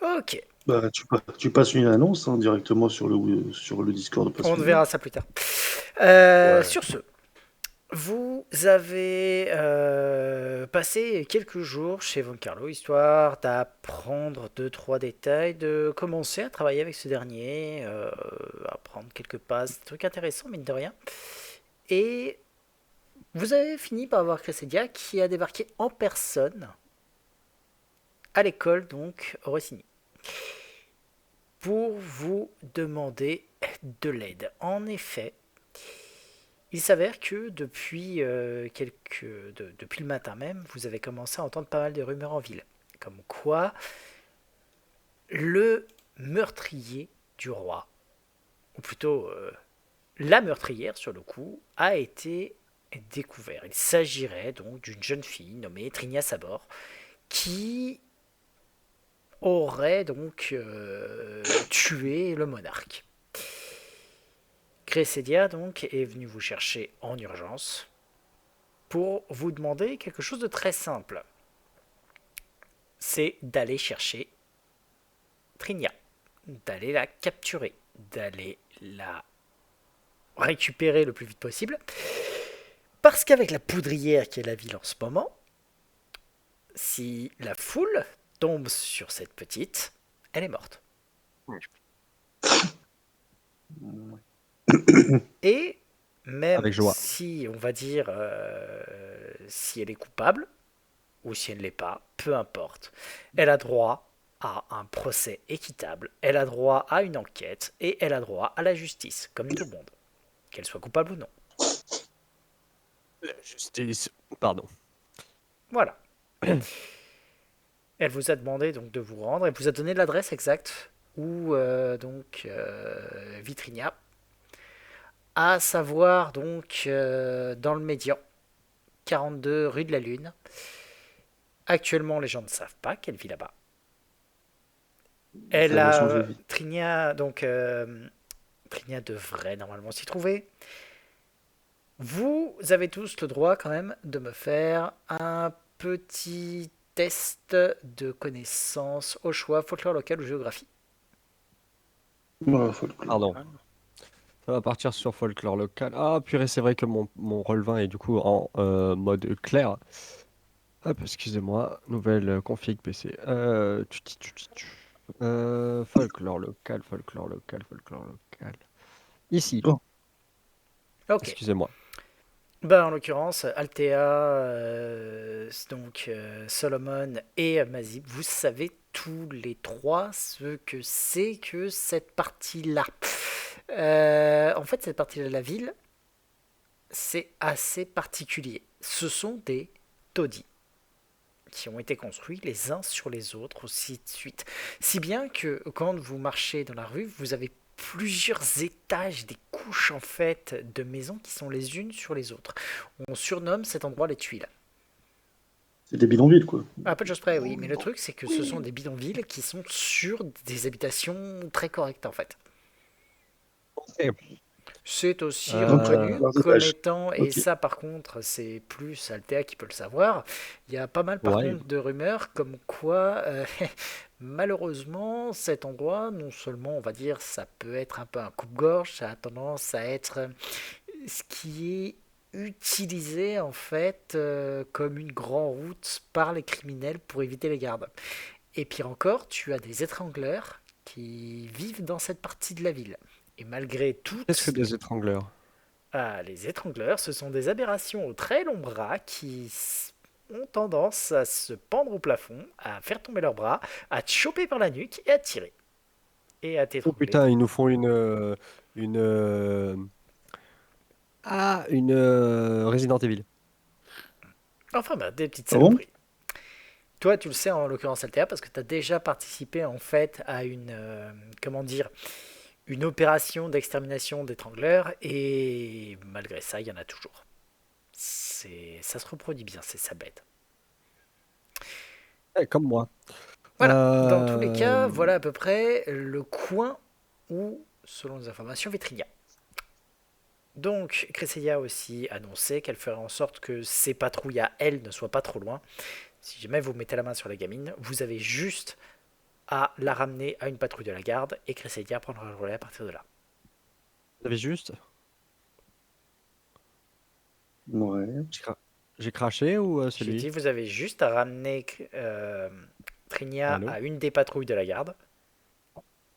Ok, Bah, tu passes une annonce hein, directement sur le Discord on Passwin. verra ça plus tard. Ouais. Sur ce, vous avez passé quelques jours chez Von Carlo, histoire d'apprendre deux, trois détails, de commencer à travailler avec ce dernier, apprendre quelques passes, des trucs intéressants, mine de rien. Et vous avez fini par avoir Cressedia qui a débarqué en personne à l'école, donc au Rossini, pour vous demander de l'aide. En effet, il s'avère que depuis le matin même, vous avez commencé à entendre pas mal de rumeurs en ville, comme quoi le meurtrier du roi, ou plutôt la meurtrière sur le coup, a été découvert. Il s'agirait donc d'une jeune fille nommée Trinia Sabor, qui aurait donc tué le monarque. Cressedia donc est venu vous chercher en urgence pour vous demander quelque chose de très simple. C'est d'aller chercher Trinia, d'aller la capturer, d'aller la récupérer le plus vite possible. Parce qu'avec la poudrière qui est la ville en ce moment, si la foule tombe sur cette petite, elle est morte. Et même Avec joie. si, on va dire, si elle est coupable, ou si elle ne l'est pas, peu importe, elle a droit à un procès équitable, elle a droit à une enquête, et elle a droit à la justice, comme tout le monde, qu'elle soit coupable ou non. La justice. Pardon. Voilà. Elle vous a demandé donc de vous rendre, elle vous a donné l'adresse exacte où Vitrinia, à savoir donc dans le Médian, 42 rue de la Lune. Actuellement, les gens ne savent pas qu'elle vit là-bas. Elle Elle va a changer de vie. Trinia devrait normalement s'y trouver. Vous avez tous le droit quand même de me faire un petit test de connaissance au choix folklore local ou géographie. Voilà, folklore. Pardon. Ça va partir sur folklore local. Ah, purée, c'est vrai que mon relevé est du coup en mode clair. Hop, excusez-moi. Nouvelle config PC. Folklore local, folklore local, folklore local. Ici. Bon, Ok. Excusez-moi. Ben, en l'occurrence, Althea, Solomon et Mazib, vous savez tous les trois ce que c'est que cette partie-là. En fait, cette partie-là de la ville, c'est assez particulier. Ce sont des taudis qui ont été construits les uns sur les autres, aussi de suite. Si bien que quand vous marchez dans la rue, vous avez plusieurs étages, des couches en fait de maisons qui sont les unes sur les autres. On surnomme cet endroit les tuiles. c'est des bidonvilles, quoi. À peu de choses près, oui, mais le truc c'est que ce sont des bidonvilles qui sont sur des habitations très correctes en fait. Ok. C'est aussi Donc, reconnu Euh, plusieurs comme étages. étant, et Ok. ça par contre c'est plus Altea qui peut le savoir, il y a pas mal par ouais. contre de rumeurs comme quoi malheureusement cet endroit, non seulement on va dire ça peut être un peu un coupe-gorge, ça a tendance à être ce qui est utilisé en fait comme une grande route par les criminels pour éviter les gardes. Et pire encore, tu as des étrangleurs qui vivent dans cette partie de la ville. Et malgré Qu'est-ce que toutes des étrangleurs? les étrangleurs, ce sont des aberrations aux très longs bras qui ont tendance à se pendre au plafond, à faire tomber leurs bras, à te choper par la nuque et à te tirer. Et à Oh t'étrangler. putain, ils nous font une, une Resident Evil. Enfin, bah, des petites Ah bon? saloperies. Toi, tu le sais en l'occurrence Altea parce que tu as déjà participé en fait à une comment dire une opération d'extermination d'étrangleurs et malgré ça, il y en a toujours. Ça se reproduit bien, c'est ça bête. Comme moi. Voilà, dans tous les cas, voilà à peu près le coin où, selon les informations, Vitrinia. Donc, Cresselia a aussi annoncé qu'elle ferait en sorte que ses patrouilles à elle ne soient pas trop loin. Si jamais vous mettez la main sur la gamine, vous avez juste à la ramener à une patrouille de la garde et Cressedia prendra le relais à partir de là. Vous avez juste? Ouais. J'ai craché ou c'est J'ai lui? dit, vous avez juste à ramener Trinia Allô? à une des patrouilles de la garde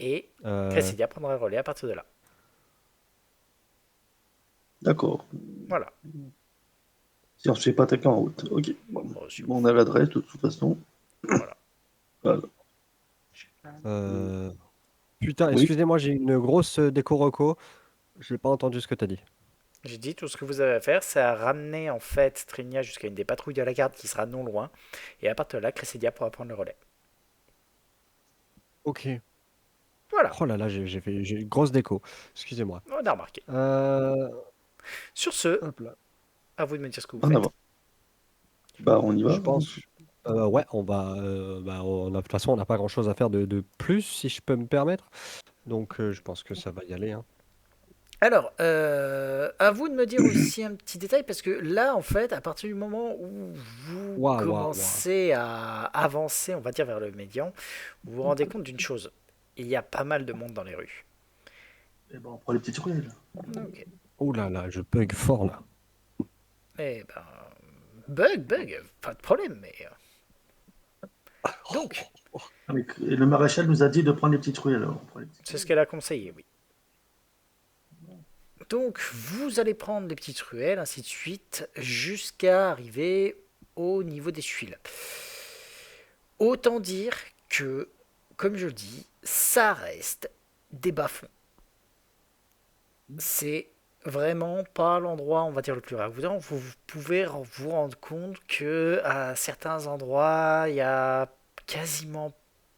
et Euh, Cressedia prendra le relais à partir de là. D'accord. Voilà. Si on ne se fait pas attaquer en route. Ok. Bon, Bon, si vous- on a l'adresse de toute façon. Voilà. Voilà. euh, Putain, Oui. excusez-moi, j'ai une grosse déco reco. Je n'ai pas entendu ce que t'as dit. J'ai dit, tout ce que vous avez à faire, c'est à ramener en fait Trinia jusqu'à une des patrouilles de la garde qui sera non loin. Et à partir de là, Cressedia pourra prendre le relais. Ok. Voilà. Oh là là, j'ai une grosse déco. Excusez-moi. On a remarqué. Euh, Sur ce, Hop là. à vous de me dire ce que vous En faites. avant. Bah, on y va. Je pense. Ouais, on va. De toute façon, on n'a pas grand-chose à faire de plus, si je peux me permettre. Donc, je pense que ça va y aller, hein. Alors, à vous de me dire aussi un petit détail, parce que là, en fait, à partir du moment où vous Waouh, waouh, waouh. commencez à avancer, on va dire, vers le médian, vous vous rendez compte d'une chose. Il y a pas mal de monde dans les rues. Eh ben, on prend les petites ruelles. Ok. Oh là là, je bug fort là. Eh ben, bug, pas de problème, mais... Donc, Et le maréchal nous a dit de prendre les petites ruelles. Alors, on prend les petites c'est ce ruelles. qu'elle a conseillé, oui. Donc, vous allez prendre les petites ruelles, ainsi de suite, jusqu'à arriver au niveau des tuiles. Autant dire que, comme je le dis, ça reste des bas-fonds. C'est vraiment pas l'endroit, on va dire, le plus ragoûtant. Vous pouvez vous rendre compte que à certains endroits, il y a quasiment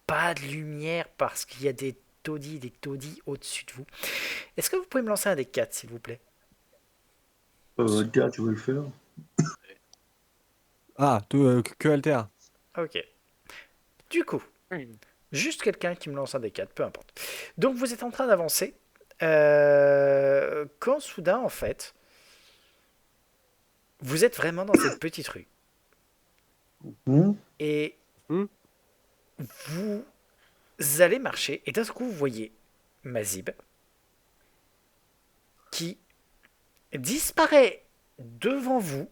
pas de lumière parce qu'il y a des taudis au-dessus de vous. Est-ce que vous pouvez me lancer un des 4, s'il vous plaît? Gars, tu veux le faire? Ah, que Alter. Ok. Du coup, juste quelqu'un qui me lance un des 4, peu importe. Donc vous êtes en train d'avancer. Quand soudain, en fait, vous êtes vraiment dans cette petite rue. Hmm. Et Hmm. vous allez marcher. Et d'un coup, vous voyez Mazib qui disparaît devant vous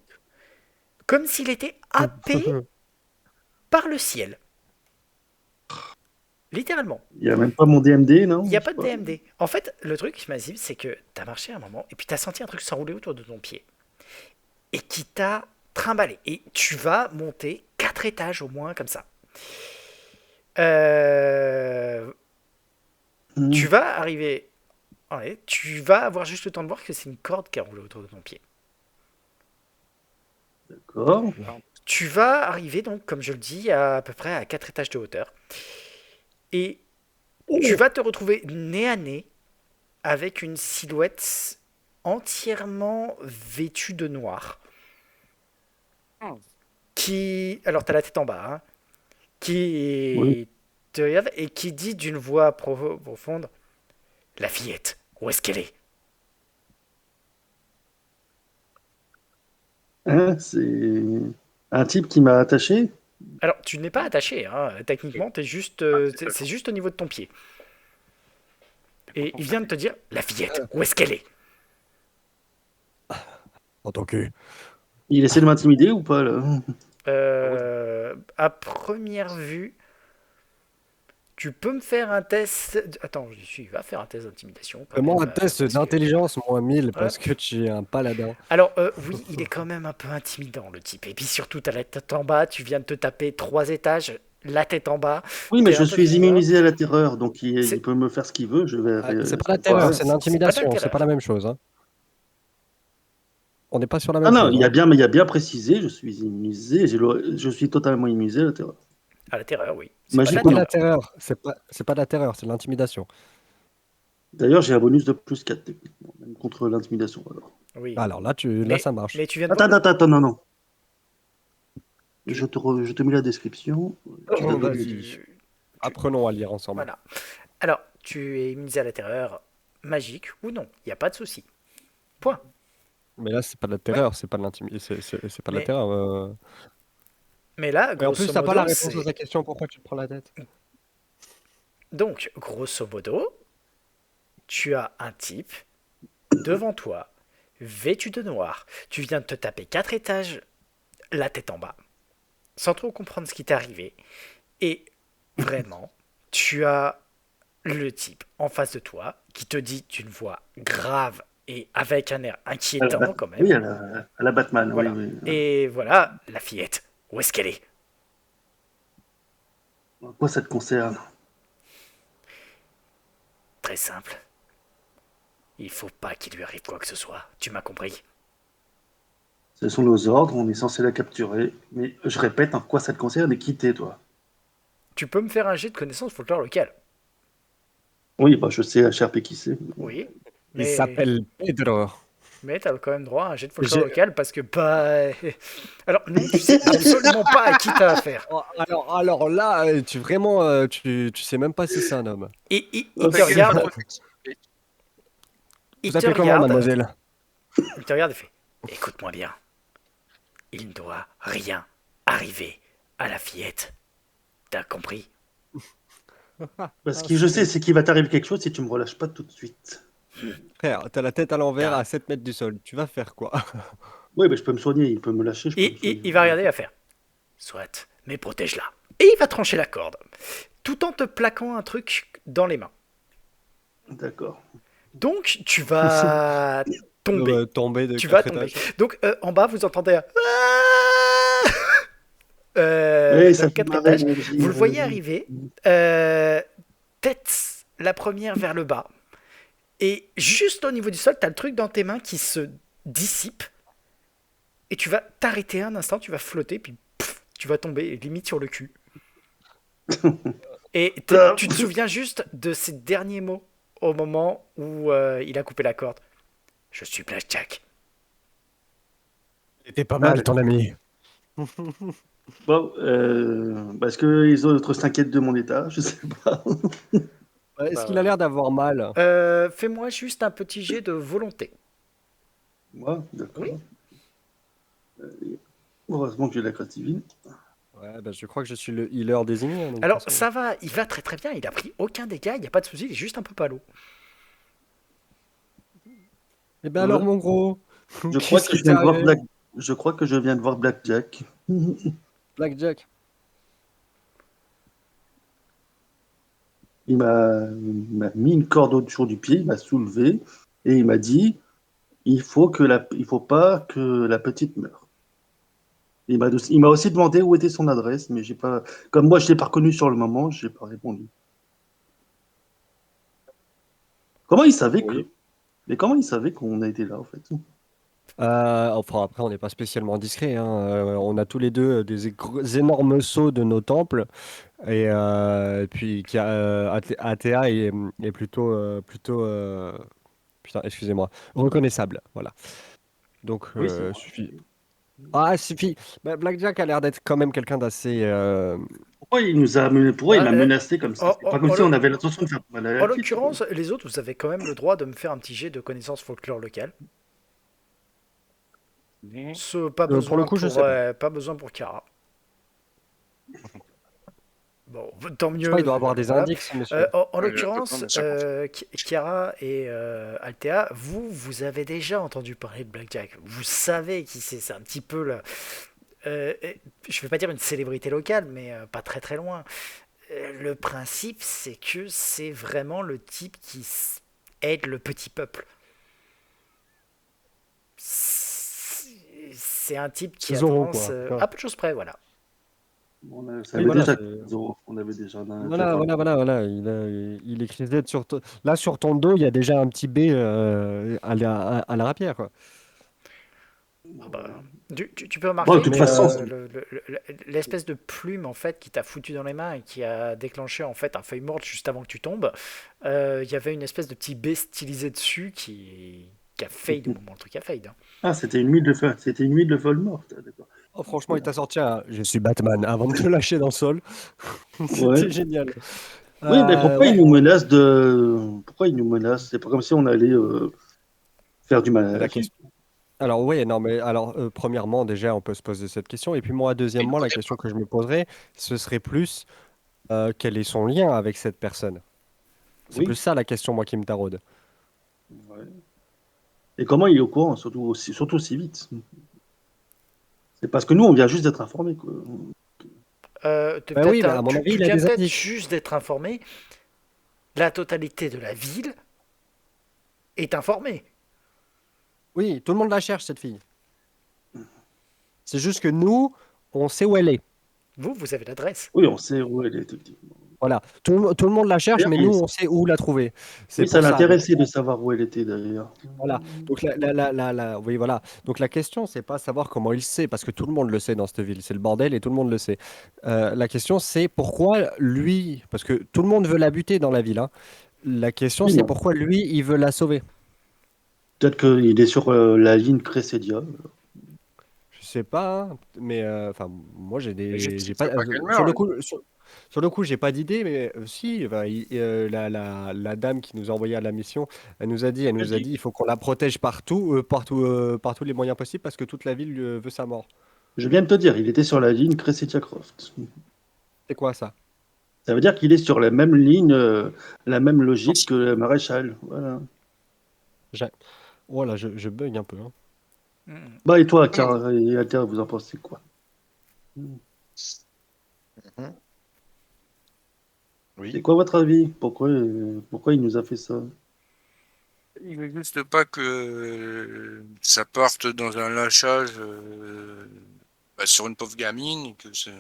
comme s'il était happé par le ciel. Littéralement. Il n'y a même pas mon DMD, Il non? n'y a Je sais pas de pas. DMD. En fait, le truc, Mazib, c'est que tu as marché un moment et puis tu as senti un truc s'enrouler autour de ton pied. Et qui t'a trimballé. Et tu vas monter 4 étages au moins comme ça. Euh, Hmm. Tu vas arriver. Ouais, tu vas avoir juste le temps de voir que c'est une corde qui a roulé autour de ton pied. D'accord. Tu vas arriver donc, comme je le dis, à peu près à 4 étages de hauteur. Et tu vas te retrouver nez à nez avec une silhouette entièrement vêtue de noir. Qui. Alors, t'as la tête en bas, hein, Oui. qui te regarde et qui dit d'une voix profonde: La fillette, où est-ce qu'elle est? Hein, c'est un type qui m'a attaché. Alors, tu n'es pas attaché, hein. Techniquement, c'est juste au niveau de ton pied. Et il vient de te dire: La fillette, où est-ce qu'elle est? En tant que. Il essaie de m'intimider ou pas, là? À première vue, tu peux me faire un test. Attends, il va faire un test d'intimidation quand Fais-moi même. un test Parce que... d'intelligence, moins 1000, Ouais. parce que tu es un paladin. Alors, oui, il est quand même un peu intimidant, le type. Et puis surtout, t'as la tête en bas, tu viens de te taper 3 étages, la tête en bas. Oui, mais T'es je un peu suis désordre. immunisé à la terreur, donc il C'est peut me faire ce qu'il veut. Je vais. Ah, c'est pas la C'est pas terreur, grave. c'est c'est pas de la l'intimidation, c'est pas la terreur. même chose, hein. On n'est pas sur la Ah même non, chose, hein. mais il y a bien précisé, je suis immunisé, je suis totalement immunisé à la terreur. À la terreur, oui. C'est pas de C'est la pas de la Magiquement. terreur. terreur, c'est pas de la terreur, c'est de l'intimidation. D'ailleurs, j'ai un bonus de plus 4 techniquement, même contre l'intimidation. Alors. Oui. Alors là, ça marche. Mais tu viens de voir Attends, le. attends, attends, non, non. Tu, Je te mets la description. Tu la donnes. Vas-y, apprenons à lire ensemble. voilà. Alors, tu es immunisé à la terreur magique ou non. Il n'y a pas de souci. Point. Mais là, c'est pas de la Oui. terreur, c'est pas de l'intimidation, c'est pas de la Mais, terreur. mais là, Et en plus, grosso t'as pas la modo, réponse à c'est. ta question pourquoi tu te prends la tête. Donc, grosso modo, tu as un type devant toi, vêtu de noir. Tu viens de te taper 4 étages, la tête en bas, sans trop comprendre ce qui t'est arrivé. Et vraiment, tu as le type en face de toi qui te dit d'une voix grave et avec un air inquiétant quand même. Oui, à la Batman, oui, Voilà. oui. Et voilà, la fillette. Où est-ce qu'elle est? En quoi ça te concerne? Très simple. Il faut pas qu'il lui arrive quoi que ce soit. Tu m'as compris? Ce sont nos ordres, on est censé la capturer. Mais je répète, en quoi ça te concerne et qui t'es, toi? Tu peux me faire un jet de connaissance folklore local? Oui, bah, je sais, HRP qui c'est. Oui. Il Mais, s'appelle Pedro. mais t'as quand même droit à un jet de folklore J'ai- local parce que bah. Alors non, tu sais absolument pas à qui t'as affaire. Oh, alors là, vraiment, tu sais même pas si c'est un homme. Et il Oh, te regarde, il Vous te appelez comment, regarde, mademoiselle? il te regarde et fait écoute-moi bien. Il ne doit rien arriver à la fillette. T'as compris? Parce que je sais, c'est qu'il va t'arriver quelque chose si tu me relâches pas tout de suite. Frère, t'as la tête à l'envers T'as- à 7 mètres du sol. Tu vas faire quoi? Oui, mais je peux me soigner, il peut me lâcher, je peux me soigner. Il va regarder et va faire soit, mais protège-la. Et il va trancher la corde, tout en te plaquant un truc dans les mains. D'accord. Donc tu vas tomber. Tomber de Tu vas 4 tomber. étages. Donc en bas, vous entendez un Oui, dans ça le fait 4 marrer, étages. mon Dieu, Vous le voyez vas-y. arriver, tête la première vers le bas. Et juste au niveau du sol, tu as le truc dans tes mains qui se dissipe. Et tu vas t'arrêter un instant, tu vas flotter, puis pff, tu vas tomber limite sur le cul. Et tu te souviens juste de ces derniers mots au moment où il a coupé la corde. Je suis Blackjack. C'était pas mal, ton ami. Bon, est-ce que les autres s'inquiètent de mon état? Je sais pas. Est-ce Bah qu'il a ouais. l'air d'avoir mal? Fais-moi juste un petit jet de volonté. Moi, Oui. d'accord. Heureusement que j'ai la créativité. Ouais, bah, je crois que je suis le healer désigné, hein, donc de toute Alors façon. ça va, il va très très bien, il a pris aucun dégât, il n'y a pas de souci, il est juste un peu palo. Eh ben alors, Ouais. mon gros, Je crois qu'est-ce que qui je t'est viens de voir arrivé? Je crois que je viens de voir Blackjack. Blackjack. Il m'a mis une corde autour du pied, il m'a soulevé et il m'a dit il faut pas que la petite meure. Il m'a aussi demandé où était son adresse, mais j'ai pas, comme moi je l'ai pas reconnu sur le moment, j'ai pas répondu. Comment il savait que, Oui. mais comment il savait qu'on a été là en fait? Enfin, après, on n'est pas spécialement discret, hein. On a tous les deux énormes seaux de nos temples. Et puis, ATA est plutôt putain, excusez-moi, reconnaissable. Voilà. Donc, Oui, c'est moi. suffit. Ah, suffit. Bah, Blackjack a l'air d'être quand même quelqu'un d'assez. Pourquoi il Bah, m'a menacé comme ça? en, C'est en- pas comme en si on l'oc- avait l'intention de faire mal à en la petite. l'occurrence, les autres, vous avez quand même le droit de me faire un petit jet de connaissance folklore locale. Pour le coup, je sais pas. Pas besoin pour Kara. Bon, tant Je crois mieux. qu'il doit avoir des Voilà. indices, monsieur. En l'occurrence, Chiara et Althea, vous avez déjà entendu parler de Blackjack. Vous savez qui c'est. C'est un petit peu je vais pas dire une célébrité locale, mais pas très très loin. Le principe, c'est que c'est vraiment le type qui aide le petit peuple. C'est un type qui C'est a Zoro, tendance, quoi. Ouais. à peu de choses près, voilà. Ça Oui, avait voilà, déjà, c'est. on avait déjà, Voilà, voilà, voilà, voilà. Il écrit Z sur là, sur ton dos, il y a déjà un petit B à la rapière, quoi. Ah bah, tu peux bon, de remarquer toute que façon, l'espèce de plume en fait qui t'a foutu dans les mains et qui a déclenché en fait un feuille morte juste avant que tu tombes, il y avait une espèce de petit B stylisé dessus qui a fade au moment où le truc a fade, hein. c'était une huile de Voldemort, d'accord. Oh, franchement, il t'a sorti un Je suis Batman avant de te lâcher dans le sol. Ouais. C'était génial. Oui, mais Ouais. pourquoi il nous menace? C'est pas comme si on allait faire du mal à La la fille. question. Alors, oui, non, mais alors, premièrement, déjà, on peut se poser cette question. Et puis, moi, deuxièmement, la question que je me poserais, ce serait plus. quel est son lien avec cette personne? C'est plus Oui. ça la question, moi, qui me taraude. Ouais. Et comment il est au courant, surtout aussi vite? C'est parce que nous, on vient juste d'être informés, quoi. Ben oui, mais à mon avis, Tu il a viens des peut-être indices. juste d'être informé. La totalité de la ville est informée. Oui, tout le monde la cherche, cette fille. C'est juste que nous, on sait où elle est. Vous avez l'adresse. Oui, on sait où elle est, effectivement. Voilà. Tout le monde la cherche, D'ailleurs, mais nous, on sait où la trouver. C'est oui, ça pour ça. Donc, l'intéressait de savoir où elle était, d'ailleurs. voilà. Donc, oui, voilà. Donc, la question, c'est pas savoir comment il sait, parce que tout le monde le sait dans cette ville. C'est le bordel et tout le monde le sait. La question, c'est pourquoi lui, parce que tout le monde veut la buter dans la ville, hein. La question, Oui, c'est non. pourquoi lui, il veut la sauver. Peut-être qu'il est sur la ligne Cressedia. Je sais pas, hein, mais enfin, moi, Mais j'ai j'espère pas, pas qu'elle sur meurt, le lui. coup, sur le coup, j'ai pas d'idée, mais si, enfin, la dame qui nous a envoyé à la mission, elle Je nous a dis, dit, il faut qu'on la protège par tous les moyens possibles parce que toute la ville veut sa mort. je viens de te dire, il était sur la ligne Cressedia Croft. C'est quoi ça? Ça veut dire qu'il est sur la même ligne, la même logique Pense- que le maréchal. Voilà. J'ai- Voilà, je bug un peu, hein. Mhm. Bah, et toi, Non, Car et Alter, vous en pensez quoi? mhm. C'est Oui. quoi votre avis? Pourquoi il nous a fait ça? Il veut juste pas que ça parte dans un lâchage sur une pauvre gamine et que ça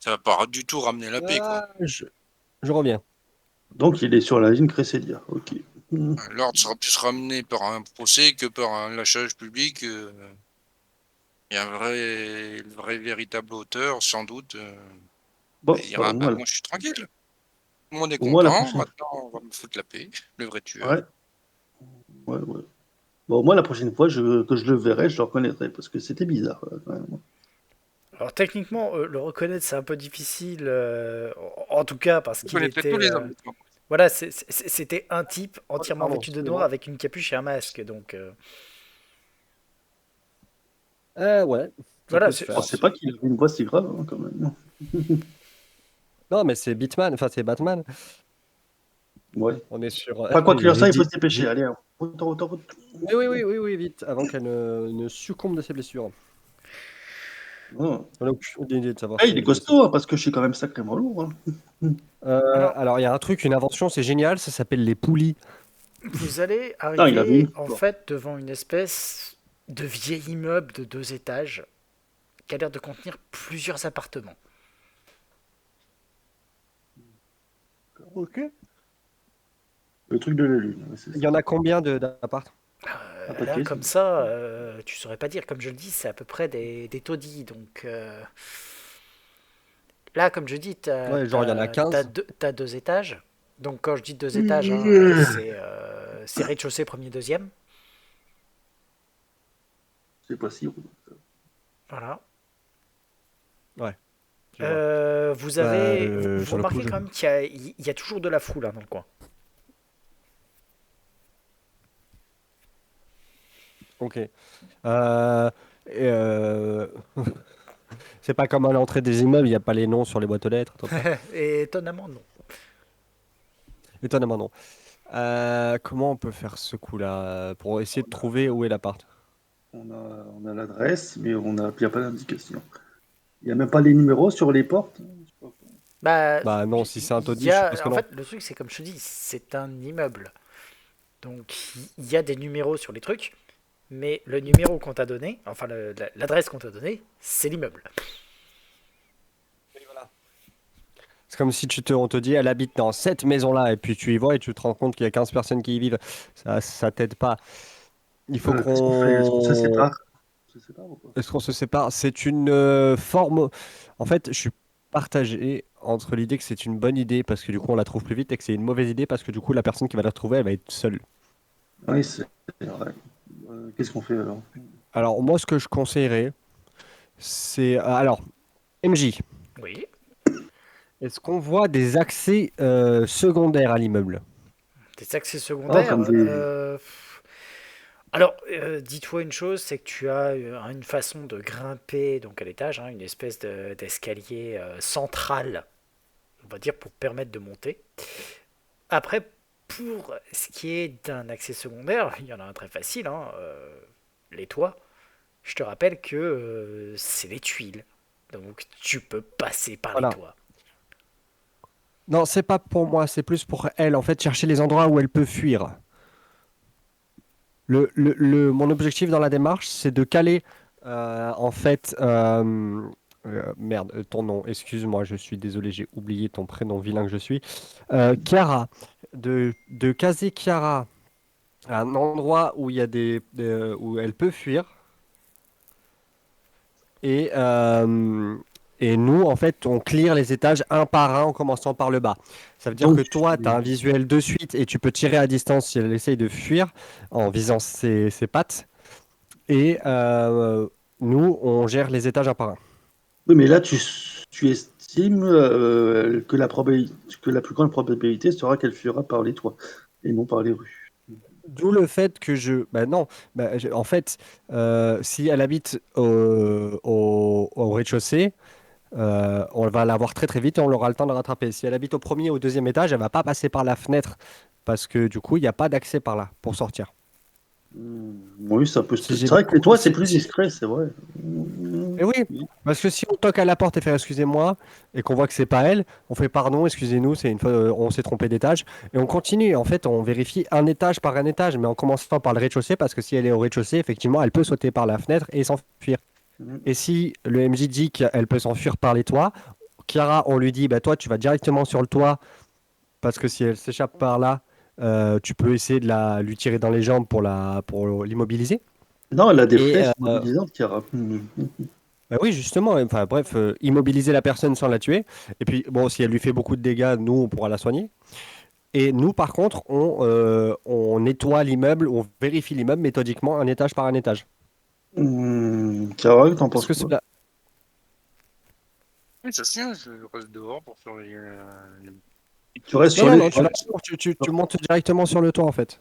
va pas du tout ramener la paix, quoi. Ah, je reviens. Donc, il est sur la ligne Cressedia. Ok. L'ordre sera plus ramené par un procès que par un lâchage public. Et le vrai véritable auteur, sans doute, Bon, il bah, dira, bah, moi je suis tranquille, tout le monde est au moins la content, prochaine maintenant on va me foutre la paix, le vrai tueur. fois. Ouais, ouais. Bon, au moins la prochaine fois que je le verrai, je le reconnaîtrai parce que c'était bizarre, quand même. Alors techniquement, le reconnaître, c'est un peu difficile. En tout cas, parce Vous qu'il connaissez tous était... les hommes de Trump. voilà, c'était un type Oh, entièrement pardon, vêtu de noir excusez-moi. avec une capuche et un masque. Donc Ouais, ça voilà, peut se c'est Je faire. pensais pas qu'il avait une voix si grave, hein, quand même. Non, mais c'est Batman, enfin c'est Batman. Ouais. On est sur. Enfin, quoi qu'il en soit, il faut se dépêcher. J'ai- Allez, hein. Route. Oui, vite, avant qu'elle ne succombe de ses blessures. Oh. On a aucune idée de savoir Ah, si il elle est est blessée. costaud, hein, parce que je suis quand même sacrément lourd, hein. alors Alors, il y a un truc, une invention, c'est génial, ça s'appelle les poulies. vous allez Non, il avait une arriver en force. fait devant une espèce de vieil immeuble de 2 étages qui a l'air de contenir plusieurs appartements. Ok. Le truc de la lune, ouais, c'est Il ça. y en a combien d'appart? Un Là, paquet, ça. comme ça, tu saurais pas dire. Comme je le dis, c'est à peu près des taudis. Donc là, comme je dis, Ouais, genre il y en a 15. t'as 2 étages. Donc quand je dis 2 étages, hein, c'est rez-de-chaussée, premier, deuxième. C'est pas si. Voilà. Ouais, je vois. Vous Sur le coup, remarquez je. quand même il y a toujours de la foule, hein, dans le coin. Ok. Euh, et, c'est pas comme à l'entrée des immeubles, il n'y a pas les noms sur les boîtes aux lettres, un truc comme ça. Et étonnamment, non. Étonnamment, non. Comment on peut faire ce coup-là pour essayer de trouver où est l'appart? On a l'adresse, mais il n'y a pas d'indication. Il n'y a même pas les numéros sur les portes. Bah, Bah non, si c'est un taudis, je suppose que en non. fait, le truc, c'est comme je te dis, c'est un immeuble. Donc, il y a des numéros sur les trucs, mais le numéro qu'on t'a donné, enfin, l'adresse qu'on t'a donnée, c'est l'immeuble. C'est comme si on te dit, elle habite dans cette maison-là, et puis tu y vois et tu te rends compte qu'il y a 15 personnes qui y vivent. Ça t'aide pas. Il faut Qu'est-ce qu'on fait? Est-ce qu'on se qu'on... sépare? On se sépare ou pas? Est-ce qu'on se sépare? C'est une forme... En fait, je suis partagé entre l'idée que c'est une bonne idée parce que du coup on la trouve plus vite et que c'est une mauvaise idée parce que du coup la personne qui va la retrouver, elle va être seule. Oui, c'est vrai. Qu'est-ce qu'on fait alors? Alors moi, ce que je conseillerais, c'est... alors, MJ, Oui. est-ce qu'on voit des accès secondaires à l'immeuble? Des accès Ah, secondaires. comme des. Alors, dis-toi une chose, c'est que tu as une façon de grimper donc à l'étage, hein, une espèce d'escalier central on va dire, pour permettre de monter. Après, pour ce qui est d'un accès secondaire, il y en a un très facile, hein, les toits. Je te rappelle que c'est les tuiles. Donc tu peux passer par les Voilà. toits. Non, c'est pas pour moi, c'est plus pour elle. En fait, chercher les endroits où elle peut fuir. Mon objectif dans la démarche, c'est de caler, en fait, merde, ton nom, excuse-moi, je suis désolé, j'ai oublié ton prénom vilain que je suis. Chiara, de caser Chiara à un endroit où il y a où elle peut fuir. Et, euh, et nous, en fait, on clear les étages un par un en commençant par le bas. Ça veut dire Donc, que toi, tu as un visuel de suite et tu peux tirer à distance si elle essaye de fuir en visant ses pattes. Et nous, on gère les étages un par un. oui, mais là, tu estimes que la plus grande probabilité sera qu'elle fuira par les toits et non par les rues. D'où le fait que je... Bah non, en fait, si elle habite au rez-de-chaussée, on va la voir très très vite et on aura le temps de la rattraper. Si elle habite au premier ou au deuxième étage, elle va pas passer par la fenêtre parce que du coup, il n'y a pas d'accès par là pour sortir. Oui, ça peut. Si C'est j'ai vrai bien que les toits, c'est si- plus si- discret, c'est vrai. Et oui, parce que si on toque à la porte et fait excusez-moi et qu'on voit que c'est pas elle, on fait pardon, excusez-nous, c'est une fois on s'est trompé d'étage et on continue. En fait, on vérifie un étage par un étage, mais en commençant par le rez-de-chaussée parce que si elle est au rez-de-chaussée, effectivement, elle peut sauter par la fenêtre et s'enfuir. Et si le MJ dit qu'elle peut s'enfuir par les toits, Chiara, on lui dit bah toi, tu vas directement sur le toit parce que si elle s'échappe par là, tu peux essayer de lui tirer dans les jambes pour l'immobiliser. Non, elle a des Et flèches mobilisantes, Chiara. bah oui, justement, enfin bref, immobiliser la personne sans la tuer. Et puis bon, si elle lui fait beaucoup de dégâts, nous, on pourra la soigner. Et nous, par contre, on nettoie l'immeuble, on vérifie l'immeuble méthodiquement, un étage par un étage. Chiara, t'en Est-ce penses que quoi? cela... Oui, ça se tient, je reste dehors pour surveiller les Tu restes Non, sur non, les, non, tu montes directement sur le toit, en fait.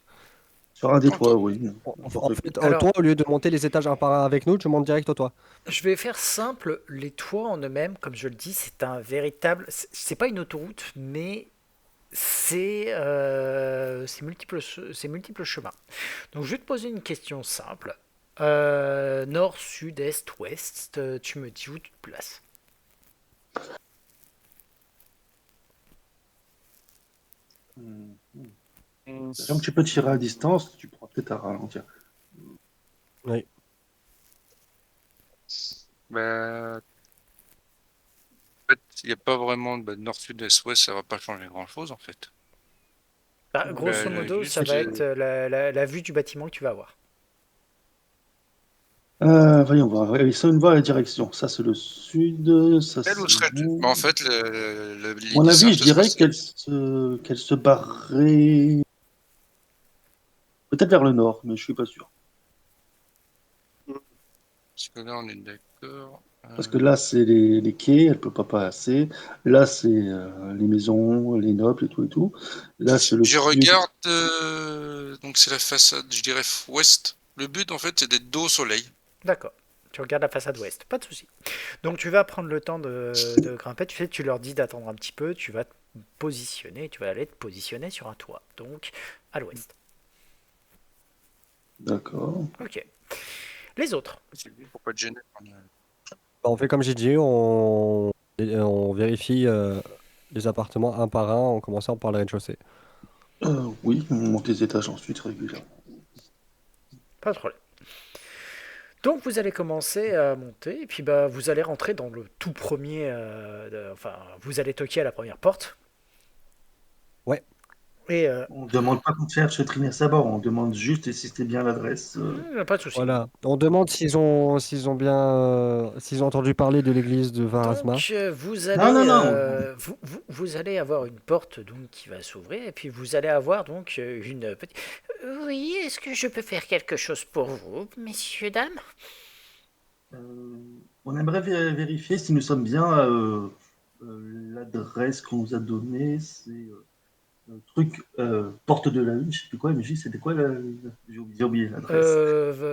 sur un des toits, entendu. oui. En N'importe fait, Alors, toi, au lieu de monter les étages un par un avec nous, tu montes direct au toit. je vais faire simple. Les toits en eux-mêmes, comme je le dis, c'est un véritable. C'est pas une autoroute, mais c'est multiples chemins. Donc, je vais te poser une question simple. Nord, sud, est, ouest, tu me dis où tu te places. Sachant que tu peux tirer à distance, tu pourras peut-être à ralentir. Oui. Bah, en fait, il n'y a pas vraiment de nord, sud, est, ouest, ça va pas changer grand-chose en fait. Bah, grosso modo, ça Juste, va être la vue du bâtiment que tu vas avoir. Voyons voir. Oui, ça, une voie à la direction. Ça, c'est le sud. Ça, elle où c'est serait. bon. Bah, en fait, À mon l'idée avis, simple, je ce serait dirais qu'elle se barrerait peut-être vers le nord, mais je suis pas sûr. parce que là, on est d'accord. Parce que là, c'est les quais, elle peut pas passer. Là, c'est les maisons, les nobles et tout et tout. Là, c'est le Je sud. regarde, donc c'est la façade, je dirais ouest. Le but, en fait, c'est d'être dos au soleil. D'accord. Tu regardes la façade ouest, pas de souci. Donc tu vas prendre le temps de grimper. Tu sais, tu leur dis d'attendre un petit peu. Tu vas te positionner. Tu vas aller te positionner sur un toit. Donc à l'ouest. D'accord. Ok. Les autres. Pour pas te gêner. Bah, on fait comme j'ai dit, on vérifie les appartements un par un en commençant par le rez-de-chaussée. Oui, on monte les étages ensuite régulièrement. Pas de problème. Donc vous allez commencer à monter. Et puis bah, vous allez rentrer dans le tout premier. Enfin, vous allez toquer à la première porte. Ouais. Et On ne demande pas qu'on cherche Trina Sabor, on demande juste si c'était bien l'adresse. pas de souci. Voilà. On demande s'ils ont entendu parler de l'église de Varasma. Donc vous Non, non, allez non. vous allez avoir une porte donc qui va s'ouvrir et puis vous allez avoir donc une petite. Oui, est-ce que je peux faire quelque chose pour vous, messieurs dames? Euh, on aimerait vérifier si nous sommes bien l'adresse qu'on nous a donnée. C'est un truc porte de la Lune, je sais plus quoi, mais c'était quoi j'ai oublié l'adresse.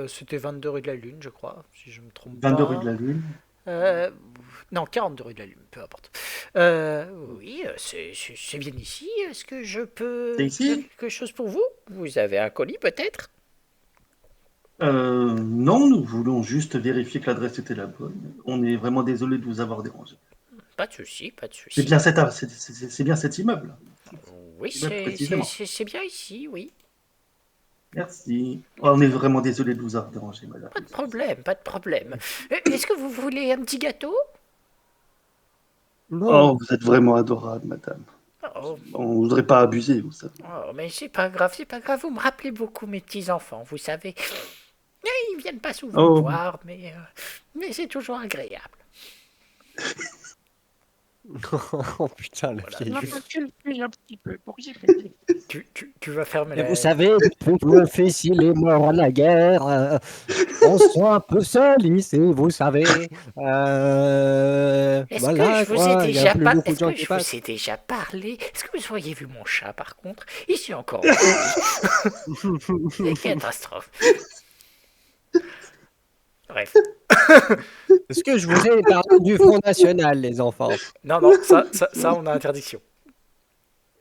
C'était 22 rue de la Lune, je crois, si je me trompe 22 rue de pas. la Lune. Euh, non, 42 rue de la Lune, peu importe. Oui, c'est bien ici. Est-ce que je C'est peux faire ici? quelque chose pour vous? Vous avez un colis peut-être? Non, nous voulons juste vérifier que l'adresse était la bonne. On est vraiment désolé de vous avoir dérangé. Pas de souci, pas de C'est souci. bien c'est bien cet immeuble. Oui, Immeuble précisément. c'est bien ici, oui. Merci. On est vraiment désolé de vous avoir dérangé, madame. Pas de problème, pas de problème. Est-ce que vous voulez un petit gâteau? Oh, Non. vous êtes vraiment adorable, madame. Oh, On ne voudrait pas abuser, vous savez. oh, mais c'est pas grave, c'est pas grave. Vous me rappelez beaucoup mes petits-enfants, vous savez. Ils viennent pas souvent me Oh, voir, mais c'est toujours agréable. Oh putain, la Voilà. vieille. Un petit peu pour y Tu vas fermer Et vous la... savez, depuis que mon fils il est mort à la guerre, on se sent un peu seul ici, vous savez. Est-ce que Voilà je vous ai quoi, il y a déjà plus pas... beaucoup de Est-ce gens que qui je passent. vous ai déjà parlé? Est-ce que vous auriez vu mon chat par contre? Ici encore en folie. C'est catastrophe. Bref. Est-ce que je vous ai parlé du Front National, les enfants? Non, non, ça, on a interdiction.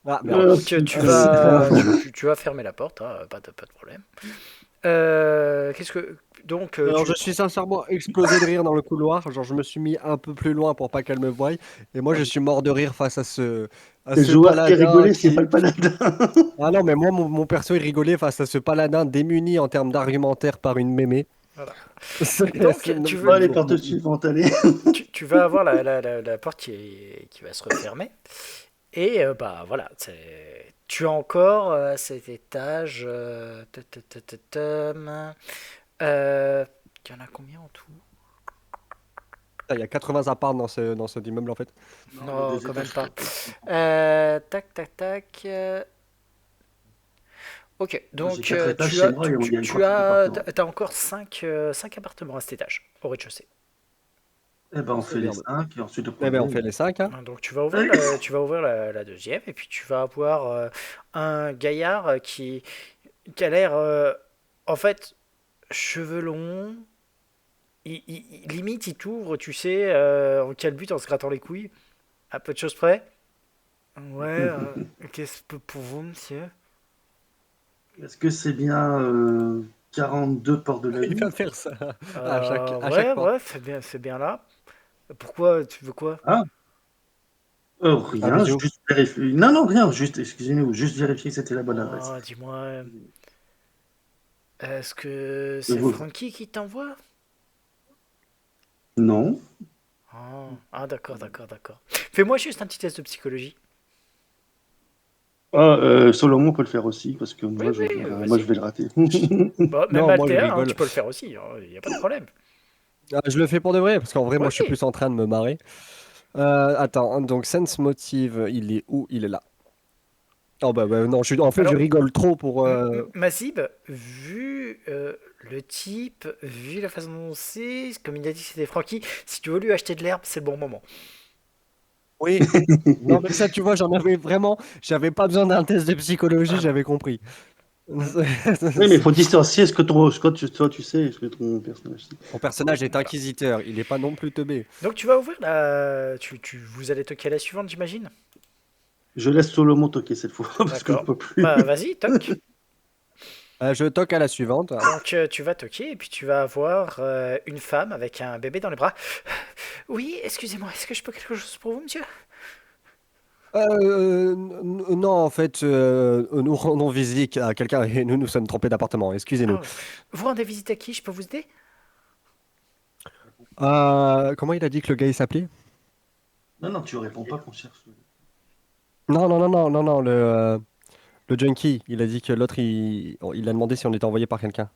Ah merde. Donc c'est grave. tu vas fermer la porte, hein, pas de problème. Qu'est-ce que... Donc, Alors je suis sincèrement explosé de rire dans le couloir, genre je me suis mis un peu plus loin pour pas qu'elle me voie, et moi je suis mort de rire face à Le ce joueur qui paladin rigolait, c'est pas qui... le paladin. Ah non mais moi mon perso il rigolait face à ce paladin démuni en termes d'argumentaire par une mémé. voilà. C'est Donc, Bon, allez, porte suivante, allez. tu vas avoir la porte qui va se refermer. Et bah voilà, tu as encore cet étage. Il y en a combien en tout? Il y a 80 apparts dans cet immeuble en fait. Non, quand même pas. Tac, tac, tac. Ok, Moi, j'ai donc 4 étages chez moi et il y a une tu quarantaine as, d'appartements. t'as encore 5 appartements à cet étage, au rez-de-chaussée. Eh ben, on fait les Merde. 5 et ensuite le Eh ben on premier. fait les 5 hein. Hein, donc tu vas ouvrir la deuxième et puis tu vas avoir un gaillard qui a l'air, en fait, cheveux longs. Limite, il t'ouvre, tu sais, en calbute en se grattant les couilles, à peu de choses près. Ouais, qu'est-ce que pour vous, monsieur? Est-ce que c'est bien 42 portes de la Il va Lune? faire ça à chaque Ouais, porte. ouais, c'est bien là. Pourquoi, tu veux quoi? Ah, Un rien, bisou. juste vérifier. Non, non, rien, juste, excusez-nous, juste vérifier que c'était la bonne adresse. Oh, dis-moi, est-ce que Et c'est vous? Frankie qui t'envoie? Non. Ah, d'accord, d'accord, d'accord. Fais-moi juste un petit test de psychologie. Ah, Solomon peut le faire aussi, parce que Oui, oui, moi, je vas-y. vais le rater. Bah, même Non, moi je Altea, hein, tu rigole. peux le faire aussi, il n'y a pas de problème. Ah, je le fais pour de vrai, parce qu'en vrai, moi je suis Oui. plus en train de me marrer. Attends, hein, donc Sense Motive, il est où? Il est là. Oh bah non, en fait je Alors, rigole trop pour... Mazib, vu le type, vu la façon dont c'est, comme il a dit que c'était Frankie, si tu veux lui acheter de l'herbe, c'est le bon moment. Oui, non mais ça tu vois, j'en avais vraiment... J'avais pas besoin d'un test de psychologie, Voilà. j'avais compris. Oui, mais il faut dissocier toi, tu sais, ce que ton personnage sait. Mon personnage est Voilà. inquisiteur, il est pas non plus teubé. Donc tu vas ouvrir la... Vous allez toquer à la suivante, j'imagine? Je laisse Solomon toquer cette fois, parce que je D'accord. peux plus. Bah vas-y, toque. Je toque à la suivante. Donc tu vas toquer et puis tu vas avoir une femme avec un bébé dans les bras. Oui, excusez-moi, est-ce que je peux quelque chose pour vous, monsieur? Non, en fait, nous rendons visite à quelqu'un et nous nous sommes trompés d'appartement, excusez-nous. Ah, vous rendez visite à qui? Je peux vous aider? Comment il a dit que le gars il s'appelait? Non, non, tu réponds pas qu'on cherche. Non, le junkie, il a dit que l'autre, il a demandé si on était envoyé par quelqu'un.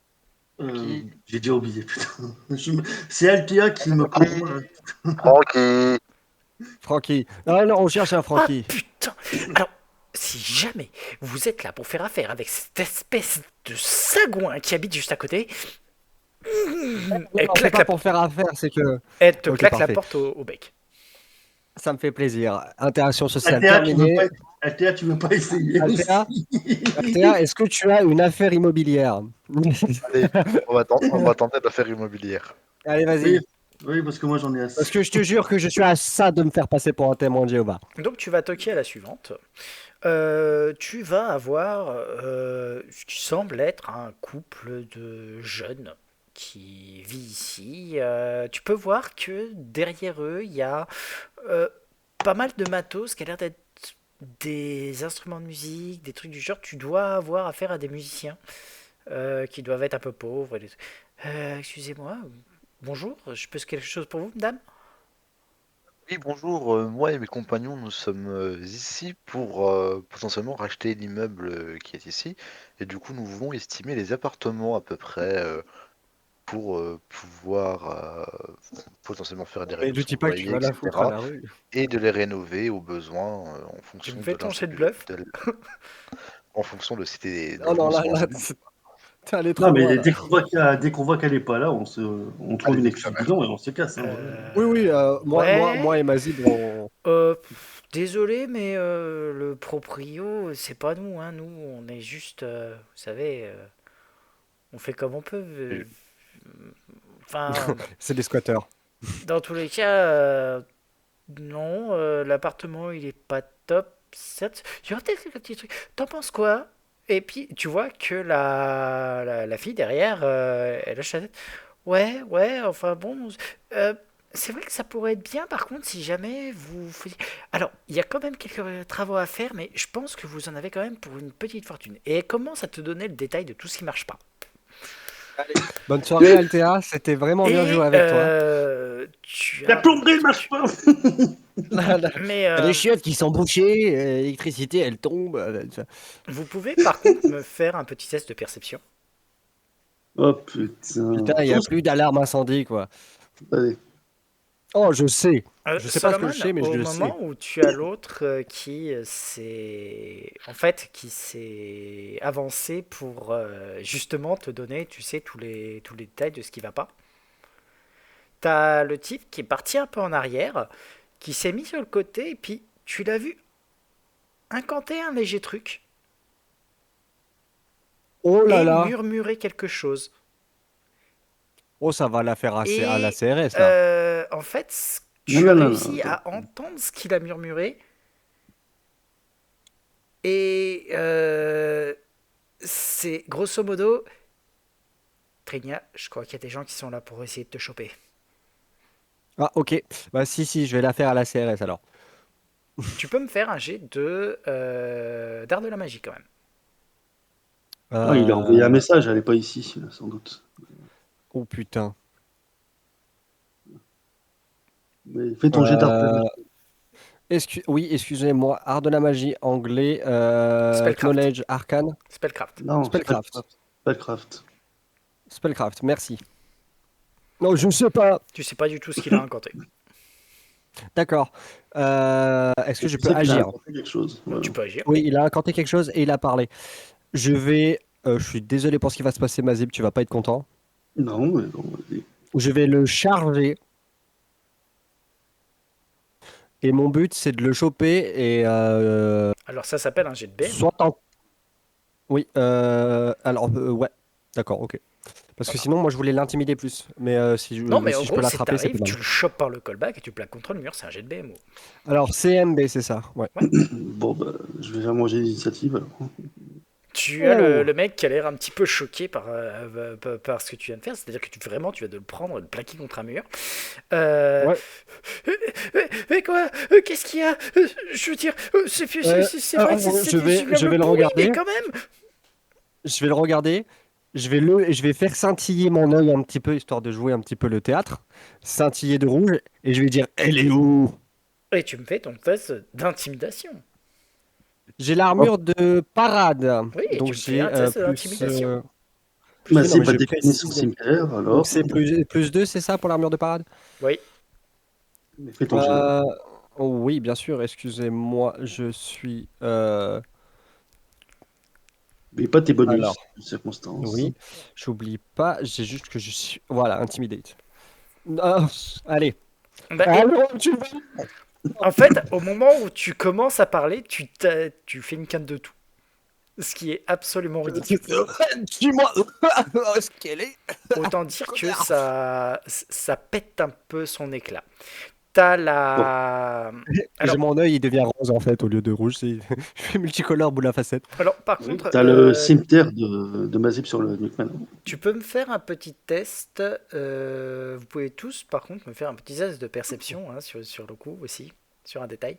J'ai déjà oublié, putain. C'est Alpia qui me prend. Francky. Francky. Ah non, on cherche un Ah Francky. putain! Alors, si jamais vous êtes là pour faire affaire avec cette espèce de sagouin qui habite juste à côté, elle Non, c'est claque pas la pour faire affaire, c'est que... elle te Ok, claque la parfait. porte au bec. Ça me fait plaisir. Interaction sociale Althea, terminée. Althea, tu veux pas essayer Althea, aussi? Althea, est-ce que tu as une affaire immobilière? Allez, on va tenter l'affaire immobilière. Allez, Oui, vas-y. Oui, parce que moi j'en ai assez. Parce que je te jure que je suis à ça de me faire passer pour un témoin de Jéhovah. Donc tu vas toquer à la suivante. Tu vas avoir ce qui semble être un couple de jeunes qui vit ici. Tu peux voir que derrière eux, il y a euh, pas mal de matos qui a l'air d'être des instruments de musique, des trucs du genre. Tu dois avoir affaire à des musiciens qui doivent être un peu pauvres. Excusez-moi, bonjour, je peux quelque chose pour vous, madame? Oui, bonjour, moi et mes compagnons, nous sommes ici pour potentiellement racheter l'immeuble qui est ici. Et du coup, nous voulons estimer les appartements à peu près pour pouvoir potentiellement faire des Mais ne réductions dis de pas que tu loyer, vas la foutre à etc. la rue. Et de les rénover au besoin en Tu me fonction fais de ton jet de bluff? en fonction de si des Non, non, logements là, sont là, insalubres. t'es allé Non, trop loin, mais là. dès qu'on voit qu'elle est pas là, on trouve une Allez-y, excuse bidon et on se casse. Hein, ouais. Oui, oui, moi Ouais. et Mazib, on... Désolé, mais le proprio, c'est pas nous, hein. Nous, on est juste, vous savez, on fait comme on peut. Enfin, c'est des squatteurs. dans tous les cas, non, l'appartement, il est pas top. Certes, il y aura peut-être quelques petits trucs. T'en penses quoi? Et puis, tu vois que la fille derrière, elle hoche la tête. Ouais, ouais, enfin bon. euh, c'est vrai que ça pourrait être bien, par contre, si jamais vous faisiez. Alors, il y a quand même quelques travaux à faire, mais je pense que vous en avez quand même pour une petite fortune. Et elle commence à te donner le détail de tout ce qui marche pas. Bonne soirée, Altea. C'était vraiment bien joué Et avec toi. tu La as. plomberie ne marche pas. Mais Les chiottes qui sont bouchées, l'électricité, elle tombe. vous pouvez par contre me faire un petit test de perception. Oh putain. Putain, il n'y a Tous. plus d'alarme incendie, quoi. Allez. Oh, je sais. Je sais pas ce que Solomon, je sais, mais je au le sais. moment où tu as l'autre qui s'est en fait qui s'est avancé pour justement te donner, tu sais, tous les détails de ce qui va pas. T'as le type qui est parti un peu en arrière, qui s'est mis sur le côté et puis tu l'as vu incanter un léger truc Oh là et là. murmurer quelque chose. Oh, ça va la faire à la Et CRS, là. en fait, Non, tu non, non, non, réussis attends. à entendre ce qu'il a murmuré et c'est grosso modo, Trigna, je crois qu'il y a des gens qui sont là pour essayer de te choper. Ah, ok. Bah, si, je vais la faire à la CRS, alors. Tu peux me faire un jet de d'art de la magie quand même. Ah, il a envoyé un Euh... message, elle est pas ici, sans doute. Oh, putain. Mais fais ton jet d'art de la Euh... magie. Oui, excusez-moi. Art de la magie, anglais, Spellcraft. knowledge, arcane, Spellcraft. Non, spellcraft. Spellcraft. Spellcraft. Spellcraft, merci. Non, je ne sais pas. Tu sais pas du tout ce qu'il a incanté. D'accord. Est-ce que Et je tu peux sais qu'il a agir? inventé quelque chose. Donc Voilà. tu peux agir. Oui, il a incanté quelque chose et il a parlé. Je vais. Je suis désolé pour ce qui va se passer, Mazib, tu vas pas être content. Non, mais bon, vas-y. Je vais le charger et mon but c'est de le choper et Alors ça s'appelle un jet de BM. soit en. Oui, alors ouais, d'accord, ok. Parce que Voilà. sinon, moi je voulais l'intimider plus. Mais Non, mais en si je peux gros, c'est l'attraper, c'est pas t'arrives, mal. tu le chopes par le callback et tu plaques contre le mur, c'est un jet de BMO. Alors CMB, c'est ça, ouais. Ouais. Bon, bah, je vais faire manger l'initiative alors. Tu as Oh. le mec qui a l'air un petit peu choqué par ce que tu viens de faire, c'est-à-dire que vraiment tu vas de le prendre et le plaquer contre un mur. Euh, Ouais. mais quoi? Qu'est-ce qu'il y a? Je veux dire, c'est vrai que c'est je vais, immeuble je vais le pourri, regarder. mais quand même! Je vais le regarder. Je vais faire scintiller mon œil un petit peu, histoire de jouer un petit peu le théâtre. Scintiller de rouge. Et je vais dire, elle est où? Et tu me fais ton test d'intimidation. J'ai l'armure de parade. Oui, et tu Donc me fais un j'ai test plus. d'intimidation. Oui, non, Massif mais va je décliner son précise. cimetière Donc alors. c'est plus 2, c'est ça pour l'armure de parade? Oui. Mais fais ton jet là. Euh, oh oui, bien sûr, excusez-moi, je suis. Mais pas tes bonus Alors, de circonstances. oui, j'oublie pas, j'ai juste que je suis. Voilà, intimidate. Ah, allez. Bah, Alors, tu vas. en fait, au moment où tu commences à parler, tu fais une canne de tout. Ce qui est absolument ridicule. Dis-moi où est-ce qu'elle est. Autant dire que Connard. ça pète un peu son éclat. T'as la... J'ai Alors, mon œil, il devient rose en fait au lieu de rouge. Je fais multicolore boule à facettes. alors par Oui, contre, t'as le cimetière de Mazip sur le Nuke maintenant. tu peux me faire un petit test. Vous pouvez tous, par contre, me faire un petit test de perception hein, sur le coup aussi, sur un détail.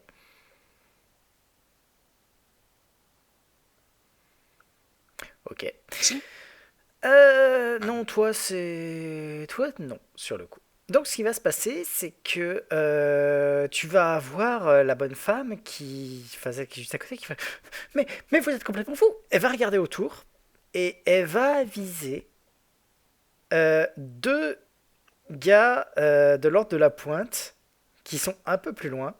Ok. Si. Non, toi, c'est... Toi, non, sur le coup. Donc, ce qui va se passer, c'est que tu vas avoir la bonne femme qui est juste à côté, qui fait mais vous êtes complètement fou. Elle va regarder autour et elle va viser deux gars de l'ordre de la pointe qui sont un peu plus loin.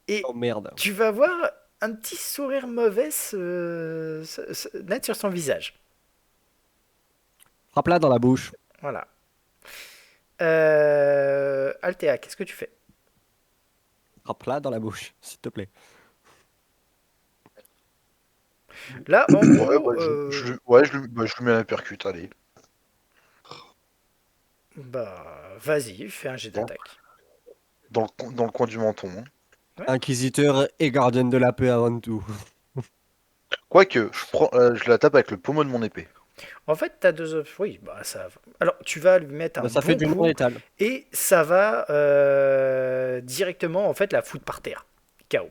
Et Oh merde. tu vas voir un petit sourire mauvais naître sur son visage. Frappe-la dans la bouche. Voilà. Althea, qu'est-ce que tu fais? Frappe-la dans la bouche, s'il te plaît. Là, en Ouais, gros, je lui mets la percute, allez. bah, vas-y, fais un jet Bon. d'attaque. Dans le coin du menton. Hein. Inquisiteur et gardien de la paix avant tout. Quoique, je la tape avec le pommeau de mon épée. En fait, t'as deux options. Oui, bah ça. Alors, tu vas lui mettre un Bah, ça bon fait du coup non létal. et ça va directement en fait la foutre par terre. KO.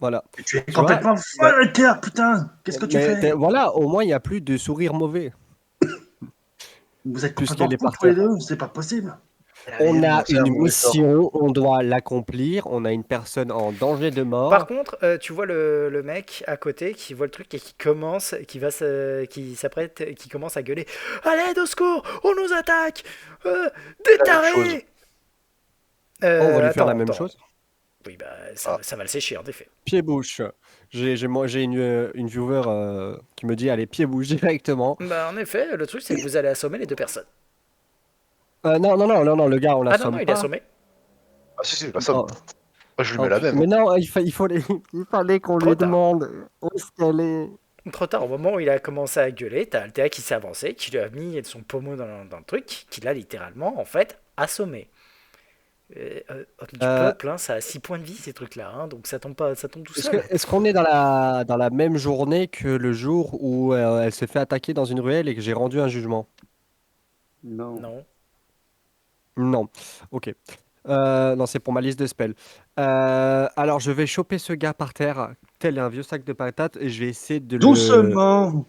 Voilà. Tu es Tu vois, complètement folle, Alter, putain. Qu'est-ce que tu Mais fais? voilà, au moins il n'y a plus de sourire mauvais. Vous êtes puisqu'elle complètement est fous par tous les terre. deux, c'est pas possible. On Elle a fait un une mauvais sort. mission, on doit l'accomplir. On a une personne en danger de Par mort. contre, tu vois le mec à côté qui voit le truc et qui s'apprête, qui commence à gueuler. À l'aide, au secours, on nous attaque, des La même chose. tarés. On va lui faire la Attends, même attends. chose. Oui, bah Ah. ça va le sécher en effet. Pied-bouche. J'ai une viewer qui me dit allez, pied-bouche directement. Bah en effet, le truc c'est que vous allez assommer les deux personnes. Non, le gars, on Ah non, l'assomme non, il est pas. assommé. Ah si, si, la somme. Oh, Je lui mets la même. mais non, il fallait qu'on Trop lui tard. demande où est-ce qu'elle est. Trop tard, au moment où il a commencé à gueuler, t'as Althea qui s'est avancé, qui lui a mis son pommeau dans le truc, qui l'a littéralement, en fait, assommé. Du Euh, peuple, hein, ça a 6 points de vie ces trucs-là, hein, donc ça tombe pas, ça tombe tout Est-ce seul. est-ce qu'on est dans la même journée que le jour où elle s'est fait attaquer dans une ruelle et que j'ai rendu un jugement? Non. Non. Non. Ok. Non, c'est pour ma liste de spells. Alors, je vais choper ce gars par terre, tel un vieux sac de patates, et je vais essayer Doucement.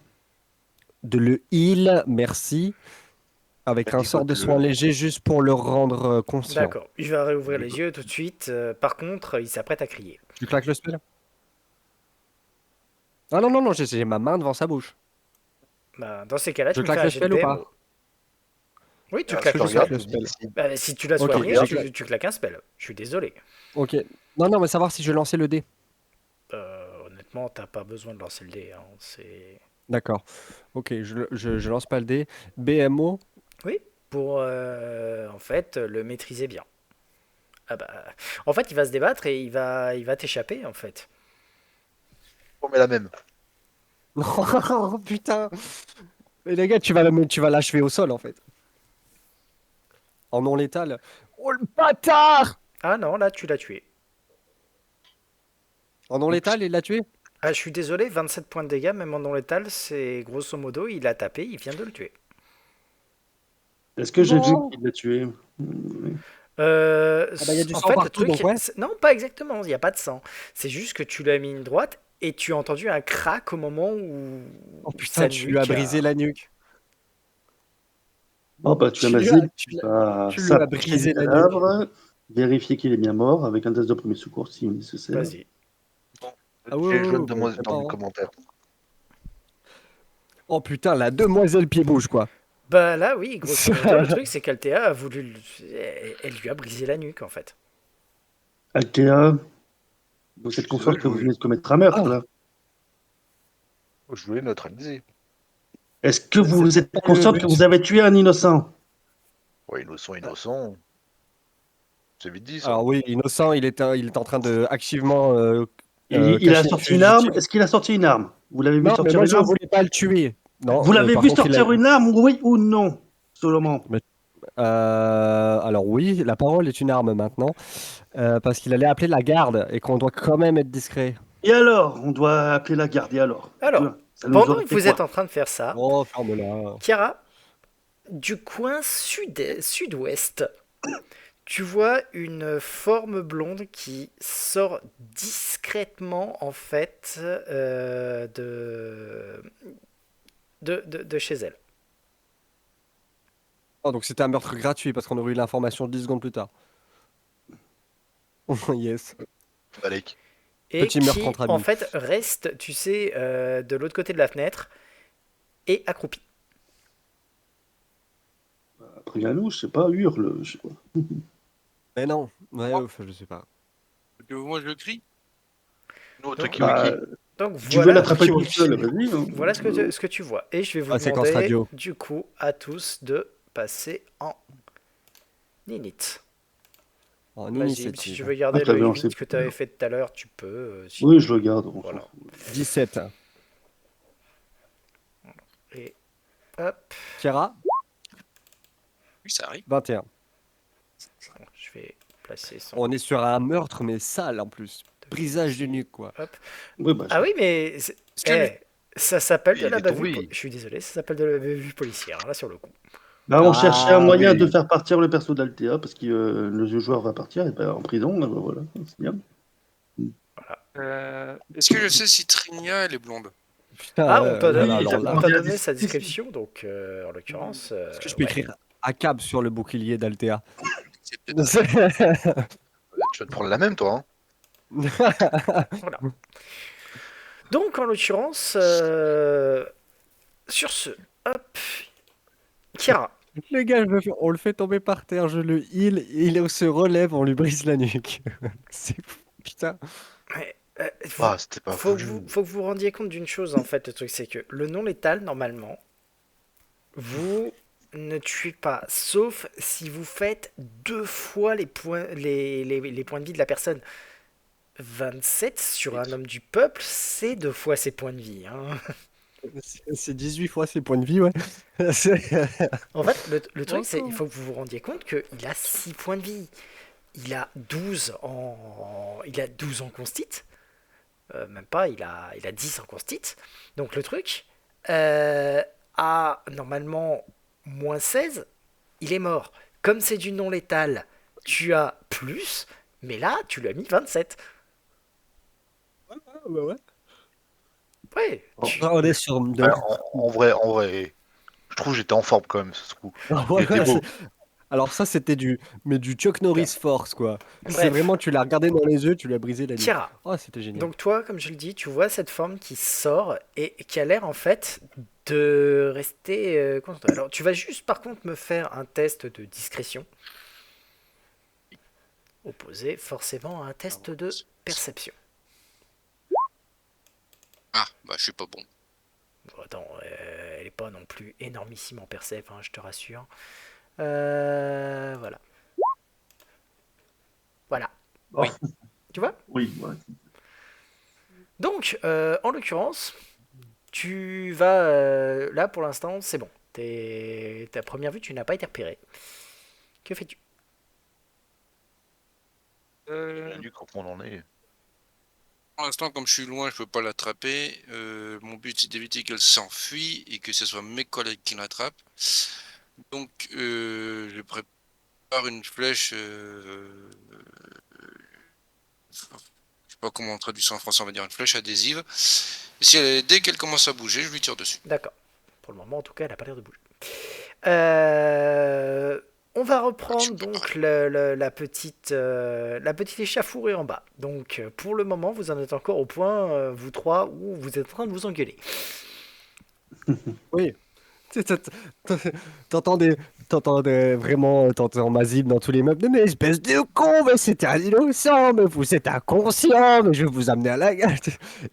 de le heal, merci, avec un sort de soin Ligote-le. léger juste pour le rendre conscient. D'accord, il va réouvrir les yeux tout de suite. Par contre, il s'apprête à crier. Tu claques le spell? Ah non, non, non, j'ai ma main devant sa bouche. Bah, dans ces cas-là, Je tu me fais claque un le jet de spell ou pas? PMO. Oui, tu Ah, claques que le je spell. claque le spell? Bah, si tu l'as Ok, soigné, j'ai tu claques un spell. Je suis désolé. Ok. Non, non, mais savoir si je lançais le dé. Honnêtement, t'as pas besoin de lancer le dé. Hein, c'est... D'accord. Ok, je lance pas le dé. BMO. Oui, pour en fait le maîtriser bien. Ah bah, en fait, il va se débattre et il va t'échapper en fait. On met la même. Oh putain! Mais les gars, tu vas l'achever au sol en fait. En non létal. Oh le bâtard! Ah non, là tu l'as tué. En non létal, il l'a tué? Ah, je suis désolé, 27 points de dégâts, même en non létal, c'est grosso modo, il a tapé, il vient de le tuer. Est-ce que j'ai vu Non. qu'il l'a tué? Ah bah, il y a du En sang fait, le partout, truc, donc ouais. non, pas exactement, il n'y a pas de sang. C'est juste que tu lui as mis une droite et tu as entendu un crack au moment où Oh sa putain, tu lui as nuque brisé la nuque. Oh bah tu as Tu lui Mazip, as, tu vas tu lui as s'approcher brisé du la nuque. cadavre, vérifier qu'il est bien mort avec un test de premier secours si nécessaire. Vas-y. Ah ouais, J'ai ouais, jaune ouais, de bah, moi c'est dans pas, les hein. commentaires. Oh putain, la demoiselle pied-bouche quoi. Bah là, oui, grosso modo, le truc, c'est qu'Altea a voulu. Elle lui a brisé la nuque en fait. Althea, vous êtes consciente que vous venez de commettre un meurtre Ah. là? Je voulais neutraliser. Est-ce que vous C'est êtes pas le consciente que but. vous avez tué un innocent? Ouais, innocent, innocent. C'est vite dit ça. Alors oui, innocent, il est en train de activement Il a caché sorti une arme. fugitif. Est-ce qu'il a sorti une arme? Vous l'avez vu Non, mais sortir moi une je arme? voulais pas le tuer. Non, Vous l'avez par vu contre, sortir une arme, oui ou non, Solomon? Alors oui, la parole est une arme maintenant, parce qu'il allait appeler la garde et qu'on doit quand même être discret. Et alors? On doit appeler la garde. Et alors? Alors, Ça nous pendant aurait que fait vous êtes quoi? en train de faire ça, Oh, ferme-la. Chiara, du coin sud-ouest, tu vois une forme blonde qui sort discrètement en fait de chez elle. Oh, donc c'était un meurtre gratuit parce qu'on aurait eu l'information 10 secondes plus tard. Yes. Balek. Et Petit meurtre qui entre en amis. fait reste, tu sais, de l'autre côté de la fenêtre et accroupi. Après la nous, je sais pas, hurle, je sais pas. Mais non, ouais, enfin, je sais pas. Que moi je crie. Nous, au Donc, Tucky Bah, Wiki. donc tu veux voilà, l'attraper tout Ok. seul, vas-y. Hein. voilà ce que tu vois. Et je vais vous Ah, séquence demander radio. du coup à tous de passer en ninit. En Vas-y, si initiative. tu veux garder Ah, très le bien, 8 c'est que tu avais fait tout à l'heure, tu peux. Sinon, Oui, je le garde. On s'en voilà. fout. 17. Et hop, Kira, Oui, ça arrive. 21. bon, je vais placer son. On est sur un meurtre, mais sale en plus. Brisage du nuque, quoi. Hop. Oui, bah, Ah oui, mais Est-ce que eh, ça s'appelle de Il la est bavure. tombé. Je suis désolé, ça s'appelle de la bavure policière, hein, là sur le coup. bah, on cherchait un Ah, moyen oui. de faire partir le perso d'Altea parce que le joueur va partir et ben, en prison. Bah, voilà, c'est bien. Est-ce que je sais si Trinia elle est blonde? putain, Ah, on t'a là, donné, là, oui, alors t'as on là. t'a demandé la donné sa description. description, donc en l'occurrence. Est-ce que je peux ouais. écrire ACAB sur le bouclier d'Altea? C'est peut-être Tu vas te prendre la même, toi. Hein. Voilà. Donc en l'occurrence, sur ce, hop, Kira. Le gars, on le fait tomber par terre, je le heal, il se relève, on lui brise la nuque. C'est fou, putain. Ouais, Ah, c'était pas voulu. faut que vous vous rendiez compte d'une chose en fait. Le truc c'est que le non létal normalement, vous ne tuez pas, sauf si vous faites 2 fois les points, les points de vie de la personne. 27 sur un homme du peuple, c'est 2 fois ses points de vie. Hein. C'est 18 fois ses points de vie, ouais. En fait, le truc, c'est il Encore. faut que vous vous rendiez compte qu'il a 6 points de vie. Il a 12 en constit. Même pas, il a 10 en constit. Donc le truc, à normalement -16, il est mort. Comme c'est du non létal, tu as plus, mais là, tu lui as mis 27. Bah ouais. Ouais, On est sur... Ouais, en vrai, je trouve que j'étais en forme quand même ce coup. Ah, Il ouais, était beau. alors ça, c'était du Chuck Norris Force, quoi. C'est Bref. vraiment, tu l'as regardé dans les yeux, tu lui as brisé la nuque. Kira. Oh, c'était génial. Donc toi, comme je le dis, tu vois cette forme qui sort et qui a l'air en fait de rester concentrée. Alors tu vas juste par contre me faire un test de discrétion. Opposé forcément à un test de perception. Ah, bah je suis pas bon. Bon, attends, elle est pas non plus énormissime percep, hein, je te rassure. Voilà. Voilà. Oui. Tu vois? Oui, ouais. Donc, en l'occurrence, tu vas... là, pour l'instant, c'est bon. Ta première vue, tu n'as pas été repéré. Que fais-tu? La nuque, où on en est. Pour l'instant, comme je suis loin, je peux pas l'attraper. Mon but c'est d'éviter qu'elle s'enfuit et que ce soit mes collègues qui l'attrapent. Donc, je prépare une flèche. Je sais pas comment on traduit ça en français, on va dire une flèche adhésive. Et si dès qu'elle commence à bouger, je lui tire dessus. D'accord. Pour le moment, en tout cas, elle n'a pas l'air de bouger. On va reprendre donc la petite échauffourée en bas. Donc, pour le moment, vous en êtes encore au point, vous trois, où vous êtes en train de vous engueuler. Oui. T'entendais vraiment, t'entends Mazib dans tous les meubles. Mais espèce de con, mais c'était un innocent, mais vous êtes inconscient, mais je vais vous amener à la gare.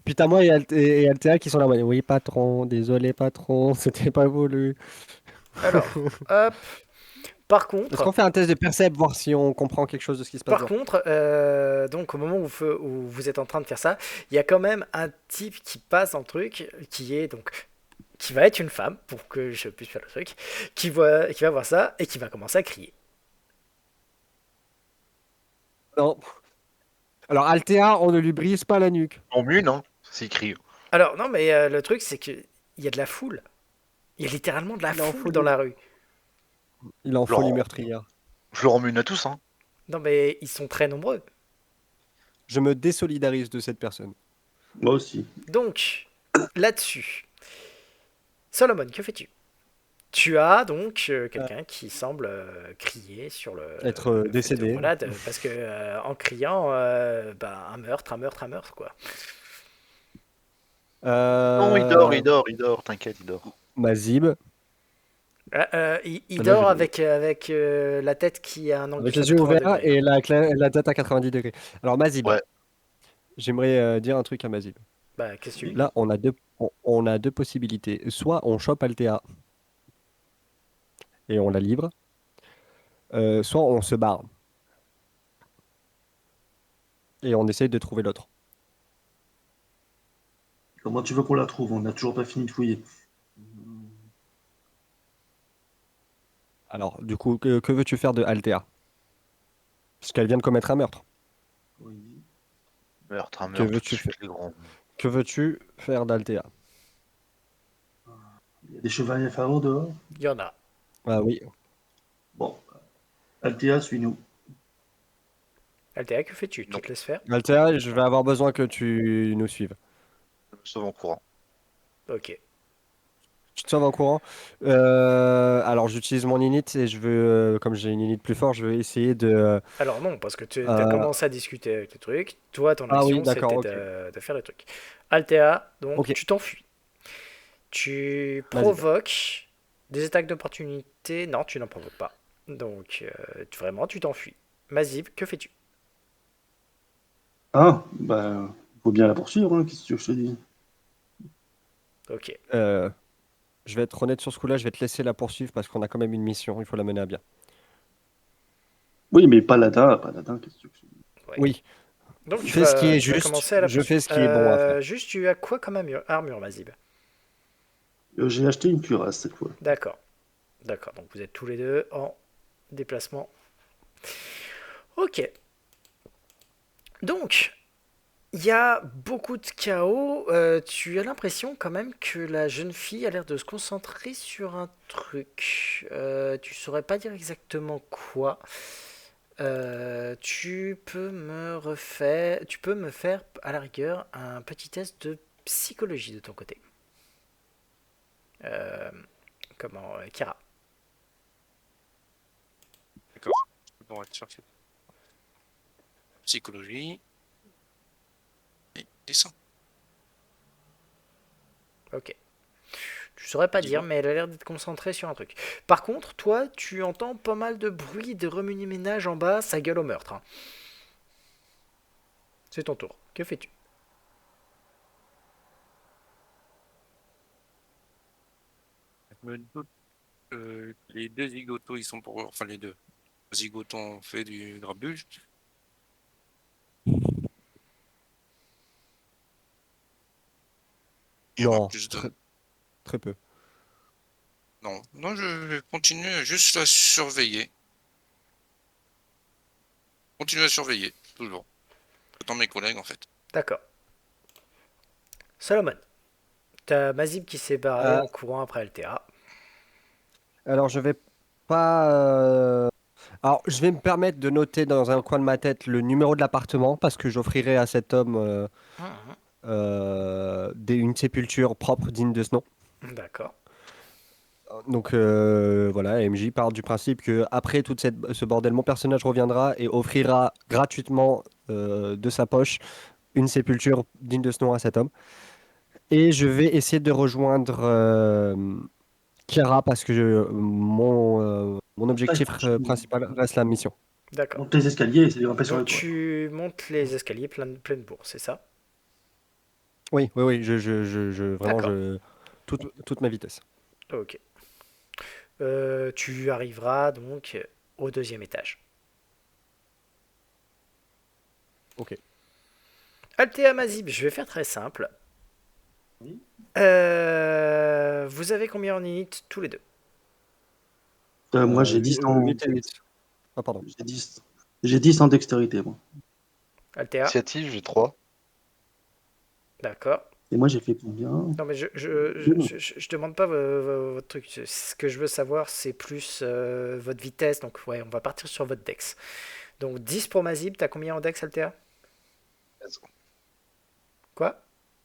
Puis t'as moi et Altea qui sont là. Oui, patron, désolé, patron, c'était pas voulu. Alors, hop. Par Est-ce contre, qu'on fait un test de percept, voir si on comprend quelque chose de ce qui se passe Par contre, donc au moment où vous êtes en train de faire ça, il y a quand même un type qui passe dans le truc, qui va être une femme pour que je puisse faire le truc, qui va voir ça et qui va commencer à crier. Non. Alors, Altea, on ne lui brise pas la nuque. En mune, hein, c'est écrit. Alors non, mais le truc c'est que il y a de la foule. Il y a littéralement de la Il est en foule folie. dans la rue. Il est en Je leur, folie meurtrière. je leur en mune à tous, hein. Non, mais ils sont très nombreux. Je me désolidarise de cette personne. Moi aussi. Donc là-dessus, Solomon, que fais-tu? Tu as donc quelqu'un qui semble crier sur Être le fait de- décédé. voilà, parce que en criant, bah, un meurtre, un meurtre, un meurtre, quoi. Non, il dort, t'inquiète, il dort. Mazib, Il Là, dort je- avec la tête qui a un angle de avec les yeux 180 ouverts degrés. et la tête à 90 degrés. Alors, Mazib, Ouais. j'aimerais dire un truc à Mazib. Bah, qu'est-ce que tu veux? Là, on a deux possibilités. Soit on chope Altea et on la livre, soit on se barre et on essaye de trouver l'autre. Comment tu veux qu'on la trouve? On n'a toujours pas fini de fouiller. Alors, du coup, que veux-tu faire de Altea? Parce qu'elle vient de commettre un meurtre. Oui. Meurtre, un Que meurtre, tout de veux-tu suite, faire? les grands. Que veux-tu faire d'Altea? Il y a des chevaliers pharaons dehors. Il y en a. Ah oui. Bon, Althea, suis-nous. Altea, que fais-tu? Tu Non, te laisses faire? Altea, je vais avoir besoin que tu nous suives. je me sauve en courant. Ok. Tu te sauves en courant. Alors, j'utilise mon init et je veux, comme j'ai une init plus forte, je veux essayer de. Alors non, parce que tu as euh, commencé à discuter avec le truc. Toi, ton Ah oui, action, d'accord, c'était ok. de faire le truc. Altea, donc, Ok, tu t'enfuis. Tu vas-y. provoques des attaques d'opportunité. Non, tu n'en provoques pas. Donc, vraiment, tu t'enfuis. Mazib, que fais-tu? Ah, bah, faut bien la poursuivre, hein, qu'est-ce que je te dis? Ok. Euh, je vais être honnête sur ce coup-là, je vais te laisser la poursuivre parce qu'on a quand même une mission, il faut la mener à bien. Oui, mais Paladin, Paladin, qu'est-ce que je te dis? Ouais. Oui, Donc, fais ce qui est tu vas juste, commencer à la je fais poursuivre. ce qui est bon à faire. Juste, tu as quoi comme armure, Mazib? J'ai acheté une cuirasse cette fois. D'accord. D'accord. Donc, vous êtes tous les deux en déplacement. Ok. Donc, il y a beaucoup de chaos. Tu as l'impression quand même que la jeune fille a l'air de se concentrer sur un truc. Tu saurais pas dire exactement quoi. Tu peux me faire à la rigueur un petit test de psychologie de ton côté. Euh, Kira. D'accord. Bon, être sûr que psychologie et dessin. Ok. Tu saurais pas dire, Dis-moi. mais elle a l'air d'être concentrée sur un truc. Par contre, toi, tu entends pas mal de bruit, de remue-ménage en bas, ça gueule au meurtre, hein. C'est ton tour. Que fais-tu? Je me doute que les deux zigotos, ils sont pour. Enfin, les deux. Zigotos ont fait du grabuge. Il y aura Non, plus très, de. très peu. Non, non, je vais continuer à juste à surveiller. Continuer à surveiller, toujours. Dans mes collègues, en fait. D'accord. Solomon. T'as Mazib qui s'est barré Euh, en courant après Altea. alors, je vais pas. Alors, je vais me permettre de noter dans un coin de ma tête le numéro de l'appartement parce que j'offrirai à cet homme Mhm. une sépulture propre, digne de ce nom. D'accord. Donc voilà, MJ part du principe que après tout ce bordel, mon personnage reviendra et offrira gratuitement de sa poche une sépulture digne de ce nom à cet homme. Et je vais essayer de rejoindre Kira parce que mon Ah, il objectif faut que tu principal reste la mission. D'accord. montes les escaliers et c'est grimper sur Donc les toits. tu montes les escaliers pleine bourse, c'est ça? Oui, oui, oui, vraiment, D'accord. toute ma vitesse. Ok. Tu arriveras donc au deuxième étage. Ok. Altea Mazib, je vais faire très simple. Oui. Vous avez combien en init tous les deux? Moi, j'ai 10 en... 8 et 8. Ah, pardon. J'ai 10 en dextérité, moi. Altea, Initiative, j'ai 3. d'accord. Et moi, j'ai fait combien? Non, mais je demande pas votre truc. Ce que je veux savoir, c'est plus votre vitesse. Donc, ouais, on va partir sur votre dex. Donc, 10 pour Mazib. T'as combien en dex, Altea? 13. Quoi?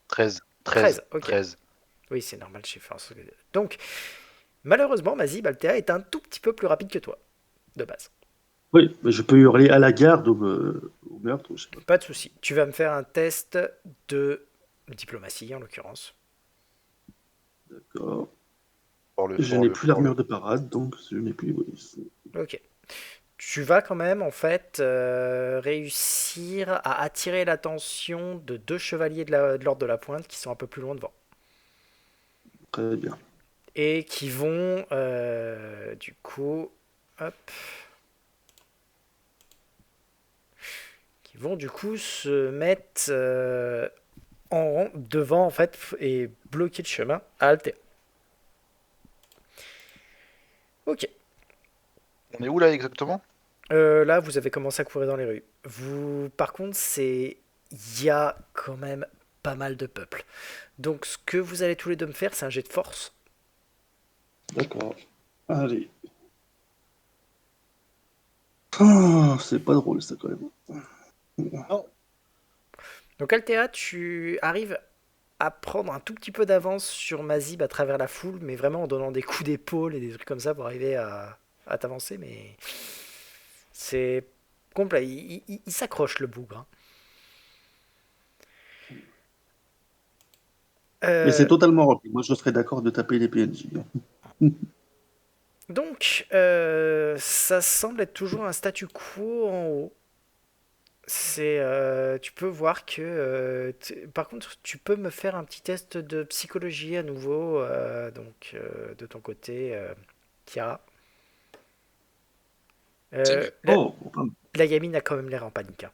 13. 13, ok. 13. Oui, c'est normal, j'ai fait en sorte que- Donc, malheureusement, Mazib, Altea est un tout petit peu plus rapide que toi, de base. Oui, mais je peux hurler à la garde ou au meurtre, je sais pas. Pas de souci. Tu vas me faire un test de diplomatie, en l'occurrence. D'accord. Fort le Je fort n'ai le plus fort le. l'armure de parade, donc je n'ai plus. Oui. Ok. Tu vas quand même, en fait, réussir à attirer l'attention de deux chevaliers de l'ordre de la Pointe qui sont un peu plus loin devant. Très bien. Et qui vont, du coup, hop, qui vont du coup se mettre en rang devant, en fait, et bloquer le chemin à Altea. Ok. On est où là exactement? Là, vous avez commencé à courir dans les rues. Vous, par contre, il y a quand même pas mal de peuple. Donc, ce que vous allez tous les deux me faire, c'est un jet de force. D'accord. Allez. Ah, c'est pas drôle, ça, quand même. Donc, Altea, tu arrives à prendre un tout petit peu d'avance sur Mazib à travers la foule, mais vraiment en donnant des coups d'épaule et des trucs comme ça pour arriver à t'avancer. Mais c'est complet. Il s'accroche, le bougre, hein. Mais c'est Euh, totalement rempli. Moi, je serais d'accord de taper les PNJ. donc, ça semble être toujours un statu quo en haut. Tu peux voir que, par contre, tu peux me faire un petit test de psychologie à nouveau, donc de ton côté, Kiara. C'est mieux. Oh, enfin, La gamine a quand même l'air en panique, hein.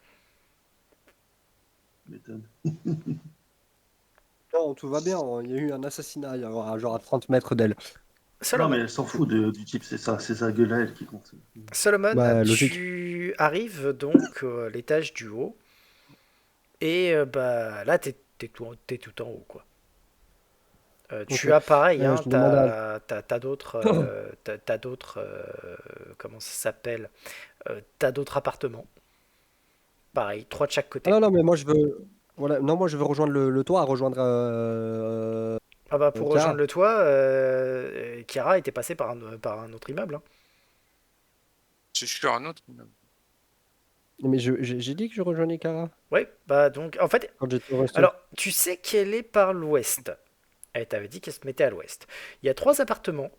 m'étonne. Non, tout va bien. Il y a eu un assassinat, il y a genre à 30 mètres d'elle. Non, mais Solomon, elle s'en fout du type, c'est ça, c'est sa gueule à elle qui compte. Solomon, Bah, logique. tu arrives donc à l'étage du haut et bah là t'es tout en haut quoi. Ok. Tu as pareil, hein, Je demande à... t'as d'autres, t'as d'autres, comment ça s'appelle, t'as d'autres appartements. Pareil, trois de chaque Ah côté. non, non, mais moi je veux... Voilà. Non, moi je veux rejoindre le toit, rejoindre Ah bah pour rejoindre Kara. le toit, Kiara était passée par un autre immeuble, hein. C'est sur un autre. Mais j'ai dit que je rejoignais Kara Ouais, bah donc en fait, quand j'étais au resto. alors tu sais qu'elle est par l'ouest. Elle t'avait dit qu'elle se mettait à l'ouest. Il y a trois appartements.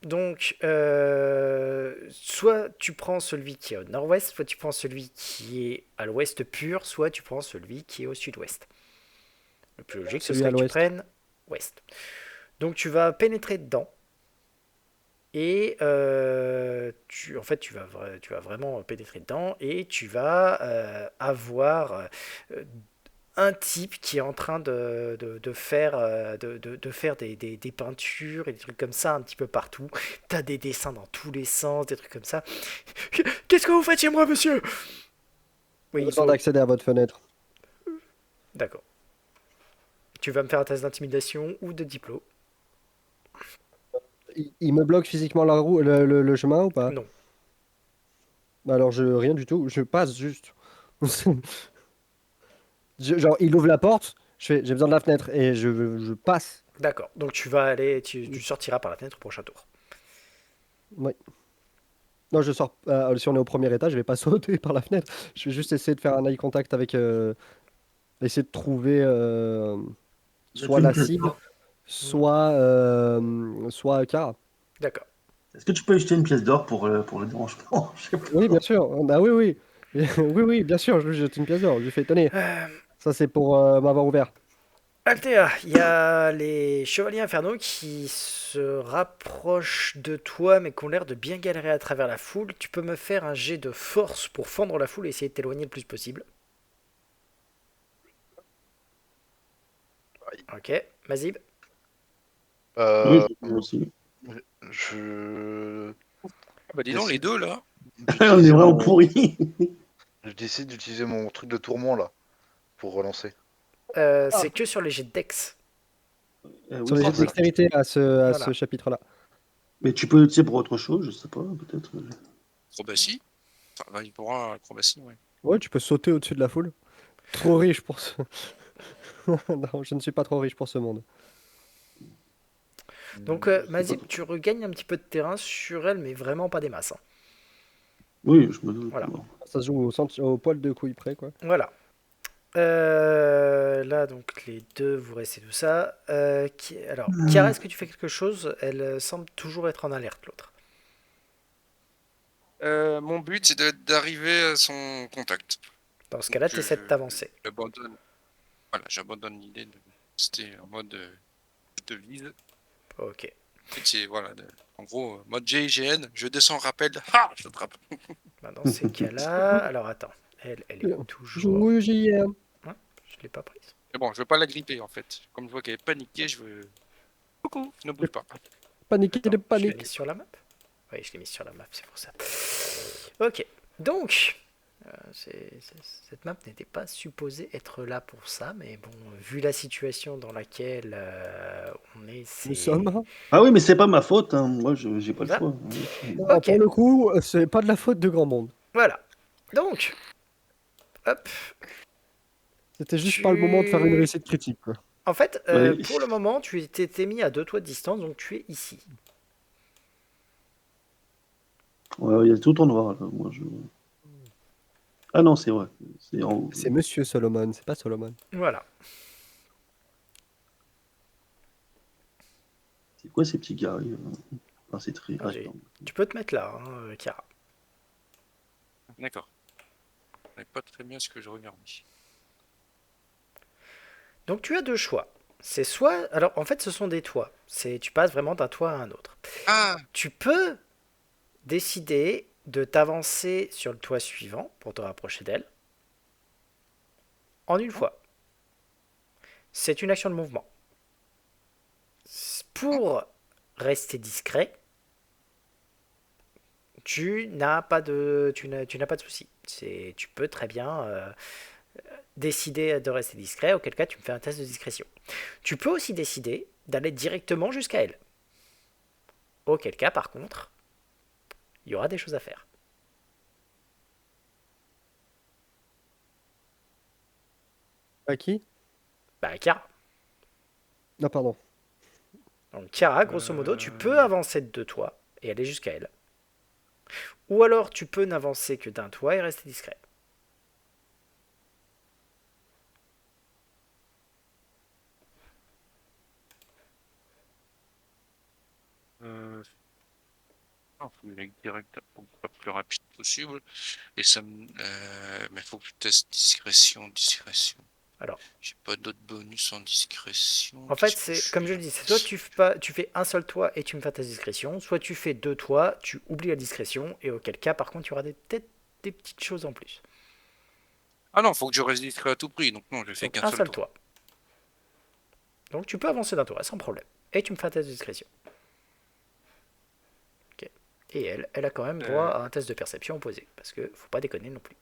Donc, soit tu prends celui qui est au nord-ouest, soit tu prends celui qui est à l'ouest pur, soit tu prends celui qui est au sud-ouest. Le plus logique, ce Celui serait à que tu l'ouest. prennes ouest. Donc, tu vas pénétrer dedans et en fait, tu vas vraiment pénétrer dedans et tu vas avoir un type qui est en train de faire, de faire des peintures et des trucs comme ça un petit peu partout. T'as des dessins dans tous les sens, des trucs comme ça. Qu'est-ce que vous faites chez moi, monsieur? J'ai Oui, besoin d'accéder à votre fenêtre. D'accord. Tu vas me faire un test d'intimidation ou de diplôme? Il me bloque physiquement le chemin ou pas? Non. Bah alors, rien du tout. Je passe juste. Genre, il ouvre la porte, j'ai besoin de la fenêtre et je passe. D'accord. Donc tu vas aller, tu sortiras par la fenêtre au prochain tour. Ouais. Non, je sors. Si on est au premier étage, je vais pas sauter par la fenêtre. Je vais juste essayer de faire un eye contact avec. Essayer de trouver Jette soit une la pièce cible, d'or. soit Kara. D'accord. Est-ce que tu peux jeter une pièce d'or pour le dérangement? Je sais Oui, pas. bien sûr. Bah oui, oui. Oui, oui, bien sûr. Je lui jette une pièce d'or. Je lui fais étonner. Euh, Ça, c'est pour m'avoir ouvert. Altea, il y a les chevaliers infernaux qui se rapprochent de toi mais qui ont l'air de bien galérer à travers la foule. Tu peux me faire un jet de force pour fendre la foule et essayer de t'éloigner le plus possible. Ok, Mazib. Oui, Euh, moi aussi. je Bah dis donc, les décide deux là. On est d'utiliser vraiment mon... pourris. Je décide d'utiliser mon truc de tourment là pour relancer. C'est que sur les jets de Dex. Sur Oui, les c'est jets de vrai. dextérité à ce Voilà. chapitre-là. Mais tu peux l'utiliser pour autre chose, je sais pas, peut-être. Acrobatie. Enfin, bah, il pourra acrobatie, ouais. Ouais, tu peux sauter au-dessus de la foule. Trop riche pour ce... Non, je ne suis pas trop riche pour ce monde. Donc, Je sais pas. Mazib, tu regagnes un petit peu de terrain sur elle, mais vraiment pas des masses, hein. Oui, je me doute. Voilà. Bon. Ça se joue au poil de couille près, quoi. Voilà. Là, donc, les deux, vous restez tout ça. Alors, Kiara, est-ce que tu fais quelque chose? Elle semble toujours être en alerte, l'autre. Mon but, c'est d'arriver à son contact. Dans ce Donc, cas-là, tu essaies de t'avancer. j'abandonne. Voilà, j'abandonne l'idée de rester en mode je te vise. Ok. En fait, c'est voilà, en gros, mode GIGN, je descends, rappel, ha, je te rappelle. Bah, dans ces cas-là... Alors, attends. Elle est toujours... Joue JM. Hein, je l'ai pas prise. Mais bon, je veux pas la gripper en fait. Comme je vois qu'elle est paniquée, je veux. Coucou, ne bouge pas. Paniquer de Attends, je l'ai panique. mise sur la map? Oui, je l'ai mise sur la map, c'est pour ça. Ok. Donc, cette map n'était pas supposée être là pour ça, mais bon, vu la situation dans laquelle on est, Nous c'est... sommes. Ah oui, mais c'est pas ma faute, hein. Moi, j'ai pas le Ça. choix. Non, Ok, pour le coup, c'est pas de la faute de grand monde. voilà. Donc, hop, C'était juste pas le moment de faire une tu... réussite critique, quoi. En fait, Ouais. pour le moment, tu t'es mis à 2 toits de distance, donc tu es ici. Ouais, il y a tout en noir, là. Moi, Ah non, c'est vrai. C'est en haut. C'est Monsieur Solomon, c'est pas Solomon. Voilà. C'est quoi ces petits gars Enfin, c'est très. Ah, tu peux te mettre là, hein, Chiara. D'accord. Je pas très bien ce que je regardais. Donc tu as deux choix. C'est soit... Alors en fait ce sont des toits. Tu passes vraiment d'un toit à un autre. Ah, Tu peux décider de t'avancer sur le toit suivant pour te rapprocher d'elle en une fois. C'est une action de mouvement. Pour rester discret, tu n'as pas de souci. Tu peux très bien décider de rester discret, auquel cas tu me fais un test de discrétion. Tu peux aussi décider d'aller directement jusqu'à elle. Auquel cas, par contre, il y aura des choses à faire. À qui? Bah, Chiara. Non, pardon. Donc, Chiara, grosso modo, tu peux avancer de deux toits et aller jusqu'à elle. Ou alors, tu peux n'avancer que d'un toit et rester discret. non, faut aller direct pour le plus rapide possible. Et ça me. Mais faut que je teste discrétion. Alors, J'ai pas d'autres bonus en discrétion. en fait, c'est comme je le dis, c'est soit tu fais un seul toit et tu me fais ta discrétion, soit tu fais deux toits, tu oublies la discrétion, et auquel cas, par contre, il y aura peut-être des petites choses en plus. Ah non, faut que je reste discret à tout prix. Donc non, je fais Donc, qu'un un seul seul tour. toit. Donc, tu peux avancer d'un toit sans problème. Et tu me fais un test de discrétion. Ok. Et elle a quand même droit à un test de perception opposé, parce que faut pas déconner non plus.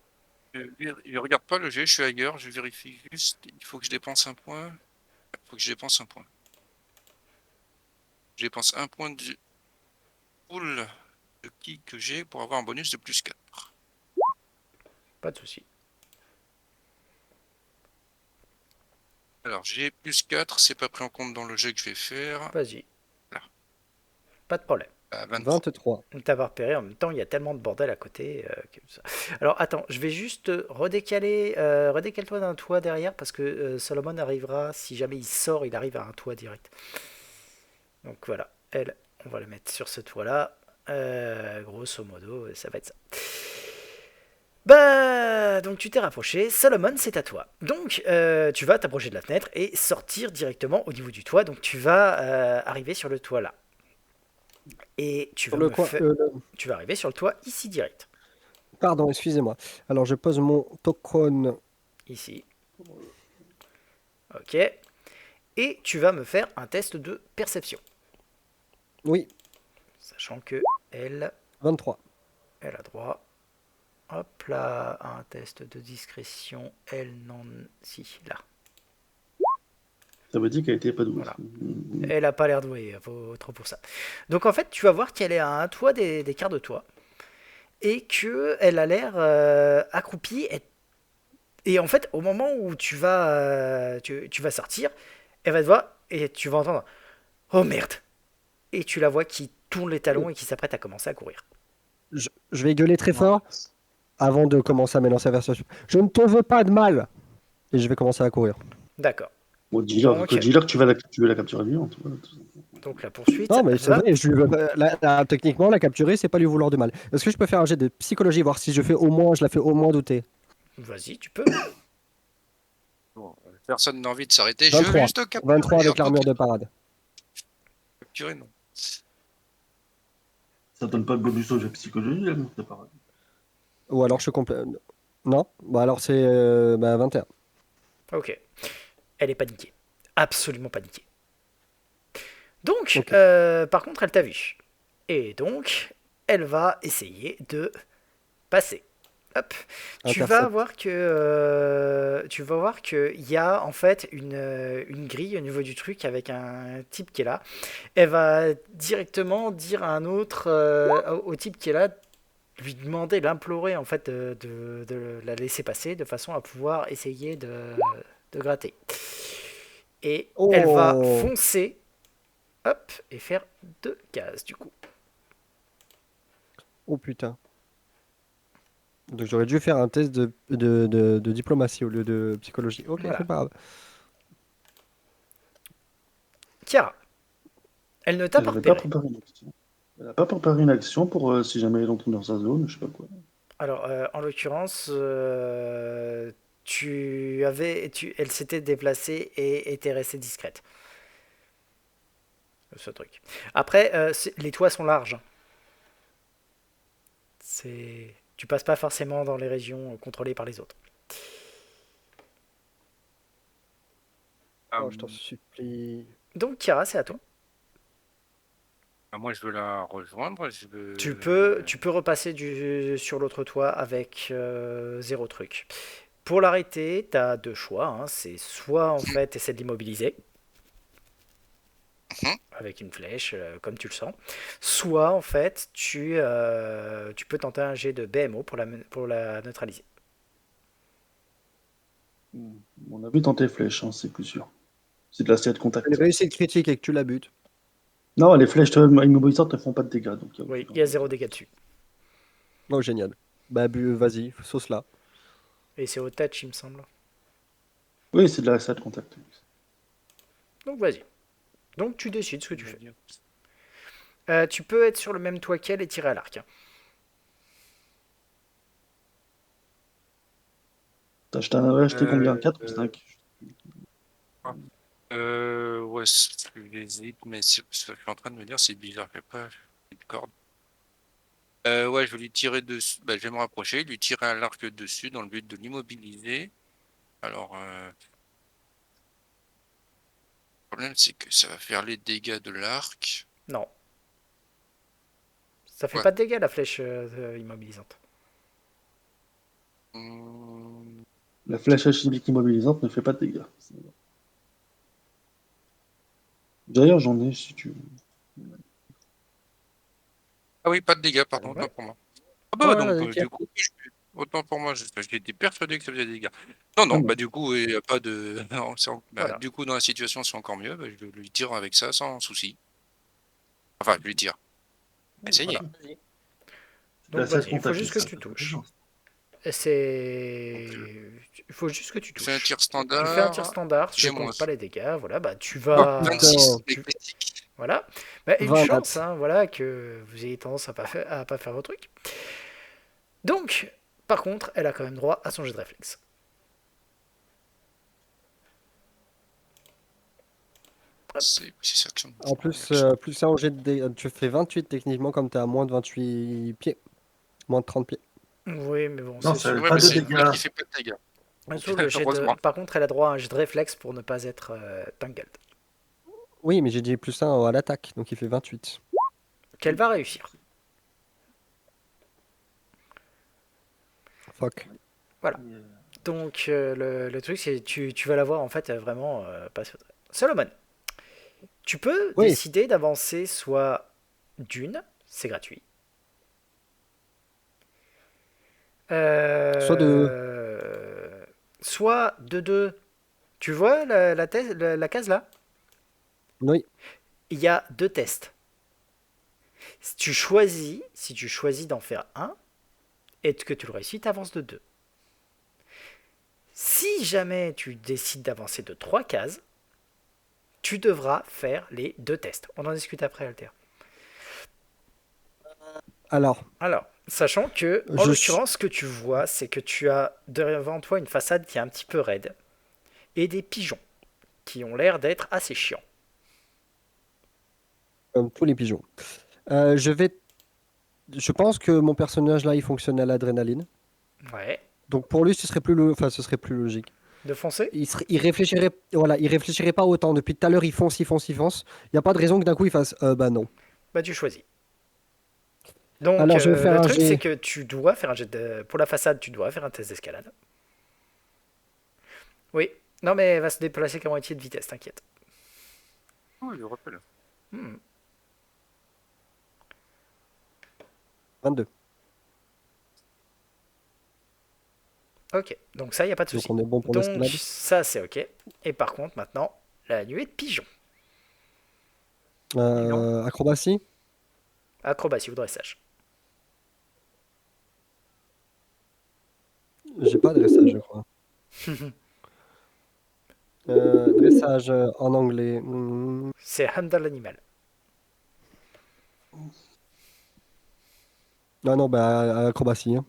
Je regarde pas le jet, je suis ailleurs, je vérifie juste. Il faut que je dépense un point. Il faut que je dépense un point. Je dépense un point du pool de qui que j'ai pour avoir un bonus de plus 4. Pas de souci. Alors j'ai plus 4, c'est pas pris en compte dans le jet que je vais faire. Vas-y. Là. Pas de problème. 23. 23. T'avoir repéré en même temps, il y a tellement de bordel à côté. Alors attends, je vais juste redécaler. Redécale-toi d'un toit derrière parce que Solomon arrivera, si jamais il sort, il arrive à un toit direct. Donc voilà, elle, on va la mettre sur ce toit là. Grosso modo, ça va être ça. Bah, donc tu t'es rapproché. Solomon, c'est à toi. Donc, tu vas t'approcher de la fenêtre et sortir directement au niveau du toit. Donc, tu vas arriver sur le toit là. Et Sur le coin. tu vas arriver sur le toit ici direct. Pardon, excusez-moi. Alors, je pose mon token. Ici. Ok. Et tu vas me faire un test de perception. Oui, Sachant que elle 23. a droit. Hop là, à un test de discrétion. Elle n'en. Si, là. Ça veut dire qu'elle était pas douée. Voilà. Elle a pas l'air douée, vaut trop pour ça. Donc en fait, tu vas voir qu'elle est à un toit des quarts de toit. Et qu'elle a l'air accroupie. Et en fait, au moment où tu vas sortir, elle va te voir et tu vas entendre Oh merde! Et tu la vois qui tourne les talons et qui s'apprête à commencer à courir. Je vais gueuler très fort avant de commencer à m'élancer vers ça. Je ne te veux pas de mal. Et je vais commencer à courir. D'accord. Bon, dis-leur que tu veux la capturer vivante. Voilà, tout ça. Donc la poursuite Non, mais c'est va. vrai, je lui veux techniquement, la capturer, c'est pas lui vouloir du mal. Est-ce que je peux faire un jet de psychologie, voir si je la fais au moins douter? Vas-y, tu peux. Bon, personne n'a envie de s'arrêter. Je 23. veux juste capturer. 23 avec Hop, l'armure ok, de parade. capturer, non. Ça donne pas de bonus au jet psychologie, elle monte pas. Ou alors je complète. Non? Bah alors c'est 21. Ok. Elle est paniquée. Absolument paniquée. Donc, Ok. par contre, elle t'a vu. Et donc, elle va essayer de passer. Hop. Tu vas voir qu'il y a en fait une grille au niveau du truc avec un type qui est là. Elle va directement dire à un autre, au type qui est là, lui demander, l'implorer en fait de la laisser passer de façon à pouvoir essayer de gratter. Et elle va foncer, hop, et faire 2 cases du coup. Oh putain. Donc j'aurais dû faire un test de diplomatie au lieu de psychologie. Ok, Voilà. c'est pas grave. Chiara, elle ne t'a Elle pas n'avait pas repéré. préparé une action. Elle n'a pas préparé une action pour si jamais elle entre dans sa zone, je sais pas quoi. Alors, en l'occurrence, elle s'était déplacée et était restée discrète. Ce truc. Après, les toits sont larges. Tu passes pas forcément dans les régions contrôlées par les autres. Oh, je t'en supplie. Donc, Chiara, c'est à toi. Moi, je veux la rejoindre. Je veux... Tu peux repasser sur l'autre toit avec 0 truc. Pour l'arrêter, tu as 2 choix. Hein. C'est soit en fait essaie de l'immobiliser avec une flèche, comme tu le sens. Soit en fait tu peux tenter un jet de BMO pour la neutraliser. On a vu tenter flèche, hein, c'est plus sûr. C'est de la de contact. Une réussite critique et que tu la butes. Non, les flèches immobilisantes ne font pas de dégâts. Donc Oui, il y a 0 dégâts dessus. Oh, génial. Bah, vas-y, sauce là. Et c'est au touch, il me semble. Oui, c'est de la de contact. Donc vas-y. Donc tu décides ce que tu fais. Tu peux être sur le même toit qu'elle et tirer à l'arc. T'as acheté combien? 4 ou 5? Ouais, j'hésite, mais ce que je suis en train de me dire, c'est bizarre, j'ai pas de corde. Ouais, je vais lui tirer dessus. Bah, je vais me rapprocher, lui tirer à l'arc dessus dans le but de l'immobiliser. Alors, le problème, c'est que ça va faire les dégâts de l'arc. Non. Ça fait Ouais. pas de dégâts la flèche immobilisante. La flèche alchimique immobilisante ne fait pas de dégâts. D'ailleurs, j'en ai si tu veux. Ah oui, pas de dégâts, pardon, Ouais. autant pour moi. Ah bah Ouais, donc, vas-y, du coup, autant pour moi, j'étais persuadé que ça faisait des dégâts. Non, non, Ah non. bah du coup, il n'y a pas de... non, Voilà. Du coup, dans la situation, c'est encore mieux. Bah, je lui tire avec ça sans souci. Enfin, je lui tire. Essayez. Voilà. C'est de Donc la vas-y, il faut contact, juste que ça. tu touches. Il faut juste que tu Je fais un touches. tir Tu fais un standard. tir standard, je J'ai compte moins. pas les dégâts, voilà, bah tu Oh, vas... 26, putain. les critiques. Voilà. Bah, une 20 chance, hein, voilà, que vous ayez tendance à pas faire vos trucs. Donc, Par contre, elle a quand même droit à son jet de réflexe. C'est ça que je- En plus, plus ça en jet de tu fais 28 techniquement, comme tu as moins de 28 pieds. Moins de 30 pieds. Oui, mais bon, Non, c'est sûr. Ouais, pas mais de c'est une dégâts. meule qui fait pas de dégâts. Sur le jet de... Heureusement. Par contre, elle a droit à un jet de réflexe pour ne pas être tangled. Oui, mais j'ai dit plus 1 à l'attaque, donc il fait 28. Qu'elle va réussir. Fuck. Donc, le truc, c'est que tu vas l'avoir en fait vraiment pas sur- Solomon, tu peux Oui. décider d'avancer soit d'une, c'est gratuit. Soit de- Soit de deux. Tu vois la case là? Oui. Il y a deux tests. Si tu choisis d'en faire un, et que tu le réussis, tu avances de deux. Si jamais tu décides d'avancer de 3 cases, tu devras faire les deux tests. On en discute après, Alter. Alors, Alors, sachant que, en je l'occurrence, ce que tu vois, c'est que tu as devant toi une façade qui est un petit peu raide et des pigeons qui ont l'air d'être assez chiants. comme tous les pigeons. Je vais. Je pense que mon personnage là, il fonctionne à l'adrénaline. Ouais. Donc pour lui, ce serait enfin, ce serait plus logique. De foncer? Il réfléchirait, voilà, il réfléchirait pas autant. Depuis tout à l'heure, il fonce, il fonce, il fonce. Il n'y a pas de raison que d'un coup il fasse, bah non. Bah, tu choisis. Donc, Alors je vais faire le un truc, c'est jet. que tu dois faire un jet de... Pour la façade, tu dois faire un test d'escalade. Oui. Non, mais elle va se déplacer qu'à moitié de vitesse, t'inquiète. Oh, je rappelle. Hmm. 22. Ok, donc ça, il n'y a pas de Donc souci. on est bon pour Donc, l'escalade. ça, c'est ok. Et par contre, maintenant, la nuée de pigeons. Acrobatie. Acrobatie ou dressage. J'ai pas de dressage, je crois. Dressage en anglais. C'est handle l'animal. Ah non, bah acrobatie, hein.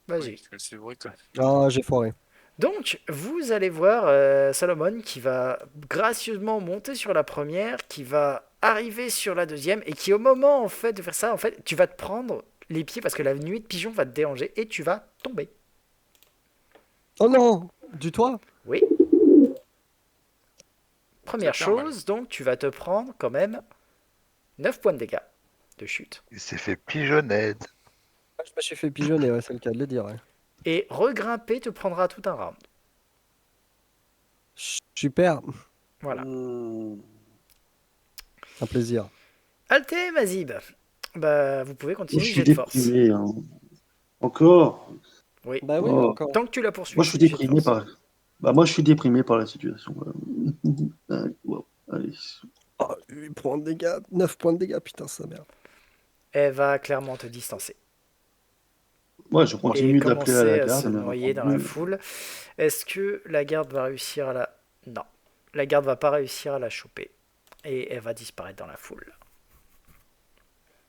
Vas-y. Oui, c'est vrai que. Ah, j'ai foiré. Donc, vous allez voir Salomon qui va gracieusement monter sur la première, qui va arriver sur la deuxième, et qui, au moment en fait de faire ça, en fait, tu vas te prendre les pieds parce que la nuée de pigeon va te déranger et tu vas tomber. Oh non! Du toit? Oui. Première Ça fait mal. chose, donc tu vas te prendre quand même 9 points de dégâts de chute. Il s'est fait pigeonnette. Ah, je me suis fait pigeonner, ouais, c'est le cas de le dire. Ouais. Et regrimper te prendra tout un round. Super, Voilà. un plaisir. Alté Mazib, bah, vous pouvez Je continuer le suis jet de force. déprimé. Hein. Encore. Oui. Bah oui, Oh. encore. Tant que tu la poursuis, Moi, je suis jet de déprimé force. par. Bah, moi, je suis déprimé par la situation. Wow. Allez. Oh, 8 points de dégâts, 9 points de dégâts, putain, sa mère. Elle va clairement te distancer. Moi, je Et continue d'appeler à commencer la à garde. se mais noyer dans encore la mieux. foule. Est-ce que la garde va réussir à la... Non. La garde va pas réussir à la choper. Et elle va disparaître dans la foule.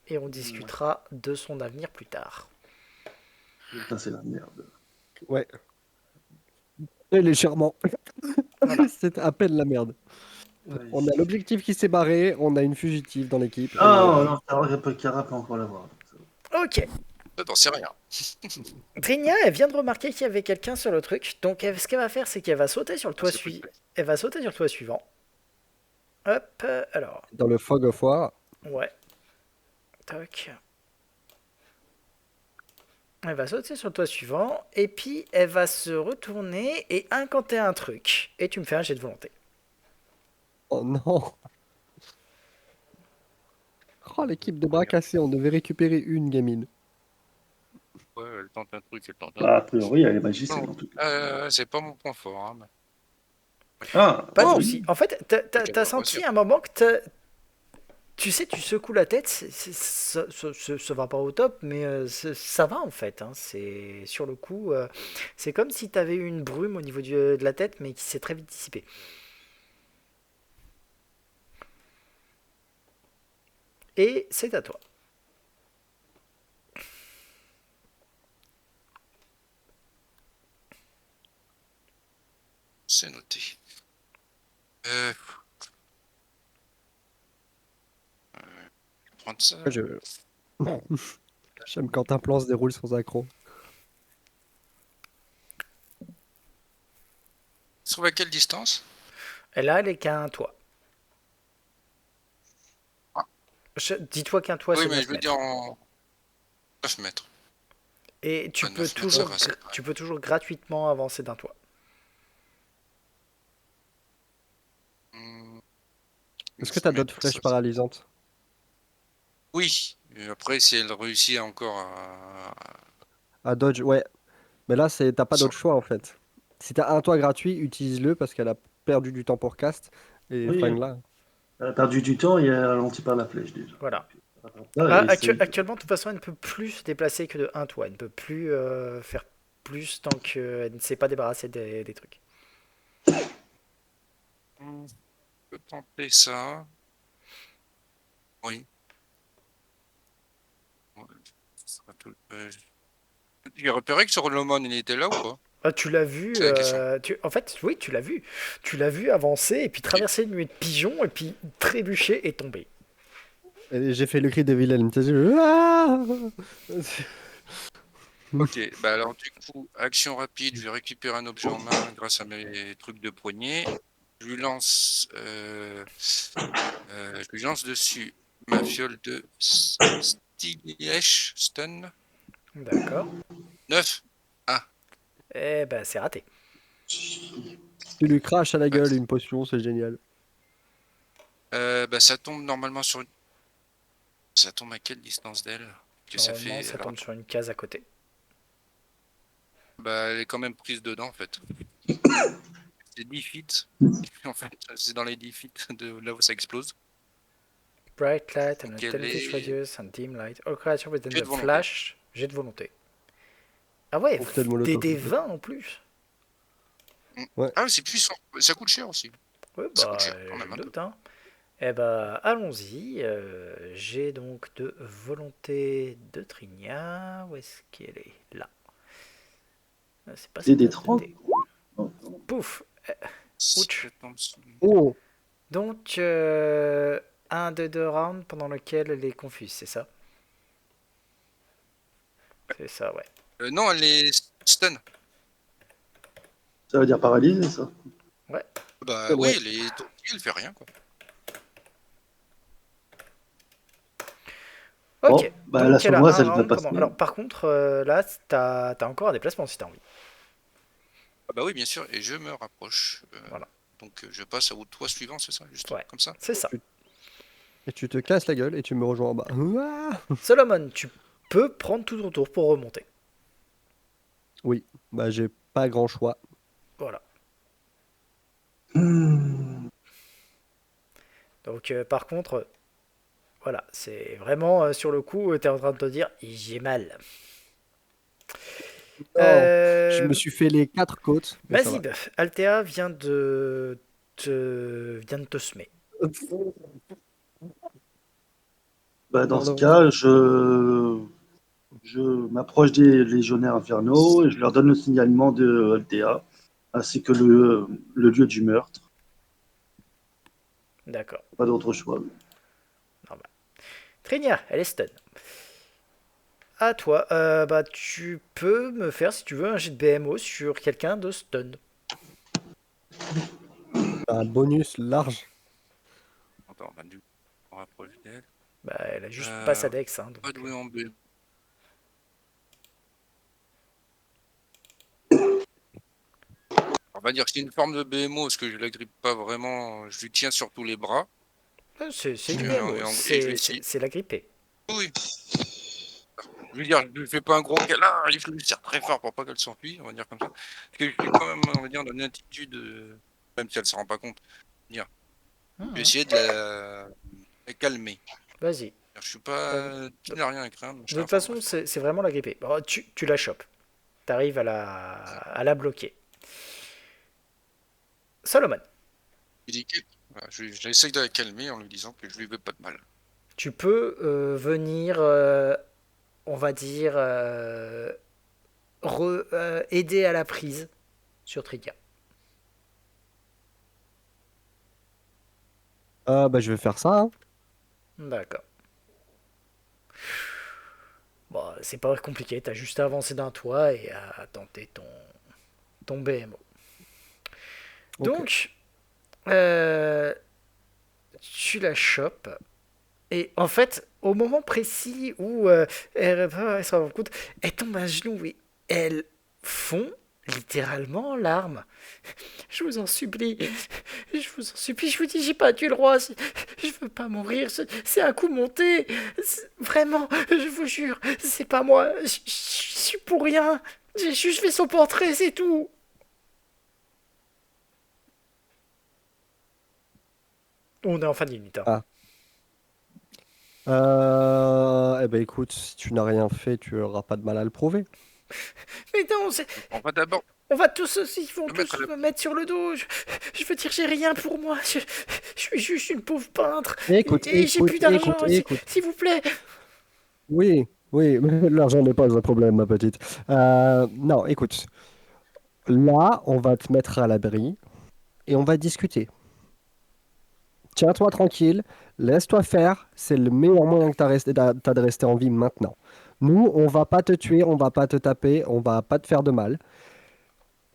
Et on discutera de son avenir plus tard. Putain, c'est la merde. Ouais. Et légèrement. Voilà. C'est à peine la merde. On a l'objectif qui s'est barré, on a une fugitive dans l'équipe. Ah, non, Cara peut encore l'avoir. Ok. Ça, t'en sais rien. Drinia, elle vient de remarquer qu'il y avait quelqu'un sur le truc. Donc ce qu'elle va faire, c'est qu'elle va sauter sur le toit C'est suivant. plus- Elle va sauter sur le toit suivant. Hop. Alors. Dans le Fog of War. Ouais. Toc. Elle va sauter sur le toit suivant. Et puis, elle va se retourner et incanter un truc. Et tu me fais un jet de volonté. Oh non. Oh, l'équipe de bras cassés, on devait récupérer une gamine. Ouais, elle tente un truc, elle tente un Bah, a truc. priori, elle est magicienne Non, en tout cas. c'est pas mon point fort. Hein. Ah, Pas de oh, soucis. En fait, Ok, t'as bah, senti sûr. un moment que tu sais, tu secoues la tête, ça va pas au top, mais ça va en fait. Hein. C'est sur le coup, c'est comme si t'avais eu une brume au niveau de la tête, mais qui s'est très vite dissipée. Et c'est à toi. C'est noté. Euh, prendre ça. Je... J'aime quand un plan se déroule sans accroc. Se trouve à quelle distance? Et là, elle est qu'à un toit. Ah. Dis-toi qu'un toit, Oui, c'est mais 9 je veux mètres. dire en 9 mètres. Et tu Ouais, peux 9 mètres, toujours, ça va, c'est vrai. tu peux toujours gratuitement avancer d'un toit. Hmm, Est-ce que 9 t'as d'autres mètres, flèches ça. paralysantes? Oui. Et après, si elle réussit encore à. À dodge, ouais. Mais là, t'as pas Sans- d'autre choix en fait. Si t'as un toit gratuit, utilise-le parce qu'elle a perdu du temps pour cast. Et Oui, flingue là. elle a perdu du temps et elle est ralentie par la flèche déjà. Voilà. Là, elle essaye. Actuellement, de toute façon, elle ne peut plus se déplacer que de un toit. Elle ne peut plus faire plus tant qu'elle ne s'est pas débarrassée des trucs. Je peux tenter ça. Oui. Ouais, ça sera tout. J'ai repéré que sur Lomon, il était là ou pas? Ah, tu l'as vu, C'est la question. en fait, oui, tu l'as vu. Tu l'as vu avancer et puis Ok. traverser une nuée de pigeons et puis trébucher et tomber. Et j'ai fait le cri de Wilhelm. Tu sais, Ah Ok, bah alors du coup, action rapide, je vais récupérer un objet en main grâce à mes trucs de poignet. Je lui lance, je lui lance dessus ma fiole de Stilliesh Stun. D'accord. 9. Ah, Eh ben, c'est raté. Tu lui craches à la ouais. gueule une potion, c'est génial. Bah ça tombe normalement sur une... Ça tombe à quelle distance d'elle? Que ça Normalement, fait... ça Alors tombe attends. sur une case à côté. Bah elle est quand même prise dedans en fait. C'est 10 feet. En fait, c'est dans les 10 feet de là où ça explose. Bright light and Donc a elle 10 feet est... radius and dim light. All creatures within Jet the de volonté. flash. Jet de volonté. Ah ouais, Cocktail des molotov. 20 en plus. Ouais. Ah oui, c'est puissant. Ça coûte cher aussi. Ouais, Ça coûte bah, cher quand je même me un peu. doute, hein. Eh bah, allons-y. J'ai donc de volonté de Trinia. Où est-ce qu'elle est? Là. Ah, c'est pas C'est cette des tasse de 30. thé. Pouf. Ouch. Ça tombe sur- Oh! Donc, un de deux rounds pendant lequel elle est confuse, c'est ça? C'est ça, ouais. Non, elle est stun. Ça veut dire paralysé, ça. Ouais. Bah oui, Ouais. elle est tombée, elle fait rien quoi. Ok. Bon, bah là, Donc, sur elle a moi, un ça devrait round passer. pendant. Alors, par contre, là, t'as encore un déplacement si t'as envie. Ah bah oui, bien sûr, et je me rapproche. Voilà. Donc je passe au toit suivant, c'est ça, juste Ouais. comme ça. C'est ça. Et tu te casses la gueule et tu me rejoins en bas. Ah. Solomon, tu peux prendre tout ton tour pour remonter. Oui, bah j'ai pas grand choix. Voilà. Hmm. Donc, par contre, voilà, c'est vraiment sur le coup, t'es en train de te dire, j'ai mal. Non, je Euh, me suis fait les 4 côtes, mais ça va. Mazib, Altea vient de te semer. Bah, dans ce Pardon. cas, je m'approche des légionnaires infernaux et je leur donne le signalement de Altea, ainsi que le lieu du meurtre. D'accord. Pas d'autre choix. Normal. Trinia, elle est stun. À toi, bah tu peux me faire si tu veux un jet de BMO sur quelqu'un de stun. Un bonus large. Attends, bah, du coup, on rapproche d'elle. Bah elle a juste pas sa dex, hein, Pas donc. doué en B. On va dire que c'est une forme de BMO, parce que je la grippe pas vraiment, je lui tiens sur tous les bras. C'est du Et, BMO, et je vais essayer. c'est la grippée. Oui. Je veux dire, je lui fais pas un gros câlin, je lui serre très fort pour pas qu'elle s'enfuit, on va dire comme ça. Parce que je suis quand même, on va dire, dans une attitude, même si elle se rend pas compte, dire, je vais essayer de la calmer. Vas-y. Je suis Euh, pas, tu n'as rien à craindre, je De toute enfin, façon, bref. c'est vraiment la grippée. Bon, tu la chopes. T'arrives à la bloquer. Solomon, Il dit que, voilà, j'essaye de la calmer en lui disant que je lui veux pas de mal. tu peux venir, on va dire, aider à la prise sur Trinia. Bah, je vais faire ça, hein. D'accord. Bon, c'est pas compliqué, t'as juste à avancer d'un toit et à tenter ton BMO. Ok. Donc, tu la chopes. Et en fait, au moment précis où elle se rend compte, elle tombe à genoux et elle fond littéralement en larmes. Je vous en supplie, je vous en supplie, je vous dis, j'ai pas tué le roi, je veux pas mourir, c'est un coup monté. Vraiment, je vous jure, c'est pas moi, je suis pour rien. J'ai juste fait son portrait, c'est tout. On est en fin de minute, hein. Ah. Eh ben écoute, si tu n'as rien fait, tu auras pas de mal à le prouver. Mais non, On va d'abord on va tous aussi, ils vont le mettre à tous la... me mettre sur le dos. Je veux dire, j'ai rien pour moi. Je suis juste une pauvre peintre. Écoute, Et j'ai écoute, plus d'argent. écoute, écoute. S'il vous plaît. Oui, oui, mais l'argent n'est pas un problème, ma petite. Non, écoute, là, on va te mettre à l'abri et on va discuter. Tiens-toi tranquille, laisse-toi faire, c'est le meilleur moyen que t'as de rester en vie maintenant. Nous, on va pas te tuer, on va pas te taper, on va pas te faire de mal.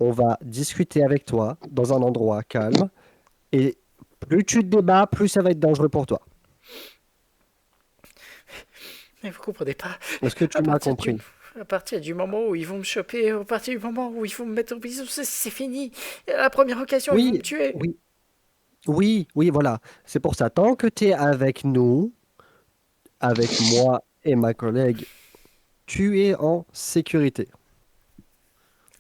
On va discuter avec toi dans un endroit calme et plus tu te débats, plus ça va être dangereux pour toi. Mais vous comprenez pas. Est-ce que À tu m'as partir du, compris? à partir du moment où ils vont me choper, à partir du moment où ils vont me mettre en prison, c'est fini. Et à la première occasion, ils vont me Oui, tuer. oui, oui, oui, voilà. C'est pour ça, tant que tu es avec nous, avec moi et ma collègue, tu es en sécurité.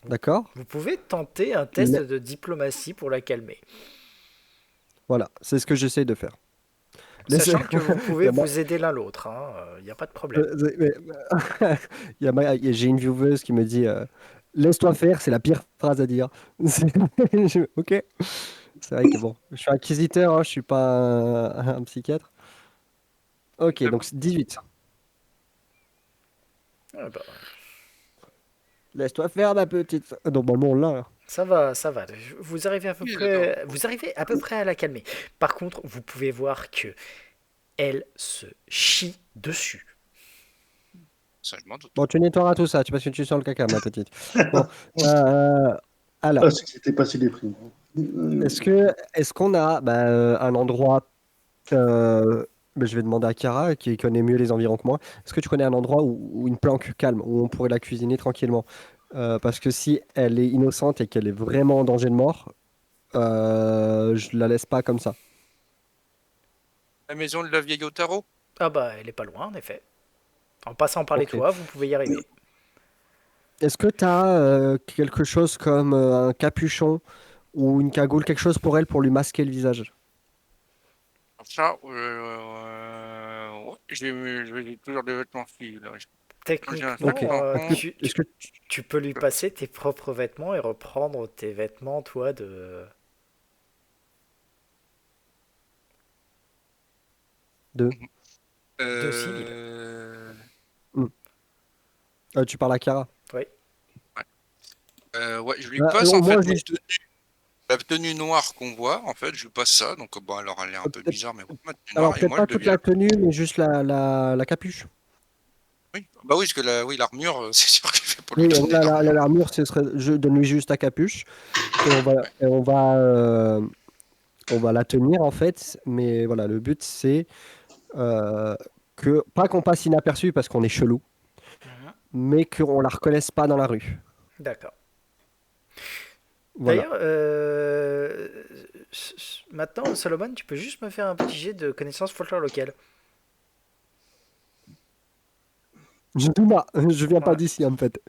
D'accord? Vous pouvez tenter un test Mais de diplomatie pour la calmer. voilà, c'est ce que j'essaie de faire. Laisse- Sachant que vous Il pouvez y a ma- vous aider l'un l'autre. Il n'y a pas de problème. J'ai une vieweuse qui me dit laisse-toi faire, c'est la pire phrase à dire. Ok, c'est vrai que bon, je suis inquisiteur, hein, je suis pas un psychiatre. Ok, donc c'est 18. Ah bah, Laisse-toi faire, ma petite. Normalement, là. ça va, ça va. Vous arrivez à peu Oui, d'accord. près, vous arrivez à peu près à la calmer. Par contre, vous pouvez voir que elle se chie dessus. Ça, je m'en doute. Bon, tu nettoieras tout ça, tu passes une tuile sur le caca, ma petite. Bon, euh, Ah, alors, c'est que c'était pas si déprimant. est-ce qu'on a un endroit je vais demander à Kara, qui connaît mieux les environs que moi. Est-ce que tu connais un endroit où une planque calme, où on pourrait la cuisiner tranquillement? Parce que si elle est innocente et qu'elle est vraiment en danger de mort, je la laisse pas comme ça. La maison de la vieille au tarot? Ah bah, elle est pas loin, en effet. En passant par les Ok. toits, vous pouvez y arriver. Est-ce que tu as quelque chose comme un capuchon ou une cagoule, quelque chose pour elle pour lui masquer le visage? Ça, ouais, j'ai toujours des vêtements filles, là. J'ai un sac Ok. Techniquement, tampon. Est-ce que tu peux lui passer tes propres vêtements et reprendre tes vêtements, toi, deux. de civil. Hmm. Tu parles à Kara. Oui. Ouais, je lui passe Au en fait moins juste. la tenue noire qu'on voit, en fait, je lui passe ça. Donc, bon, alors elle est un peu Peut-être bizarre, mais bon, ma tenue Alors noire, et peut-être moi je pas toute deviens. la tenue, mais juste la capuche. Oui, bah oui, parce que oui, l'armure, c'est sûr que je vais pas lui Oui, donner l'armure. l'armure, ce serait, je donne-lui juste la capuche et Ouais. on va la tenir en fait. Mais voilà, le but c'est euh, que pas qu'on passe inaperçu parce qu'on est chelou, Mhm. mais qu'on la reconnaisse pas dans la rue. D'accord. Voilà. D'ailleurs, maintenant, Solomon, tu peux juste me faire un petit jet de connaissances folklore locales. Je viens pas Ouais. d'ici en fait.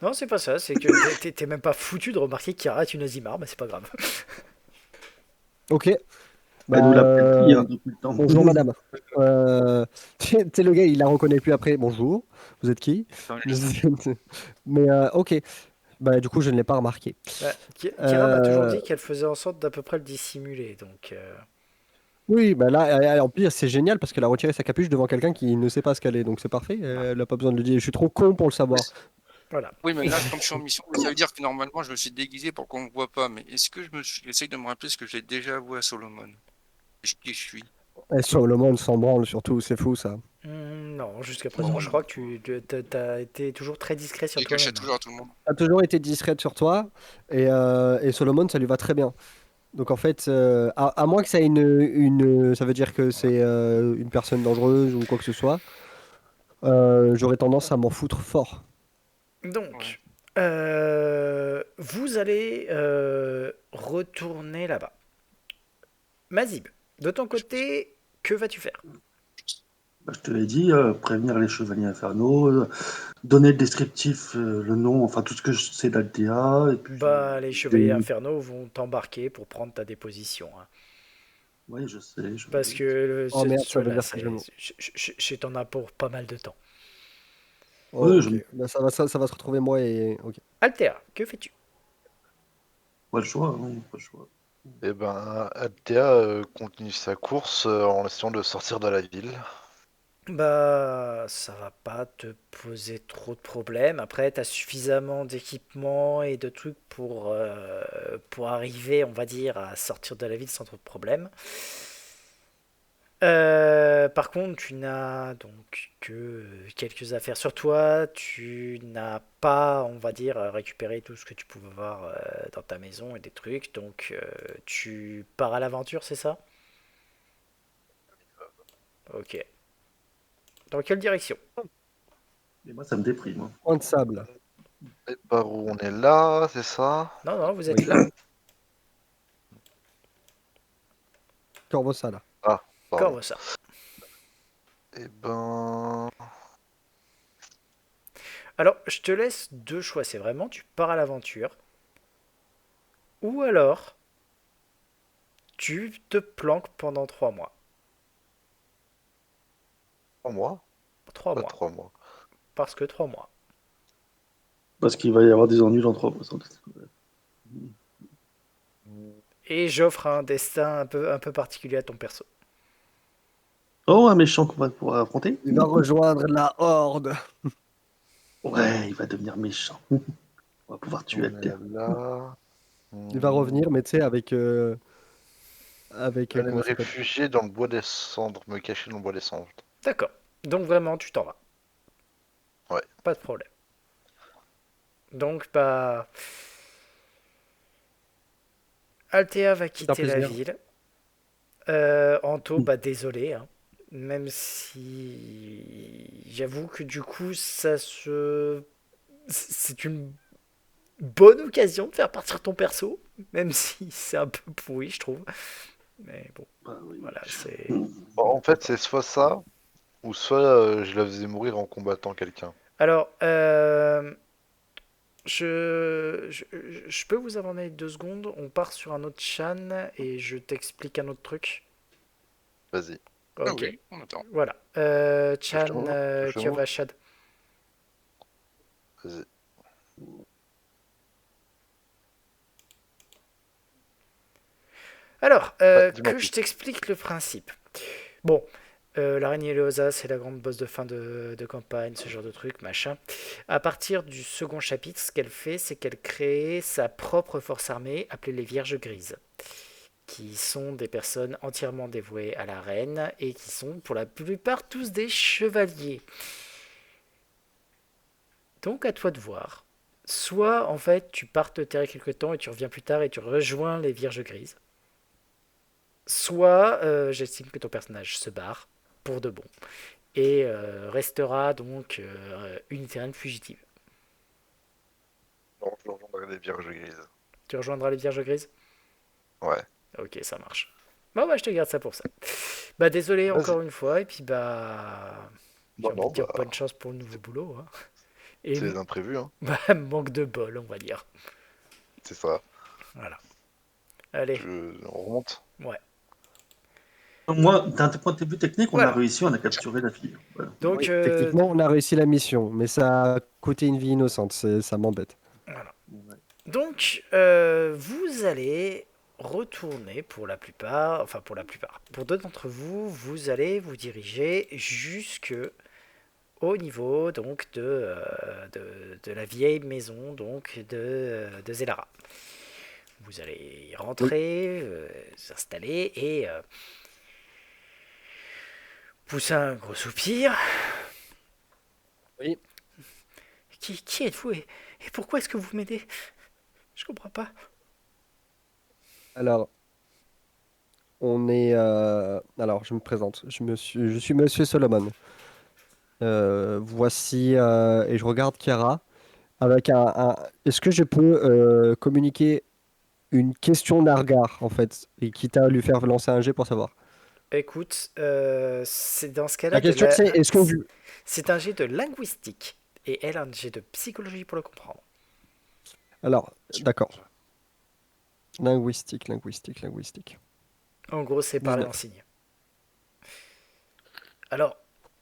Non, c'est pas ça, c'est que t'es même pas foutu de remarquer que Kara est une Azimar, mais c'est pas grave. Ok. Elle nous Bah, l'a pas dit hein, depuis le temps. bonjour madame. Tu sais, le gars, il la reconnaît plus après. Bonjour. Vous êtes qui? Mais ok. Bah, du coup, je ne l'ai pas remarqué. Bah, Kira m'a toujours Euh, dit qu'elle faisait en sorte d'à peu près le dissimuler, donc... oui, bah là, en plus, c'est génial parce qu'elle a retiré sa capuche devant quelqu'un qui ne sait pas ce qu'elle est. Donc c'est parfait. Elle n'a pas besoin de le dire. Je suis trop con pour le savoir. Voilà. Oui, mais là, comme je suis en mission, ça veut dire que normalement, je me suis déguisé pour qu'on ne me voit pas. Mais est-ce que j'essaye de me rappeler ce que j'ai déjà avoué à Solomon? Qui je suis. Et sur le monde s'en branle surtout, c'est fou ça. Non, jusqu'à présent, je crois que t'as été toujours très discret sur Et que je toi-même. sais toujours à tout le monde. A toujours été discrète sur toi et Solomon, ça lui va très bien. Donc en fait, à moins que ça ait ça veut dire que c'est une personne dangereuse ou quoi que ce soit, j'aurais tendance à m'en foutre fort. Ouais. Donc, vous allez retourner là-bas. Mazib, de ton côté, que vas-tu faire? Bah, je te l'ai dit, prévenir les chevaliers infernaux, donner le descriptif, le nom, enfin tout ce que je sais d'Altea, et puis Bah, les chevaliers infernaux vont t'embarquer pour prendre ta déposition, hein. oui, je sais, Parce que Oh merde, ça veut voilà, dire que je... je t'en as pour pas mal de temps. Oh, oui, ok, bah, ça va se retrouver moi et... Ok. Altea, que fais-tu? pas le choix, hein, pas le choix. Et ben, Altea continue sa course en essayant de sortir de la ville. Bah, ça va pas te poser trop de problèmes. Après, t'as suffisamment d'équipement et de trucs pour arriver, on va dire, à sortir de la ville sans trop de problèmes. Par contre, tu n'as donc que quelques affaires sur toi. Tu n'as pas, on va dire, récupéré tout ce que tu pouvais avoir dans ta maison et des trucs. Donc, tu pars à l'aventure, c'est ça? Ok. Dans quelle direction? Et moi, ça me déprime, hein. Point de sable. Et par où on est là, c'est ça? Non, non, vous êtes Oui. là. Corvosa là. Ah, pardon. Corvosa. Et ben, Alors, je te laisse deux choix. C'est vraiment, tu pars à l'aventure. Ou alors, tu te planques pendant 3 mois. 3 mois? Trois Pas mois. 3 mois. Parce que 3 mois. Parce qu'il va y avoir des ennuis dans 3 mois. Et j'offre un destin un peu particulier à ton perso. Oh, un méchant qu'on va pouvoir affronter? Il va rejoindre la horde. Ouais, il va devenir méchant. On va pouvoir tuer On Alter. est là. Il va revenir, mais tu sais, Aller me comment ça s'appelle? réfugier dans le bois des cendres, me cacher dans le bois des cendres. D'accord. Donc vraiment, tu t'en vas. Ouais. Pas de problème. Donc, bah... Althea va C'est un quitter la plaisir. ville. Anto, bah désolé, hein. Même si... J'avoue que du coup, ça se... C'est une bonne occasion de faire partir ton perso. Même si c'est un peu pourri, je trouve. Mais bon, Bah oui. voilà, c'est... Bon, en fait, c'est soit ça, ou soit je la faisais mourir en combattant quelqu'un. Alors, je peux vous abandonner 2 secondes. On part sur un autre chan et je t'explique un autre truc. Vas-y. Ah Ok, oui, on attend. voilà. Chan Touche-le-moi. Kiovashad. Vas-y. Alors, Ouais, dis-moi que tout. je t'explique le principe. Bon, l'araignée Leosa, c'est la grande boss de fin de campagne, ce genre de truc, machin. À partir du second chapitre, ce qu'elle fait, c'est qu'elle crée sa propre force armée, appelée les Vierges Grises, qui sont des personnes entièrement dévouées à la reine et qui sont pour la plupart tous des chevaliers. Donc à toi de voir. Soit en fait tu pars te terrer quelque temps et tu reviens plus tard et tu rejoins les Vierges Grises. Soit j'estime que ton personnage se barre pour de bon et restera donc une terraine fugitive. Non, je rejoindrai les vierges grises. Tu rejoindras les Vierges Grises? Ouais. Ok, ça marche. Bon bah je te garde ça pour ça. Bah désolé Vas-y. encore une fois et puis bah j'ai Bah envie non, de dire bah, bonne chance pour le nouveau boulot, hein. Et c'est les imprévus, hein. bah, manque de bol on va dire. C'est ça. Voilà. Allez, On remonte. ouais. Moi, d'un point de vue technique, on a Voilà. réussi, on a capturé la fille. Voilà. Donc Oui, techniquement, on a réussi la mission, mais ça a coûté une vie innocente, ça m'embête. voilà. Ouais. Donc, vous allez retourner pour la plupart, enfin pour la plupart, pour deux d'entre vous, vous allez vous diriger jusque au niveau donc de la vieille maison donc de Zelara. Vous allez y Oui. rentrer, vous installer et poussa un gros soupir. Oui. Qui êtes-vous et pourquoi est-ce que vous m'aidez? Je comprends pas. Alors, alors, je me présente. Je suis Monsieur Solomon. Voici, et je regarde Chiara avec Est-ce que je peux communiquer une question d'un regard, en fait, et quitte à lui faire lancer un jet pour savoir. Écoute, c'est dans ce La cas-là question, c'est est-ce que vous... c'est un jet de linguistique et elle un jet de psychologie pour le comprendre. Alors, d'accord. Linguistique. En gros, c'est parler en 19. signe. Alors,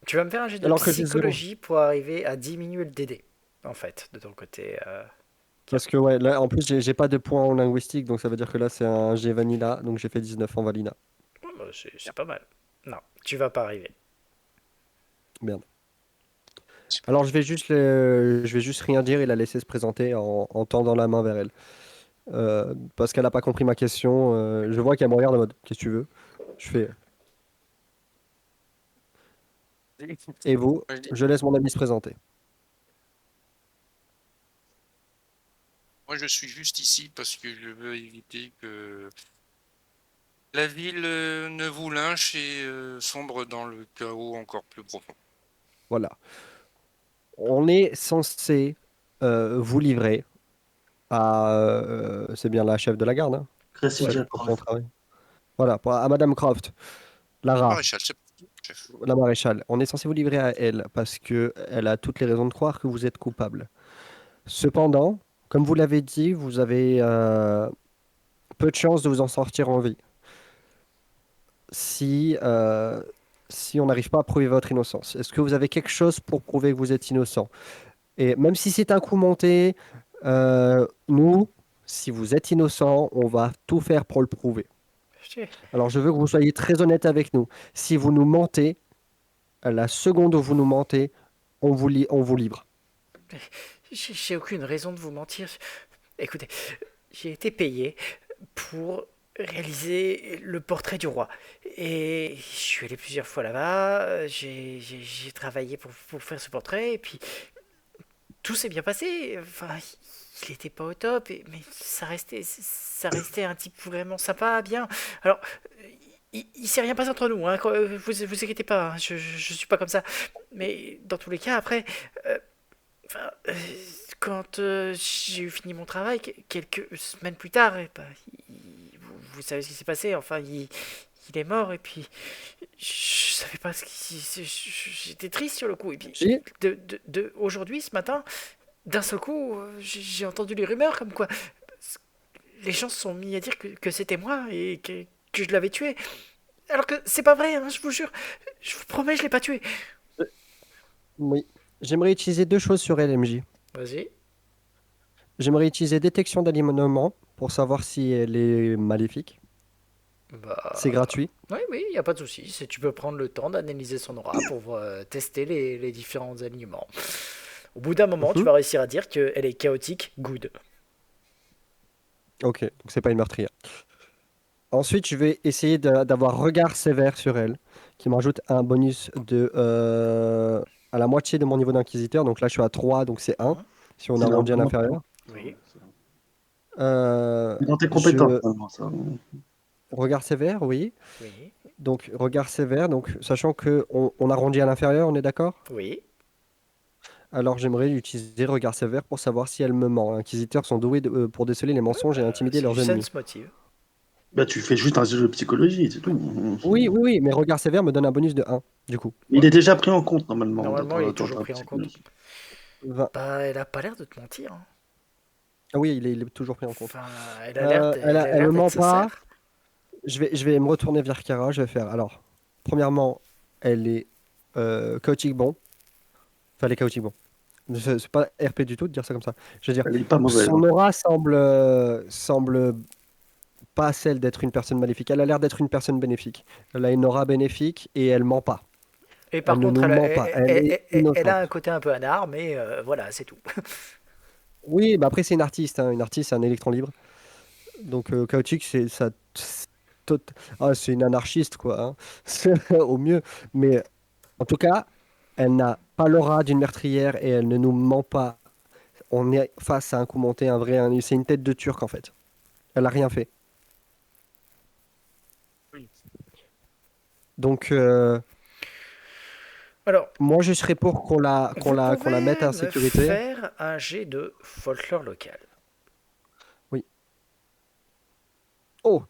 tu vas me faire un jet de Alors que j'ai 0. psychologie pour arriver à diminuer le DD, en fait, de ton côté. Parce que, ouais, là, en plus, j'ai pas de points en linguistique, donc ça veut dire que là, c'est un G vanilla, donc j'ai fait 19 en vanilla. Bah, c'est pas mal. Non, tu vas pas arriver. Merde. Alors, je vais juste rien dire et la laisser se présenter en tendant la main vers elle. Parce qu'elle n'a pas compris ma question. Je vois qu'elle me regarde en mode, qu'est-ce que tu veux? Je fais, et vous? Moi, je dis- Je laisse mon ami se présenter. moi, je suis juste ici parce que je veux éviter que la ville ne vous lynche et sombre dans le chaos encore plus profond. Voilà. On est censé vous livrer à... c'est bien la chef de la garde, hein, Cressida pour son Croft. travail. Voilà, à Madame Croft, Lara, Maréchal, c'est chef. la maréchale. On est censé vous livrer à elle parce que elle a toutes les raisons de croire que vous êtes coupable. Cependant, comme vous l'avez dit, vous avez peu de chances de vous en sortir en vie si, si on n'arrive pas à prouver votre innocence. Est-ce que vous avez quelque chose pour prouver que vous êtes innocent? Et même si c'est un coup monté, nous, si vous êtes innocent, on va tout faire pour le prouver. Alors je veux que vous soyez très honnête avec nous. Si vous nous mentez, à la seconde où vous nous mentez, on vous livre. J'ai aucune raison de vous mentir. Écoutez, j'ai été payé pour réaliser le portrait du roi. Et je suis allé plusieurs fois là-bas, j'ai travaillé pour faire ce portrait, et puis tout s'est bien passé. Enfin, il était pas au top, mais ça restait un type vraiment sympa, bien. Alors, il s'est rien passé entre nous, hein, vous inquiétez pas, hein, je suis pas comme ça. Mais dans tous les cas, après, euh, enfin, quand j'ai eu fini mon travail, quelques semaines plus tard, vous savez ce qui s'est passé, enfin, il est mort, et puis je savais pas ce qui... J'étais triste sur le coup, et puis Si. aujourd'hui, ce matin, d'un seul coup, j'ai entendu les rumeurs comme quoi les gens se sont mis à dire que c'était moi et que je l'avais tué. Alors que c'est pas vrai, hein, je vous jure. Je vous promets, je l'ai pas tué. Oui. J'aimerais utiliser deux choses sur LMJ. Vas-y. J'aimerais utiliser détection d'alignement pour savoir si elle est maléfique. C'est Bah. gratuit. Oui, oui, il n'y a pas de souci. Tu peux prendre le temps d'analyser son aura pour tester les différents alignements. Au bout d'un moment, tu Mhm. vas réussir à dire qu'elle est chaotique, good. Ok, donc c'est pas une meurtrière. Ensuite, je vais essayer d'avoir regard sévère sur elle, qui m'ajoute un bonus à la moitié de mon niveau d'inquisiteur. Donc là, je suis à 3, donc c'est 1, Hein. si on C'est arrondit à largement l'inférieur. Oui. dans tes compétences, Je... finalement, ça. Regard sévère, oui. Oui. Donc regard sévère, donc sachant que on arrondit à l'inférieur, on est d'accord? Oui. Alors j'aimerais utiliser regard sévère pour savoir si elle me ment. Inquisiteurs sont doués pour déceler les mensonges et intimider C'est du leurs ennemis. sense motive. Bah, tu fais juste un jeu de psychologie, c'est tout. Oui, oui, oui, mais regard sévère me donne un bonus de 1, du coup. Il est déjà pris en compte, normalement, Normalement, il est dans toujours ta pris en compte. psychologie. 20. Bah, elle a pas l'air de te mentir, hein. Ah oui, il est toujours pris en compte. Enfin, elle a l'air Elle me d'être ment pas. sincère. Je vais me retourner vers Kara. Je vais faire. Alors, premièrement, elle est chaotique bon. Enfin, elle est chaotique bon. C'est pas RP du tout de dire ça comme ça. Je veux dire, Elle est pas mauvaise. son Hein. aura semble pas celle d'être une personne maléfique. Elle a l'air d'être une personne bénéfique. Elle a une aura bénéfique et elle ment pas. Et par Elle ne contre, nous ment pas. Elle est elle a un innocente. côté un peu anard, mais voilà, c'est tout. Oui, mais après, c'est une artiste. Hein. Une artiste, c'est un électron libre. Donc, chaotique, c'est ça. C'est une anarchiste, quoi. Hein. Au mieux. Mais En tout cas, elle n'a pas l'aura d'une meurtrière et elle ne nous ment pas. On est face à un coup monté, c'est une tête de turc en fait. Elle a rien fait. Oui. Donc, Alors, moi, je serais pour vous qu'on la mette pouvez en me sécurité. faire un jet de folklore local. Oui. Oh,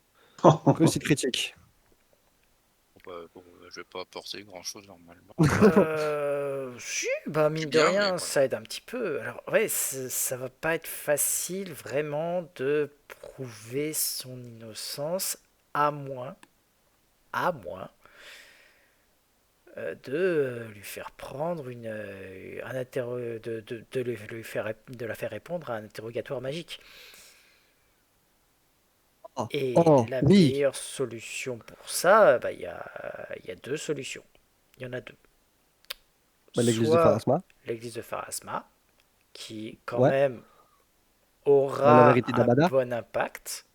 réussite critique. Bon, je vais pas apporter grand-chose normalement. Si, bah C'est mine de bien, mais rien, voilà. ça aide un petit peu. Alors, ouais, ça va pas être facile vraiment de prouver son innocence, à moins, à moins de lui faire prendre de la faire répondre à un interrogatoire magique. Oh, Et oh, la oui, meilleure solution pour ça, bah, il y a deux solutions. Il y en a deux. bah, l'église de Soit Pharasma. l'église de Pharasma, qui quand Ouais, même dans la aura vérité un d'Abada. bon impact.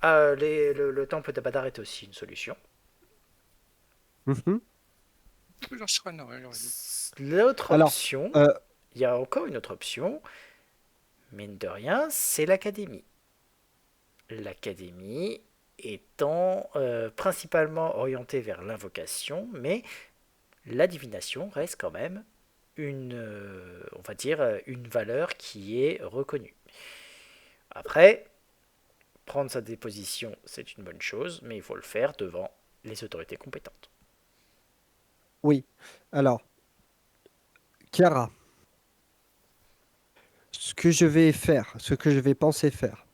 Le temple d'Abadar est aussi une solution. Mhm. J'en serais un, ouais, j'aurais dit. L'autre Alors, option, euh, il y a encore une autre option, mine de rien, c'est l'académie. L'académie étant principalement orientée vers l'invocation, mais la divination reste quand même on va dire, une valeur qui est reconnue. Après, prendre sa déposition, c'est une bonne chose, mais il faut le faire devant les autorités compétentes. oui. Alors, Chiara, ce que je vais penser faire,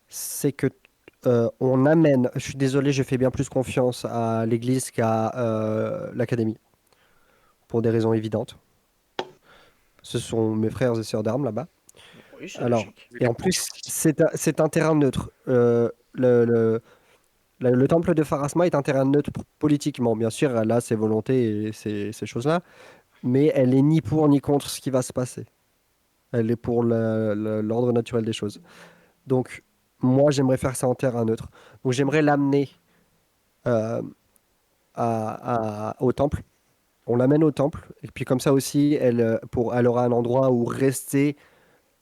c'est que on amène. Je suis désolé, je fais bien plus confiance à l'église qu'à l'académie, pour des raisons évidentes. Ce sont mes frères et sœurs d'armes là-bas. Oui, c'est Alors, logique. et en plus, c'est un terrain neutre. Le temple de Pharasma est un terrain neutre politiquement. Bien sûr, elle a ses volontés et ces choses-là, mais elle est ni pour ni contre ce qui va se passer. Elle est pour l'ordre naturel des choses. Donc, moi, j'aimerais faire ça en terrain neutre. Donc, j'aimerais l'amener euh, au temple. On l'amène au temple, et puis comme ça aussi, elle aura un endroit où rester,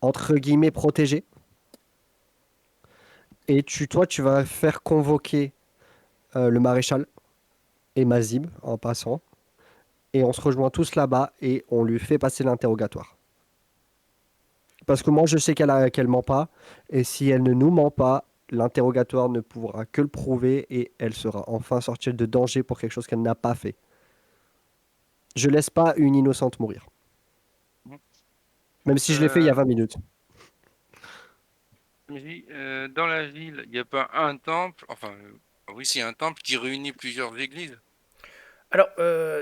entre guillemets, protégée. Et toi, tu vas faire convoquer le maréchal et Mazib en passant. Et on se rejoint tous là-bas et on lui fait passer l'interrogatoire. Parce que moi, je sais qu'elle ment pas. Et si elle ne nous ment pas, l'interrogatoire ne pourra que le prouver et elle sera enfin sortie de danger pour quelque chose qu'elle n'a pas fait. Je laisse pas une innocente mourir. Même si je l'ai fait il y a Euh, 20 minutes. Dans la ville, il n'y a pas un temple, enfin, oui, c'est un temple qui réunit plusieurs églises, Alors,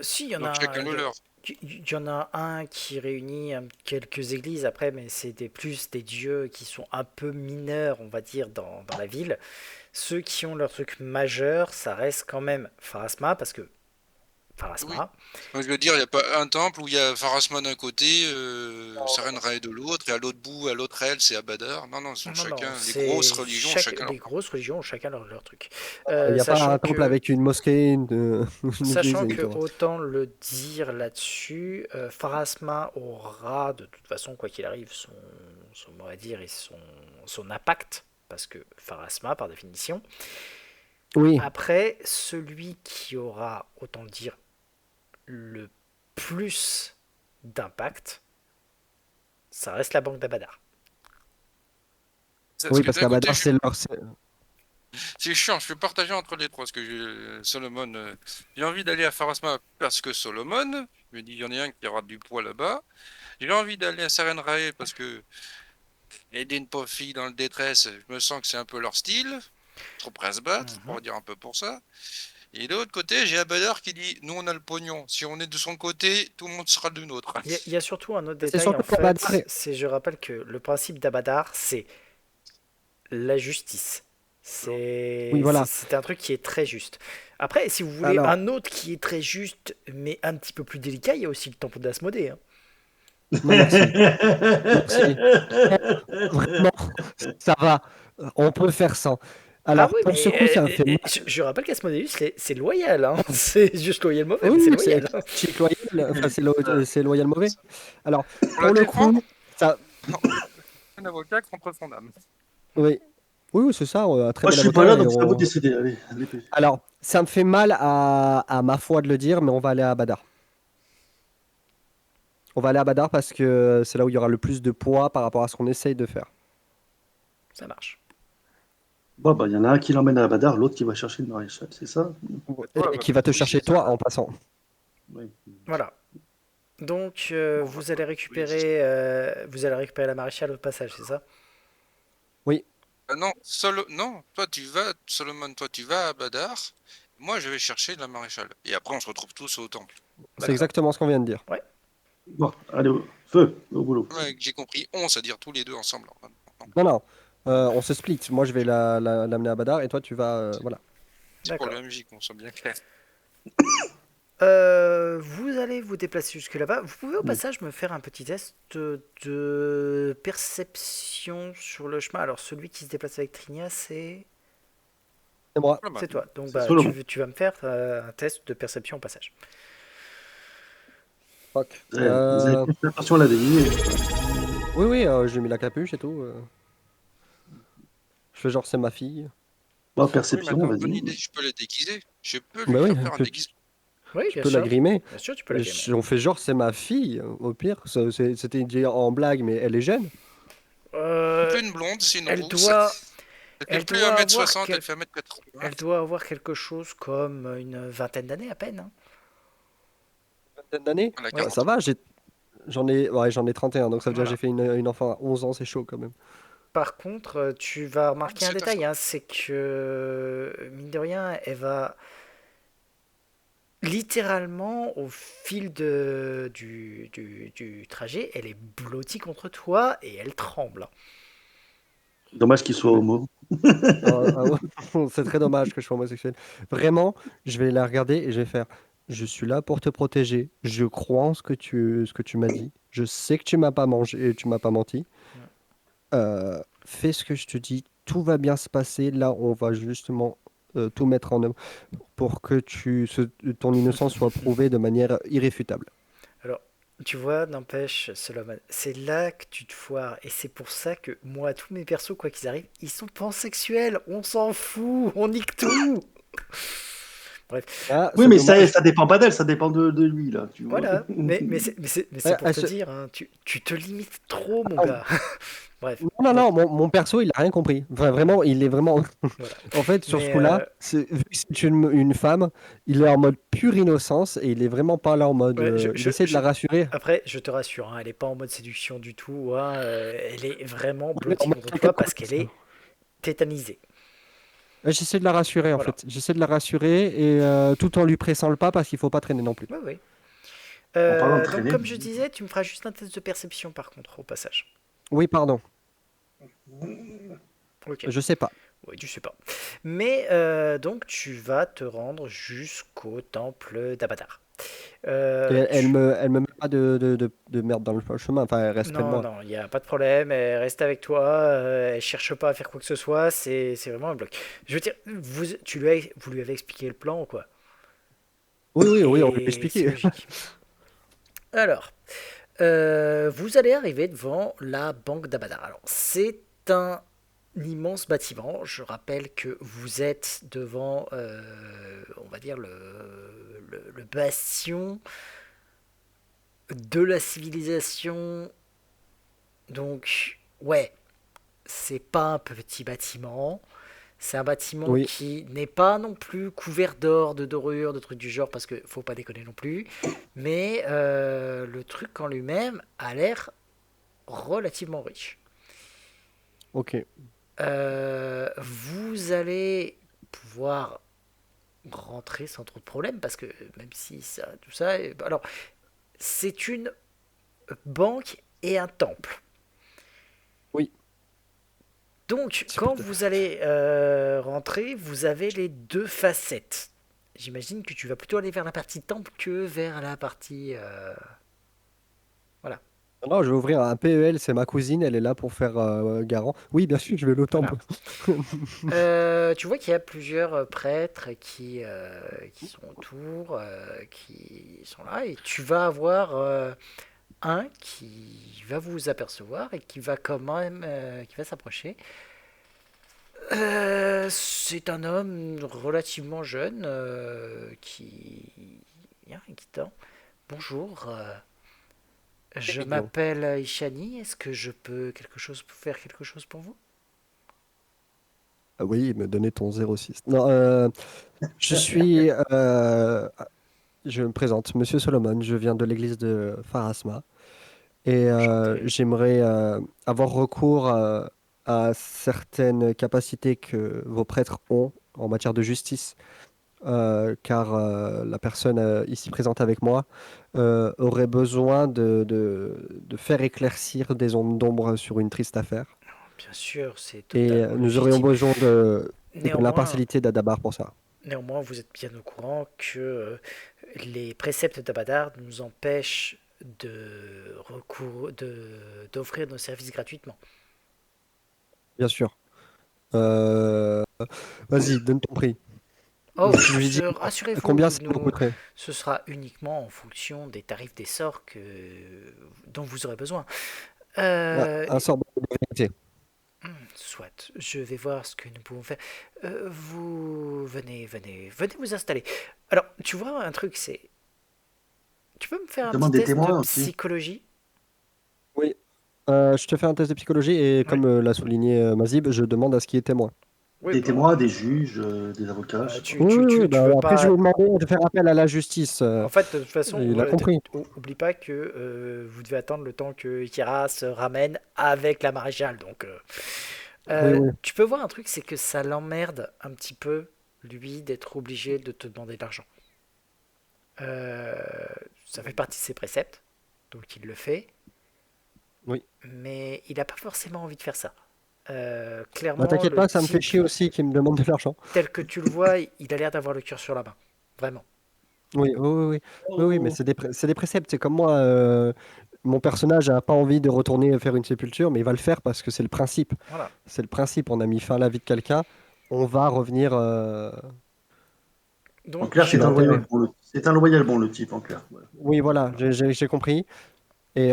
si, donc chacun le leur. y en a un qui réunit quelques églises après, mais c'est plus des dieux qui sont un peu mineurs, on va dire, dans la ville. Ceux qui ont leur truc majeur, ça reste quand même Pharasma, parce que Oui. Pharasma, Donc, je veux dire, il n'y a pas un temple où il y a Pharasma d'un côté, Sarenrae de l'autre, et à l'autre bout, à l'autre aile, c'est Abadar. Non, non, ils sont non, non, chacun, les grosses c'est religions, chacun les leur. grosses religions ont chacun leur truc. Il n'y a pas un temple avec une mosquée, une église Sachant et une que Torah. autant le dire là-dessus, Pharasma aura de toute façon, quoi qu'il arrive, son mot à dire et son impact, parce que Pharasma, par définition. Oui, Après, celui qui aura, autant dire, le plus d'impact, ça reste la banque d'Abadar. Parce oui, que parce d'un côté, qu'Abadar, c'est leur. c'est chiant, je suis partagé entre les trois, parce que Solomon, j'ai envie d'aller à Pharasma parce que Solomon, je me dis, il y en a un qui aura du poids là-bas. J'ai envie d'aller à Sarenrae parce que aider une pauvre fille dans le détresse, je me sens que c'est un peu leur style. Trop près à se battre, Mhm. pour dire un peu pour ça. Et de l'autre côté, j'ai Abadar qui dit, nous on a le pognon. Si on est de son côté, tout le monde sera du nôtre. Il y a surtout un autre C'est détail, en surtout qu'Abadar fait, c'est, je rappelle que le principe d'Abadar, c'est la justice. Oui, voilà. C'est un truc qui est très juste. Après, si vous voulez Alors, un autre qui est très juste, mais un petit peu plus délicat, il y a aussi le temple d'Asmodée, hein. non, merci. Merci. Vraiment, ça va. On peut faire sans. Ah Alors, oui, pour mais ce coup, ça me fait mal. je rappelle qu'Asmodeus, c'est loyal, hein. C'est juste loyal mauvais, mais Oui, c'est oui, c'est loyal, hein. chic loyal, enfin, Voilà. c'est loyal mauvais. Alors, Pour la pour le défendre, coup, ça, un avocat contre son âme. oui, oui, oui, c'est ça, un très Moi, je bon suis pas là, avocat. Et donc c'est à vous de on... décider. Allez, dépêche. Alors, ça me fait mal à ma foi de le dire, mais on va aller à Badar. On va aller à Badar parce que c'est là où il y aura le plus de poids par rapport à ce qu'on essaye de faire. Ça marche. Bon, bah, il y en a un qui l'emmène à Badar, l'autre qui va chercher le maréchal, c'est ça? Toi, Et qui va te oui, chercher c'est ça. toi en passant. Oui. Voilà. Donc, Bon, bah, oui, c'est ça. vous allez récupérer la maréchale au passage, c'est ça? Oui, Ah non, non, Solomon, toi tu vas à Badar, moi je vais chercher la maréchale. Et après on se retrouve tous au temple. c'est D'accord. exactement ce qu'on vient de dire. Ouais. Bon, allez, feu, au boulot. Ouais, j'ai compris, on, c'est-à-dire tous les deux ensemble. Non, Non, non, on se split. Moi, je vais l'amener à Badar et toi, tu vas. Voilà. c'est pour le D'accord. MJ qu'on soit bien clair. Vous allez vous déplacer jusque là-bas. Vous pouvez au passage me faire un petit test de perception sur le chemin. Alors, celui qui se déplace avec Trinia, Et moi, Voilà, c'est toi. Donc, C'est bah, Solomon. tu vas me faire un test de perception au passage. fuck. Vous avez fait attention à la deviner. Oui, oui, j'ai mis la capuche et tout. Je fais genre, c'est ma fille. Bon, oui, mais perception, attends, bonne idée, vas-y. je peux la déguiser. Je peux lui Bah oui, faire faire un déguisement. Oui, tu bien peux la sûr. grimer. Bien sûr, tu peux la gamer. On fait genre, c'est ma fille. Au pire, c'était dit en blague, mais elle est jeune. Euh, Plus une blonde, c'est une elle rousse. doit, Elle fait elle plus doit avoir 1m60, quel- elle fait 1m80. elle doit avoir quelque chose comme une vingtaine d'années à peine, hein. Vingtaine d'années. Elle a Oui. Ça 40 ans. va, j'en ai 31, donc ça veut dire que Voilà. j'ai fait une enfant à 11 ans, c'est chaud quand même. Par contre, tu vas Ah, remarquer un c'est ta détail, femme. hein, c'est que, mine de rien, elle va littéralement, au fil du trajet, elle est blottie contre toi et elle tremble. Dommage qu'il soit Mais- homo. c'est très dommage que je sois homosexuel. Vraiment, je vais la regarder et je vais faire. Je suis là pour te protéger. Je crois en ce que tu m'as dit. Je sais que tu m'as pas mangé, tu m'as pas menti. Fais ce que je te dis. Tout va bien se passer. Là, on va justement tout mettre en œuvre pour que ton innocence soit prouvée de manière irréfutable. Alors, tu vois, n'empêche, Solomon, c'est là que tu te foires. Et c'est pour ça que moi, tous mes persos, quoi qu'ils arrivent, ils sont pansexuels. On s'en fout, on nique tout. Bref, Ah, Oui, c'est mais dommage. ça dépend pas d'elle, ça dépend de lui, là, tu vois. voilà. Mais c'est pour Elle te se- dire, hein, tu te limites trop, mon Ah, gars. Bref, non, non, donc, non, mon perso, il a rien compris. Enfin, vraiment, il est vraiment. voilà. En fait, sur ce Mais coup-là, vu que c'est une femme, il est en mode pure innocence et il est vraiment pas là en mode. ouais, Il essaie de la rassurer. après, je te rassure, hein, elle n'est pas en mode séduction du tout, hein, elle est vraiment Il est en blottie mode contre quelqu'un toi de parce qu'elle cool. est tétanisée. J'essaie de la rassurer en Voilà. fait. J'essaie de la rassurer et tout en lui pressant le pas parce qu'il faut pas traîner non plus. Oui, oui. En parlant de Donc, traîner, comme je disais, tu me feras juste un test de perception par contre, au passage. Oui, pardon. Ok. Je sais pas. Oui, tu sais pas. Mais donc, tu vas te rendre jusqu'au temple d'Abadar. Et Tu... elle me met pas de merde dans le chemin. Enfin, elle reste près de Non, moi. non, il n'y a pas de problème. Elle reste avec toi. Elle cherche pas à faire quoi que ce soit. C'est vraiment un bloc. Je veux dire, vous lui avez expliqué le plan ou quoi? Oui, oui, oui, on lui a Et c'est expliqué. logique. Alors, vous allez arriver devant la banque d'Abadar. Alors, c'est un immense bâtiment. Je rappelle que vous êtes devant, on va dire, le bastion de la civilisation. Donc, ouais, c'est pas un petit bâtiment. C'est un bâtiment Oui, qui n'est pas non plus couvert d'or, de dorures, de trucs du genre, parce que faut pas déconner non plus. Mais le truc en lui-même a l'air relativement riche. ok. Vous allez pouvoir rentrer sans trop de problème, parce que même si ça, tout ça, alors c'est une banque et un temple. Oui, Donc, c'est quand plutôt- vous allez rentrer, vous avez les deux facettes. J'imagine que tu vas plutôt aller vers la partie temple que vers la partie... voilà. Non, je vais ouvrir un PEL, c'est ma cousine, elle est là pour faire garant. Oui, bien sûr, je vais au Voilà. temple. Tu vois qu'il y a plusieurs prêtres qui sont autour, qui sont là, et tu vas avoir un qui va vous apercevoir et qui va quand même qui va s'approcher. C'est un homme relativement jeune qui vient et qui tend. Bonjour, je Mignon. m'appelle Ishani. Est-ce que je peux faire quelque chose pour vous? Ah oui, me donner ton 06. Non, je suis. Je me présente, Monsieur Solomon, je viens de l'église de Pharasma et Enchanté. j'aimerais avoir recours à certaines capacités que vos prêtres ont en matière de justice, car la personne ici présente avec moi aurait besoin de faire éclaircir des ondes d'ombre sur une triste affaire. Bien sûr, c'est Et totalement nous aurions légitime. besoin de Néanmoins, l'impartialité d'Adabar pour ça. néanmoins, vous êtes bien au courant que les préceptes d'Abadar nous empêchent d'offrir nos services gratuitement. Bien sûr. Euh, Vas-y, donne ton prix. Oh, Je lui dis combien rassurez-vous, ça vous coûterait. ce sera uniquement en fonction des tarifs des sorts dont vous aurez besoin. Ah, Euh, un sort de vérité. Soit, je vais voir ce que nous pouvons faire. Vous venez vous installer. Alors, tu vois un truc, c'est, tu peux me faire un petit Demande des test de témoins aussi. psychologie? Oui, je te fais un test de psychologie et Oui. comme l'a souligné Mazib, je demande à ce qu'il y ait témoin. Oui, Des témoins, des juges, des avocats, je sais pas. Oui, oui, oui, tu bah, veux après je pas. vais lui demander de faire appel à la justice. En fait, de toute façon, Il a compris. oublie pas que vous devez attendre le temps que Kira se ramène avec la maréchale. Donc, Oui, oui. tu peux voir un truc, c'est que ça l'emmerde un petit peu, lui, d'être obligé de te demander de l'argent. Euh, Ça fait partie de ses préceptes, donc il le fait, Oui. mais il n'a pas forcément envie de faire ça. Bah, Clairement, t'inquiète le pas, ça me fait type chier aussi qu'il me demande de l'argent. tel que tu le vois, il a l'air d'avoir le cœur sur la main. Vraiment. Oui, oui, oui, oui. Oui, oui, mais Oh, c'est des préceptes. C'est comme moi, mon personnage n'a pas envie de retourner faire une sépulture, mais il va le faire parce que c'est le principe. Voilà. C'est le principe. On a mis fin à la vie de quelqu'un. On va revenir en clair, Donc, chez l'enterré. c'est un loyal bon, le type, en clair. Ouais. Oui, voilà, voilà. j'ai compris. Et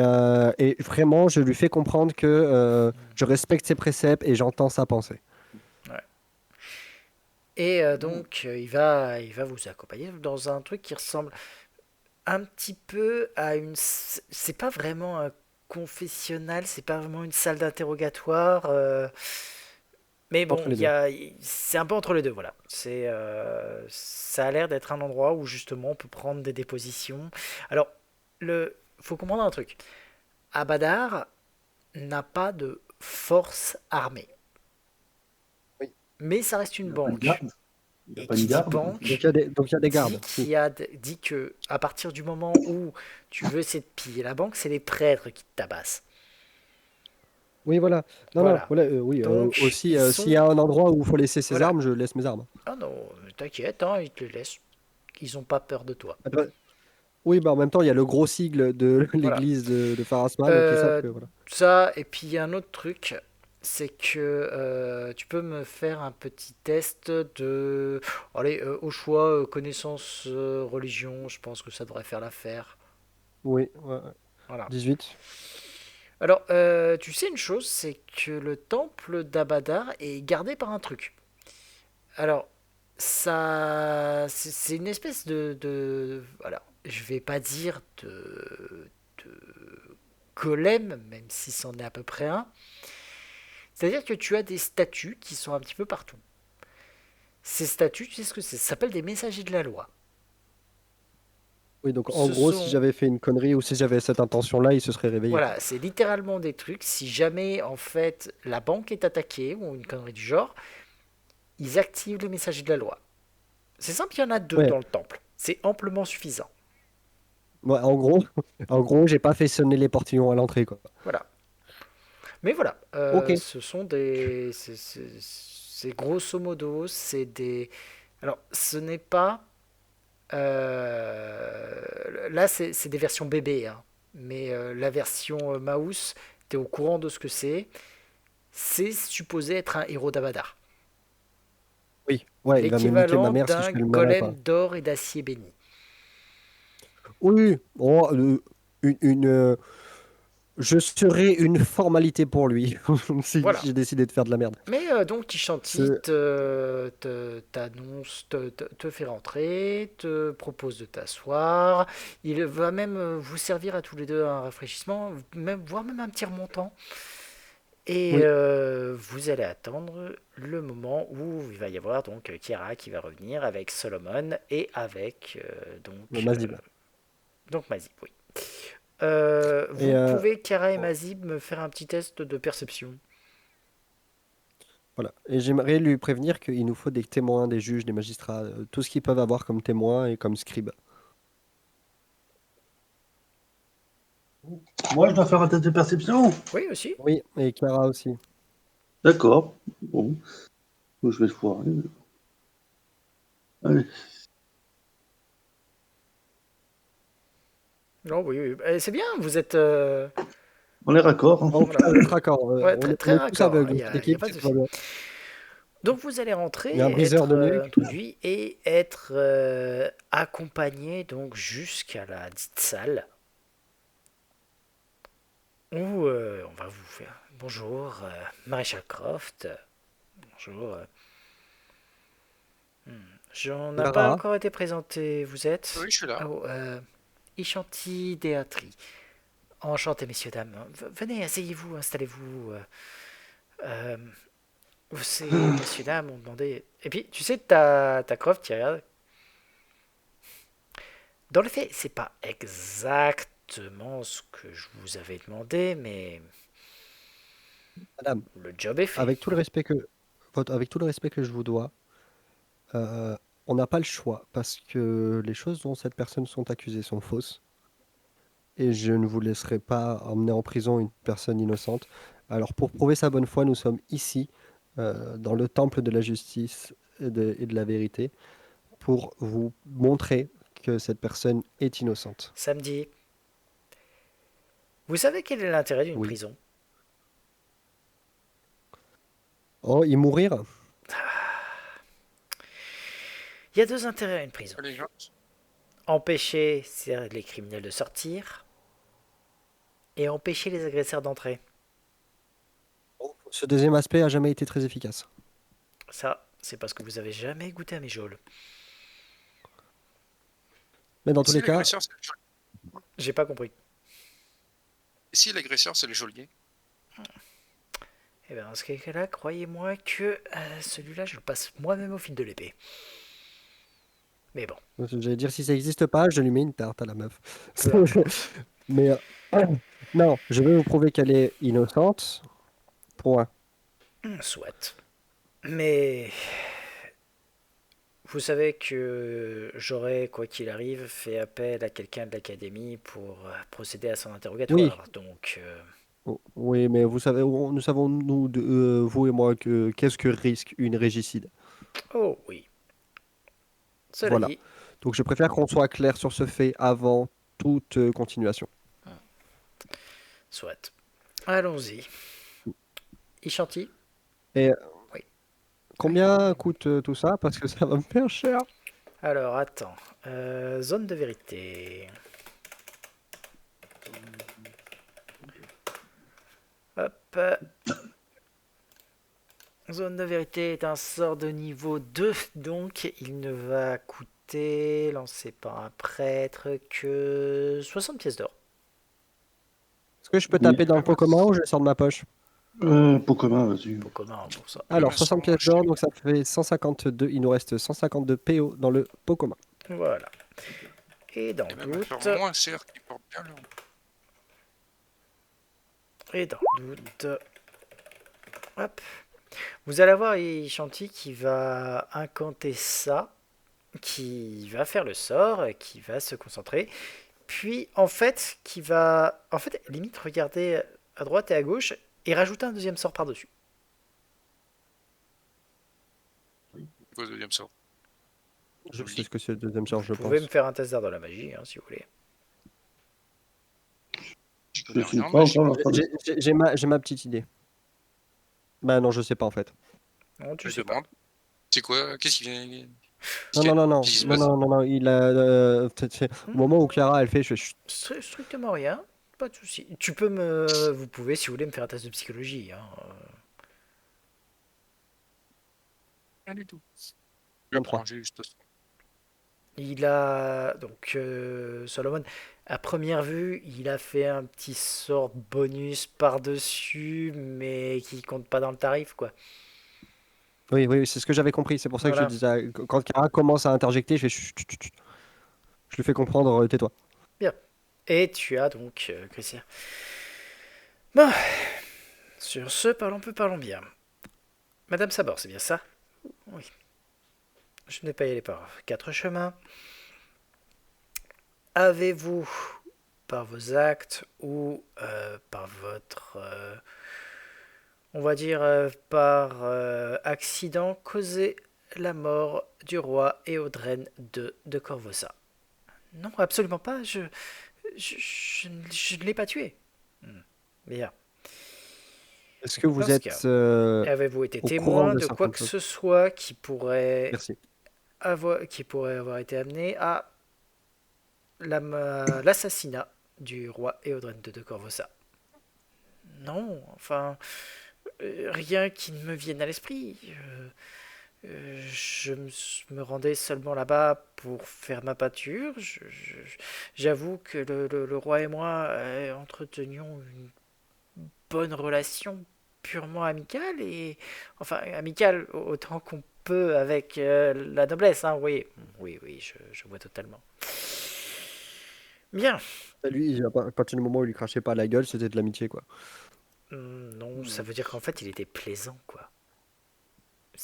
vraiment, je lui fais comprendre que je respecte ses préceptes et j'entends sa pensée. Ouais. Et donc, il va vous accompagner dans un truc qui ressemble un petit peu à une. C'est pas vraiment un confessionnal, c'est pas vraiment une salle d'interrogatoire. Mais bon, Entre les deux. c'est un peu entre les deux, voilà. Ça a l'air d'être un endroit où justement on peut prendre des dépositions. Alors, faut comprendre un truc. Abadar n'a pas de force armée, Oui. mais ça reste Il une n'y a pas de banque. garde. Il n'y a Et pas une qui dit garde. banque Donc il y a des gardes. Oui. dit que à partir du moment où tu veux essayer de piller la banque, c'est les prêtres qui te tabassent. Oui, voilà. Non, non, Voilà. voilà. Oui, Donc, aussi, s'il y a un endroit où il faut laisser ses voilà. armes, je laisse mes armes. Ah non, t'inquiète, hein, ils te les laissent. Ils ont pas peur de toi. Ah, bah, oui, bah en même temps, il y a le gros sigle de Voilà. l'église de Pharasma, donc ils savent Euh, que voilà. Ça, et puis il y a un autre truc, c'est que tu peux me faire un petit test de. Allez, au choix, connaissance, religion, je pense que ça devrait faire l'affaire. Oui, ouais, ouais. Voilà. 18. Alors, tu sais une chose, c'est que le temple d'Abadar est gardé par un truc. Alors, c'est une espèce voilà, je vais pas dire de golem, même si c'en est à peu près un. C'est-à-dire que tu as des statues qui sont un petit peu partout. Ces statues, tu sais ce que c'est? Ça s'appelle des messagers de la loi. Oui, donc en Ce gros, si sont, j'avais fait une connerie ou si j'avais cette intention-là, il se serait réveillé, quoi. voilà, c'est littéralement des trucs. Si jamais en fait la banque est attaquée ou une connerie du genre, ils activent les messagers de la loi. C'est simple, il y en a deux Ouais, dans le temple. C'est amplement suffisant. ouais, en gros, en gros, j'ai pas fait sonner les portillons à l'entrée, quoi. Voilà. Mais voilà, Ok. ce sont des. C'est grosso modo, c'est des. Alors, ce n'est pas. Là, c'est des versions bébés, hein. mais la version mouse, tu es au courant de ce que c'est. C'est supposé être un héros d'Avadar. Oui, ouais, il va me niquer ma L'équivalent mère si je d'un fais le malin, golem quoi. d'or et d'acier béni. Oui, oh, je serai une formalité pour lui si Voilà. j'ai décidé de faire de la merde. Mais donc Tishanti C'est- t'annonce, te fait rentrer, te propose de t'asseoir. Il va même vous servir à tous les deux un rafraîchissement, même, voire même un petit remontant. Et Oui, vous allez attendre le moment où il va y avoir donc Kira qui va revenir avec Solomon et avec le Mazib. donc Mazib, oui. Et Vous pouvez, Kara et oh, Mazib, me faire un petit test de perception. voilà. Et j'aimerais lui prévenir qu'il nous faut des témoins, des juges, des magistrats, tout ce qu'ils peuvent avoir comme témoins et comme scribes. Moi, je dois faire un test de perception. Oui, aussi. Oui, et Clara aussi. D'accord. Bon, je vais le foirer. Allez. Non, oui, oui. C'est bien, vous êtes... On est raccord, hein. On peut voilà. être raccord. Ouais, On très, est, très on est tous raccord, aveugles, il dans n'y cette a, y a équipe, pas de tout va souci. bien. Donc vous allez Il y a un rentrer, briseur être de nuque. introduit et être accompagné donc jusqu'à la dite salle où on va vous faire bonjour, Maréchal Croft. Bonjour. J'en n'a pas Clara, encore été présenté. Vous êtes Oui, je suis là. oh, Ishanti Deatri. Enchanté, messieurs, dames. Venez, asseyez-vous, installez-vous. Euh, Ces messieurs, dames ont demandé. Et puis, tu sais, t'as Croft qui regarde. Dans le fait, c'est pas exactement ce que je vous avais demandé, mais madame, le job est fait. avec tout le respect avec tout le respect que je vous dois, euh, on n'a pas le choix parce que les choses dont cette personne sont accusées sont fausses et je ne vous laisserai pas emmener en prison une personne innocente. Alors, pour prouver sa bonne foi, nous sommes ici, dans le temple de la justice et de la vérité, pour vous montrer que cette personne est innocente. Samedi, vous savez quel est l'intérêt d'une Oui. prison? Oh, y mourir? Il y a deux intérêts à une prison. Les gens. Empêcher les criminels de sortir et empêcher les agresseurs d'entrer. Ce deuxième aspect a jamais été très efficace. Ça, c'est parce que vous avez jamais goûté à mes geôles. Mais dans tous Si les cas, l'agresseur, c'est le geôlier. J'ai pas compris. Et si l'agresseur, c'est le geôlier. Eh bien, dans ce cas-là, croyez-moi que celui-là, je le passe moi-même au fil de l'épée. Mais bon, j'allais dire si ça n'existe pas, je lui mets une tarte à la meuf. peu importe. Mais non, je vais vous prouver qu'elle est innocente. Point. Soit. Mais vous savez que j'aurais, quoi qu'il arrive, fait appel à quelqu'un de l'académie pour procéder à son Oui, interrogatoire. Donc, oui, mais vous savez, nous savons, nous, vous et moi, que qu'est-ce que risque une régicide. oh oui. Cela Voilà. dit, Donc je préfère qu'on soit clair sur ce fait avant toute continuation. soit. Allons-y. Ishanti? Et Oui. Oui. combien coûte tout ça? Parce que ça va me faire cher. Alors, attends. Zone de vérité. Hop. Zone de vérité est un sort de niveau 2, donc il ne va coûter, lancé par un prêtre, que 60 pièces d'or. Est-ce que je peux Oui. taper dans le pot commun ou je le sors de ma poche? Pot commun, vas-y. Pour commun pour ça. Alors, me 60 semble pièces moins cher. d'or, donc ça fait 152. Il nous reste 152 PO dans le pot commun. Voilà. Et dans Et le même un doute, faire moins cher qui porte bien le nom. hop. Vous allez avoir Ishanti qui va incanter ça, qui va faire le sort, qui va se concentrer, puis en fait, limite regarder à droite et à gauche et rajouter un deuxième sort par-dessus. Au deuxième sort. Je sais ce que c'est le deuxième sort, je Vous pouvez me pense. faire un test d'art de la magie, hein, si vous voulez. Je connais suis rien, pas mais j'y encore en vais. train de... J'ai ma petite idée. Bah non, je sais pas en fait. Non, tu Je sais pas. demande. C'est quoi? Qu'est-ce qu'il vient? Non, non, non, non, Qu'est-ce qui se non, passe? non, non, non, il a. Au moment où Clara elle fait, je fais chut. Strictement rien. Pas de souci. Vous pouvez, si vous voulez, me faire un test de psychologie. Hein. Rien du tout. Je 23. prends juste. Il a donc Solomon. À première vue, il a fait un petit sort bonus par-dessus, mais qui compte pas dans le tarif, quoi. Oui, oui, c'est ce que j'avais compris. C'est pour ça que je Voilà. disais, quand Clara commence à interjecter, je fais chut, chut, chut, chut. Je lui fais comprendre, tais-toi. Bien. Et tu as donc Christian. Bon, sur ce, parlons bien. Madame Sabor, c'est bien ça? Oui. Je n'ai pas y aller par quatre chemins. Avez-vous, par vos actes ou par votre, on va dire, par accident, causé la mort du roi Éodren II de Corvosa? Non, absolument pas. Je ne l'ai pas tué. Bien. Est-ce que Dans vous ce cas, êtes avez-vous été au courant témoin de de quoi certaines que choses? ce soit Merci. qui pourrait avoir été amené à l'assassinat du roi Éodren II de Corvosa? Non, enfin, rien qui ne me vienne à l'esprit. Je me rendais seulement là-bas pour faire ma pâture. J'avoue que le roi et moi entretenions une bonne relation purement amicale et enfin amicale autant qu'on peut avec la noblesse. Hein, oui, oui, oui, je vois totalement. Bien. Lui, à partir du moment où il lui crachait pas à la gueule, c'était de l'amitié, quoi. Non, ça veut dire qu'en fait il était plaisant, quoi.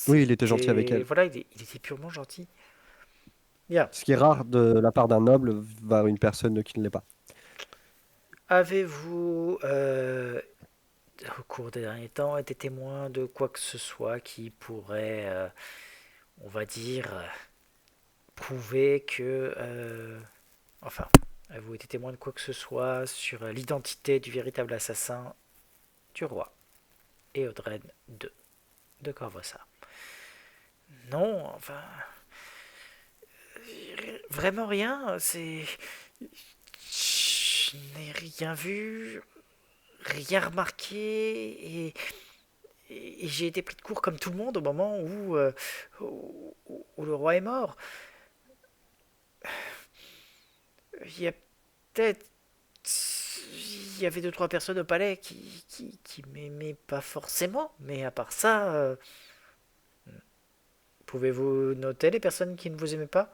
Oui, il était gentil avec C'était elle. voilà, il était purement gentil. Bien. Ce qui est rare de la part d'un noble vers une personne qui ne l'est pas. Avez-vous, au cours des derniers temps, été témoin de quoi que ce soit qui pourrait, on va dire, prouver que, enfin, avez-vous été témoin de quoi que ce soit sur l'identité du véritable assassin du roi Éodred II de Corvosa? Non, enfin, vraiment rien. Je n'ai rien vu, rien remarqué et j'ai été pris de court comme tout le monde au moment où le roi est mort. Il y a peut-être. Il y avait deux, trois personnes au palais qui m'aimaient pas forcément, mais à part ça, pouvez-vous noter les personnes qui ne vous aimaient pas?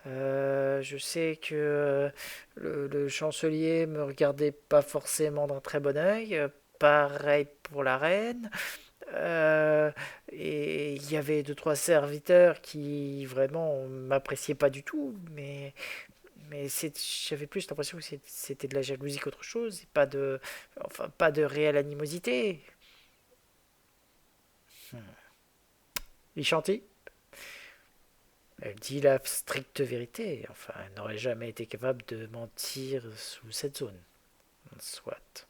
Je sais que le chancelier me regardait pas forcément d'un très bon œil. Pareil pour la reine. Et il y avait deux, trois serviteurs qui vraiment m'appréciaient pas du tout, mais j'avais plus l'impression que c'était de la jalousie qu'autre chose, et pas de réelle animosité. Il chantit. Elle dit la stricte vérité. Enfin, elle n'aurait jamais été capable de mentir sous cette zone. Soit.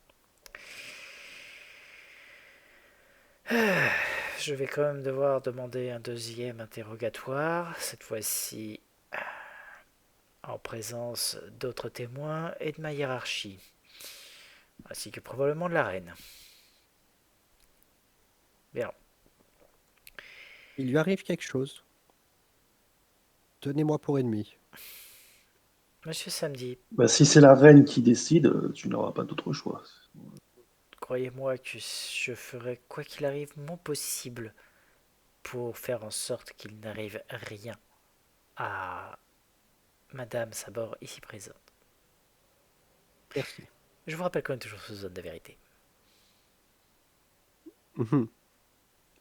Je vais quand même devoir demander un deuxième interrogatoire, cette fois-ci en présence d'autres témoins et de ma hiérarchie, ainsi que probablement de la reine. Bien. Il lui arrive quelque chose. Tenez-moi pour ennemi. Monsieur Samedi, Bah, si c'est la reine qui décide, tu n'auras pas d'autre choix. croyez-moi que je ferai quoi qu'il arrive mon possible pour faire en sorte qu'il n'arrive rien à Madame Sabor ici présente. Merci. Je vous rappelle quand même toujours sous zone de vérité. Mhm.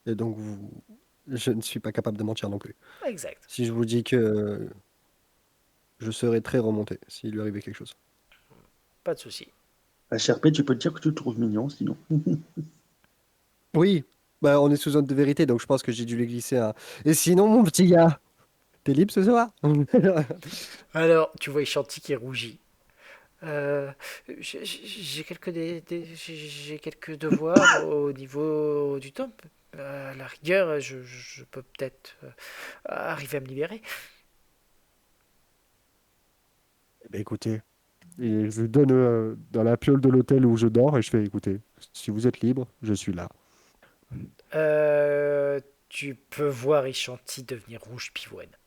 Et donc, je ne suis pas capable de mentir non plus. Exact. Si je vous dis que je serais très remonté s'il lui arrivait quelque chose. Pas de souci. HRP, tu peux te dire que tu le trouves mignon, sinon. Oui, bah on est sous zone de vérité, donc je pense que j'ai dû les glisser un. Et sinon, mon petit gars, t'es libre ce soir? Alors, tu vois Chanty qui rougit. Euh, j'ai j'ai quelques devoirs au niveau du temps. À la rigueur, je peux peut-être arriver à me libérer. Eh ben, écoutez, et je lui donne dans la piole de l'hôtel où je dors et je fais, écoutez, si vous êtes libre, je suis là. Tu peux voir Ishanti devenir rouge pivoine.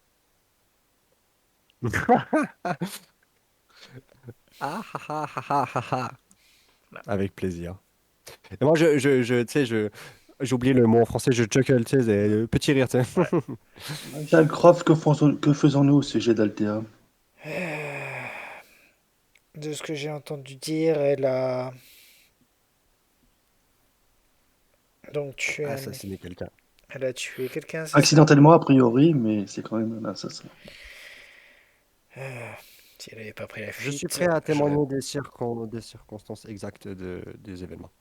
Ah, ah, ah, ah, ah, ah, ah. Voilà. Avec plaisir. Et moi, tu sais, j'ai oublié le mot en français, je chuckle, tu sais, petit rire, tu sais. Ouais. Dalcroft, que faisons-nous au sujet d'Altea? De ce que j'ai entendu dire, elle a donc tué Assassiner quelqu'un. elle a tué quelqu'un, c'est ça? Accidentellement, a priori, mais c'est quand même un assassin. Si elle n'avait pas pris la Je suis fuite, prêt à j'aurais. témoigner des circonstances exactes des événements.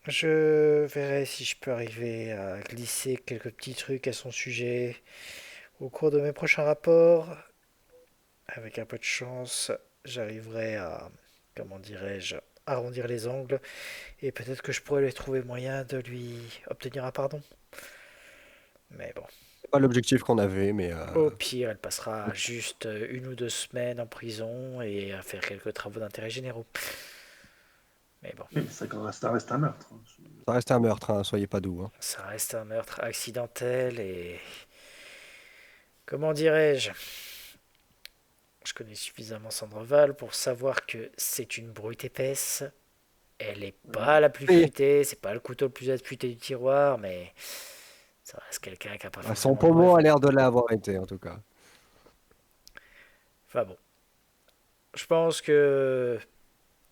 Je verrai si je peux arriver à glisser quelques petits trucs à son sujet au cours de mes prochains rapports. Avec un peu de chance, j'arriverai à, comment dirais-je, arrondir les angles et peut-être que je pourrais lui trouver moyen de lui obtenir un pardon. Mais bon, C'est pas l'objectif qu'on avait, mais au pire, elle passera juste 1 ou 2 semaines en prison et à faire quelques travaux d'intérêt généraux. Mais bon, Oui, ça reste un meurtre. ça reste un meurtre, hein, soyez pas doux, hein. ça reste un meurtre accidentel et, comment dirais-je, je connais suffisamment Sandreval pour savoir que c'est une brute épaisse. Elle est pas la plus Oui. futée, c'est pas le couteau le plus affûté du tiroir, mais ça reste quelqu'un qui a pas Son forcément de pommeau a brevet. l'air de l'avoir été, en tout cas. Enfin bon, je pense que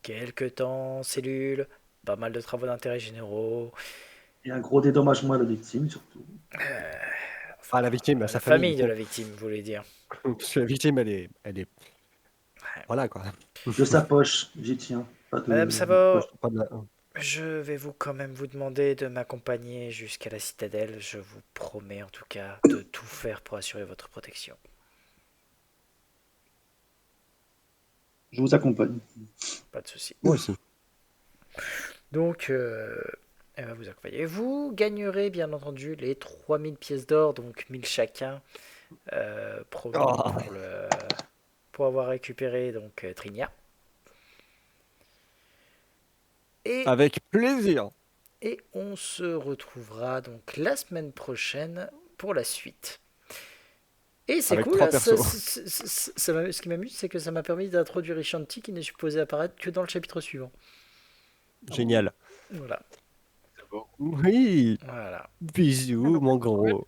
quelques temps, cellule, pas mal de travaux d'intérêt généraux, Et un gros dédommagement à la victime, surtout. Ah, enfin, la victime, à à la sa famille, du famille de coup. la victime, vous voulez dire. Parce que la victime, elle est... Voilà, quoi. De sa poche, j'y tiens. Pas Madame de poche. Sabo, Pas de la- je vais vous quand même vous demander de m'accompagner jusqu'à la citadelle. Je vous promets en tout cas de tout faire pour assurer votre protection. Je vous accompagne. Pas de souci. Moi aussi. Donc, elle va vous accompagner. Vous gagnerez bien entendu les 3000 pièces d'or, donc 1000 chacun, promis Oh, pour avoir récupéré donc Trinia. Et, avec plaisir. et on se retrouvera donc la semaine prochaine pour la suite. Et c'est Avec cool, 3 là, persos. ce qui m'amuse, c'est que ça m'a permis d'introduire Ishanti qui n'est supposé apparaître que dans le chapitre suivant. Génial. Voilà, D'abord. Oui, voilà. bisous, mon gros.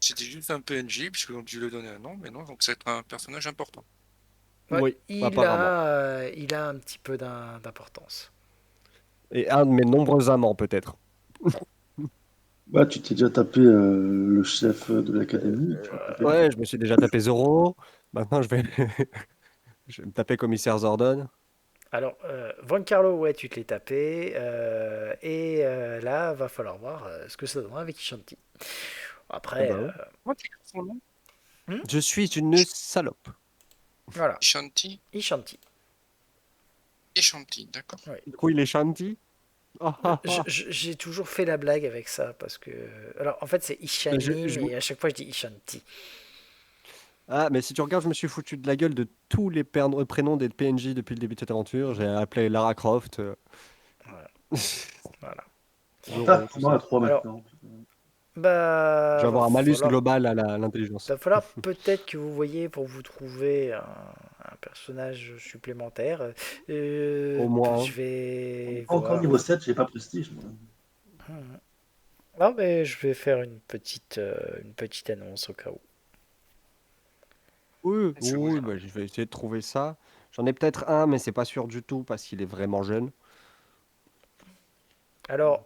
C'était juste un PNJ, puisque donc tu lui donnais un nom, mais non, donc c'est un personnage important. Ouais, Oui, apparemment. il a un petit peu d'importance. Et un de mes nombreux amants, peut-être. Bah, tu t'es déjà tapé le chef de l'académie. Tu vas taper le- Ouais, je me suis déjà tapé Zoro. Maintenant, je vais... je vais me taper Commissaire Zordon. Alors, Von Carlo, ouais, tu te l'es tapé. Et là, va falloir voir ce que ça donnera avec Ishanti. Ah Après, bah ouais. Comment tu écris son nom? Je suis une salope. voilà, Shanti Ishanti. et Shanti, d'accord. Ouais. Du coup, il est shanty. Ah, ah, ah. J'ai toujours fait la blague avec ça parce que. Alors, en fait, c'est Mais Ishani, mais à chaque fois, je dis Ishanti. Ah, mais si tu regardes, je me suis foutu de la gueule de tous les prénoms des PNJ depuis le début de cette aventure. J'ai appelé Lara Croft, Voilà. Voilà. Zoro, tout Moi à ça. 3 Alors, maintenant. Je bah, vais avoir un malus global à l'intelligence. va falloir peut-être que vous voyez pour vous trouver un personnage supplémentaire. Au moins, Je vais Pas encore voir. niveau 7, j'ai pas prestige. Moi. Ah, mais je vais faire une petite annonce au cas où. oui, C'est oui, bon. bah, je vais essayer de trouver ça. J'en ai peut-être un, mais c'est pas sûr du tout parce qu'il est vraiment jeune. Alors,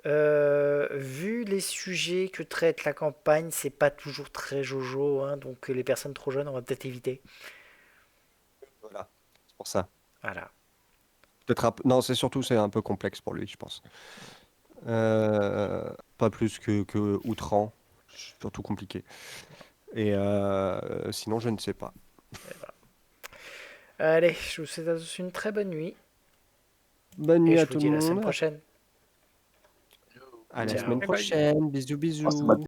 vu les sujets que traite la campagne, c'est pas toujours très jojo, hein, donc les personnes trop jeunes, on va peut-être éviter. Voilà, c'est pour ça. Voilà. Peut-être non, c'est surtout c'est un peu complexe pour lui, je pense. Pas plus que outrant, surtout compliqué. Et sinon, je ne sais pas. Allez, je vous souhaite à tous une très bonne nuit. Bonne Et nuit je à vous tout dis le à la semaine monde. prochaine. À la Ciao. semaine Bye bye. prochaine. Bisous, Oh, ça m'a bisous.